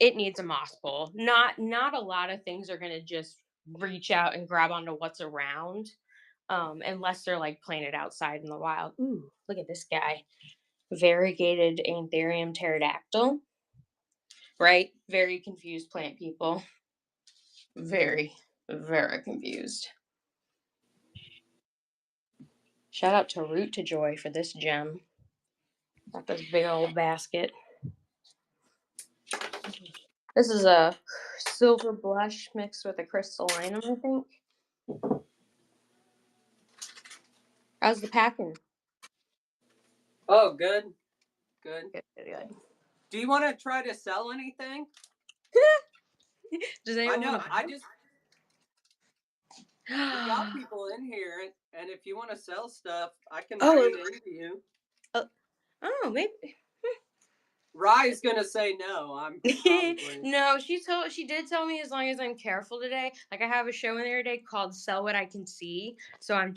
Speaker 2: It needs a moss pole. Not a lot of things are gonna just reach out and grab onto what's around, unless they're like planted outside in the wild. Ooh, look at this guy, variegated Anthurium pterodactyl. Right, very confused plant people. Very, very confused. Shout out to Root to Joy for this gem. Got this big old basket. This is a silver blush mixed with a crystallinum, I think. How's the packing?
Speaker 1: Oh, good. Good.
Speaker 2: Good.
Speaker 1: Do you want to try to sell anything?
Speaker 2: Does anyone want to?
Speaker 1: I just we got people in here, and if you want to sell stuff, I can trade into you.
Speaker 2: Oh, maybe.
Speaker 1: Rye's gonna say no. I'm probably.
Speaker 2: No, she did tell me as long as I'm careful today. Like I have a show in there today called Sell What I Can See. So I'm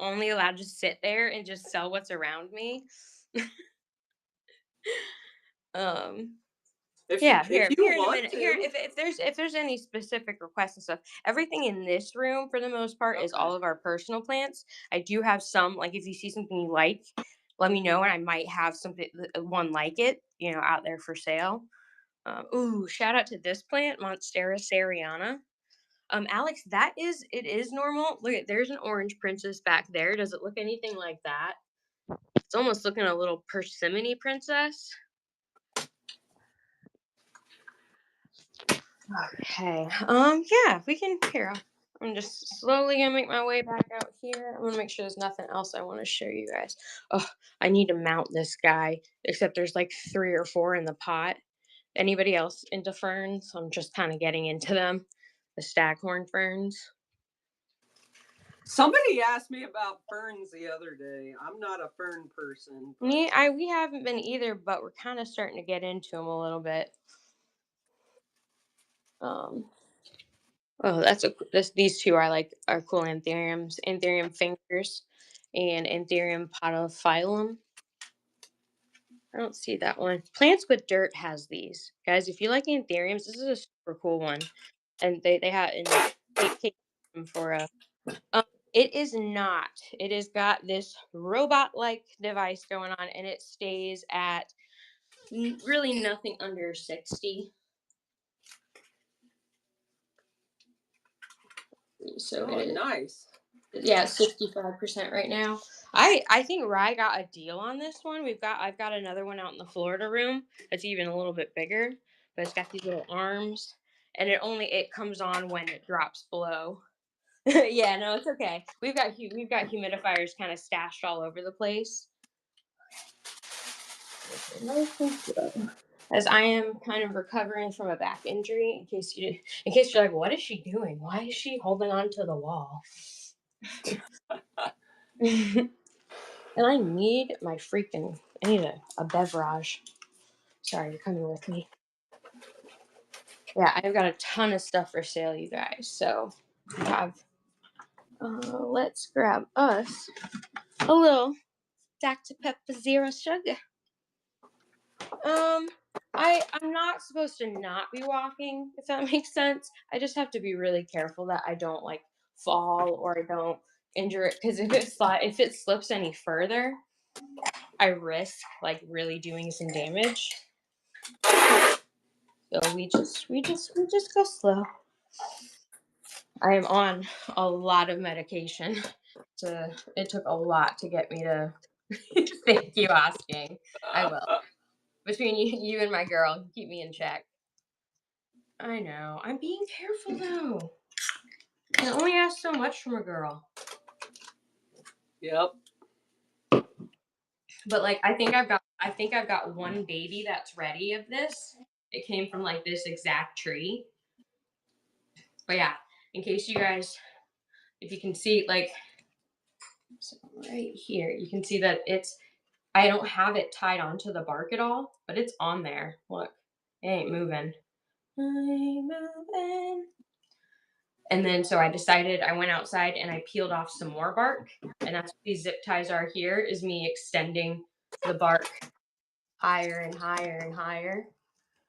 Speaker 2: only allowed to sit there and just sell what's around me. Um yeah,
Speaker 1: If you
Speaker 2: here in a
Speaker 1: want
Speaker 2: minute. Here,
Speaker 1: to.
Speaker 2: if there's any specific requests and stuff, everything in this room for the most part is
Speaker 1: Okay.
Speaker 2: all of our personal plants. I do have some, like if you see something you like, let me know, and I might have something one like it, out there for sale. Ooh, shout out to this plant, Monstera cereana. Alex, it is normal. Look at there's an orange princess back there. Does it look anything like that? It's almost looking a little persimmon princess. Okay. Yeah, we can here. I'm just slowly gonna make my way back out here. I'm gonna make sure there's nothing else I want to show you guys. Oh, I need to mount this guy. Except there's like 3 or 4 in the pot. Anybody else into ferns? I'm just kind of getting into them. The staghorn ferns.
Speaker 1: Somebody asked me about ferns the other day. I'm not a fern person, but
Speaker 2: We haven't been either, but we're kind of starting to get into them a little bit. Um, oh, these two are cool anthuriums, anthurium fingers, and anthurium podophyllum. I don't see that one. Plants with Dirt has these guys. If you like anthuriums, this is a super cool one, and they have and Kate them for a. Um, it is not. It has got this robot-like device going on, and it stays at really nothing under 60. So
Speaker 1: oh,
Speaker 2: it is.
Speaker 1: nice.
Speaker 2: Yeah, 65% right now. I think Rye got a deal on this one. I've got another one out in the Florida room that's even a little bit bigger, but it's got these little arms, and it comes on when it drops below. Yeah, no, it's okay. We've got humidifiers kind of stashed all over the place. Nice and slow. As I am kind of recovering from a back injury, in case you're like, what is she doing? Why is she holding on to the wall? And I need I need a beverage. Sorry, you're coming with me. Yeah, I've got a ton of stuff for sale, you guys. So we have, let's grab us a little Dr. Pepper Zero Sugar. I'm not supposed to not be walking, if that makes sense. I just have to be really careful that I don't like fall or I don't injure it. Because if it slips any further, I risk like really doing some damage. So we just go slow. I am on a lot of medication. It took a lot to get me to thank you asking. I will. Between you and my girl, keep me in check. I know. I'm being careful though. I can only ask so much from a girl.
Speaker 1: Yep.
Speaker 2: But like I think I've got one baby that's ready of this. It came from like this exact tree. But yeah, in case you guys if you can see like so right here, you can see that I don't have it tied onto the bark at all, but it's on there. Look, it ain't moving. I'm moving. And then so I went outside and I peeled off some more bark. And that's what these zip ties are here, is me extending the bark higher and higher and higher.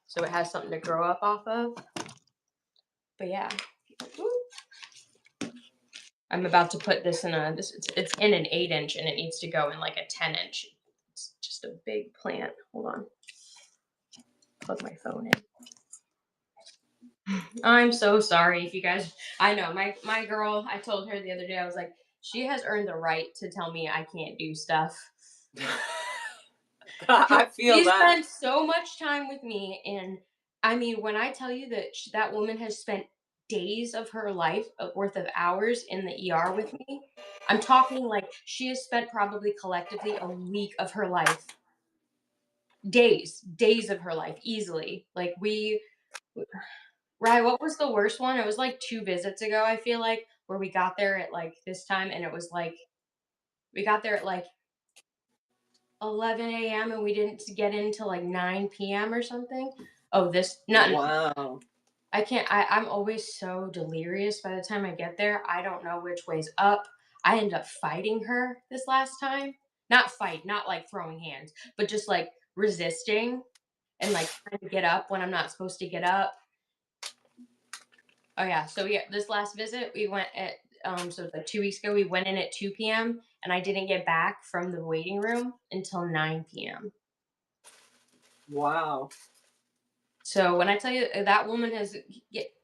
Speaker 2: So it has something to grow up off of. But yeah. I'm about to put this it's in an 8-inch and it needs to go in like a 10-inch. It's just a big plant. Hold on. Plug my phone in. I'm so sorry if you guys. I know my girl. I told her the other day. I was like, she has earned the right to tell me I can't do stuff.
Speaker 1: I feel
Speaker 2: She
Speaker 1: that.
Speaker 2: spent so much time with me, and I mean, when I tell you that that woman has spent days of her life worth of hours in the ER with me, I'm talking like she has spent probably collectively a week of her life. Days of her life, easily. Like Right, what was the worst one? It was like 2 visits ago, I feel like, where we got there at like this time and it was like we got there at like 11 a.m. and we didn't get in till like 9 p.m. or something. Oh, this not
Speaker 1: Wow.
Speaker 2: I can't I'm always so delirious by the time I get there. I don't know which way's up. I end up fighting her this last time. Not fight, not like throwing hands, but just like resisting and like trying to get up when I'm not supposed to get up. Oh yeah, so yeah, this last visit we went at so like 2 weeks ago we went in at 2 p.m. and I didn't get back from the waiting room until 9 p.m.
Speaker 1: Wow.
Speaker 2: So when I tell you that woman has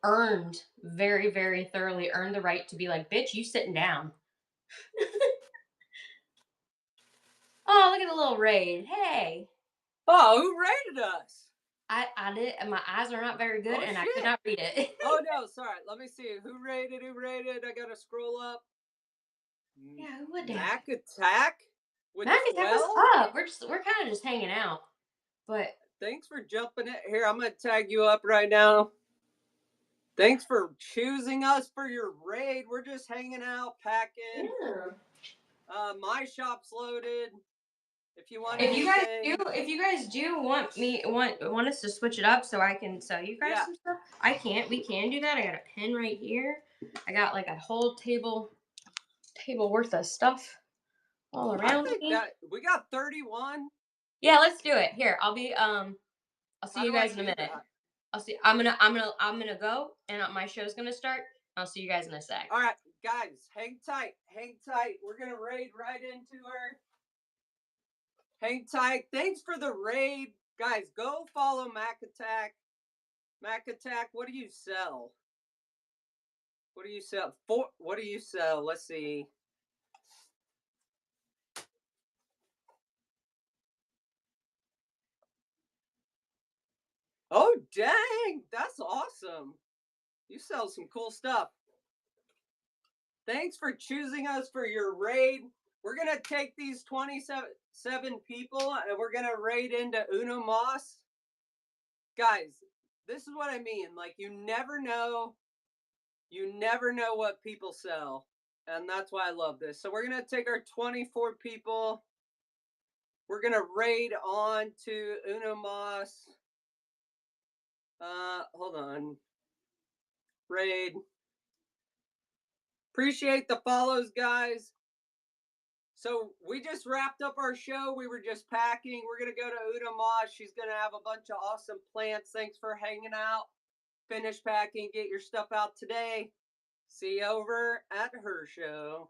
Speaker 2: earned very, very thoroughly earned the right to be like, bitch, you sitting down. Oh, look at the little raid. Hey.
Speaker 1: Oh, who rated us?
Speaker 2: I did and my eyes are not very good
Speaker 1: Oh
Speaker 2: and I could
Speaker 1: shit.
Speaker 2: not read it.
Speaker 1: Oh no, sorry. Let me see. Who rated? Who rated? I gotta scroll up.
Speaker 2: Yeah, who would that?
Speaker 1: Mac Attack with
Speaker 2: Mac attack was
Speaker 1: 12.
Speaker 2: up. We're kind of just hanging out. But
Speaker 1: Thanks for jumping it. Here, I'm gonna tag you up right now. Thanks for choosing us for your raid. We're just hanging out, packing.
Speaker 2: yeah.
Speaker 1: My shop's loaded. If you want
Speaker 2: If you guys do want us to switch it up so I can sell you guys
Speaker 1: yeah.
Speaker 2: some stuff, we can do that. I got a pen right here. I got like a whole table worth of stuff all
Speaker 1: I
Speaker 2: around
Speaker 1: think
Speaker 2: me.
Speaker 1: that we got 31.
Speaker 2: Yeah, let's do it. Here, I'll see
Speaker 1: How
Speaker 2: you
Speaker 1: do I
Speaker 2: guys in a
Speaker 1: do
Speaker 2: minute.
Speaker 1: that?
Speaker 2: I'm gonna go and my show's gonna start. I'll see you guys in a sec.
Speaker 1: All right, guys, hang tight. Hang tight. We're gonna raid right into her. Hang tight. Thanks for the raid. Guys, go follow Mac Attack. Mac Attack, what do you sell? What do you sell? What do you sell? Let's see. Oh, dang. That's awesome. You sell some cool stuff. Thanks for choosing us for your raid. We're going to take these 27 people and we're going to raid into Uno Moss. Guys, this is what I mean. Like, you never know what people sell. And that's why I love this. So we're going to take our 24 people. We're going to raid on to Uno Moss. Hold on. Raid. Appreciate the follows, guys. So we just wrapped up our show. We were just packing. We're going to go to Uno Moss. She's going to have a bunch of awesome plants. Thanks for hanging out. Finish packing. Get your stuff out today. See you over at her show.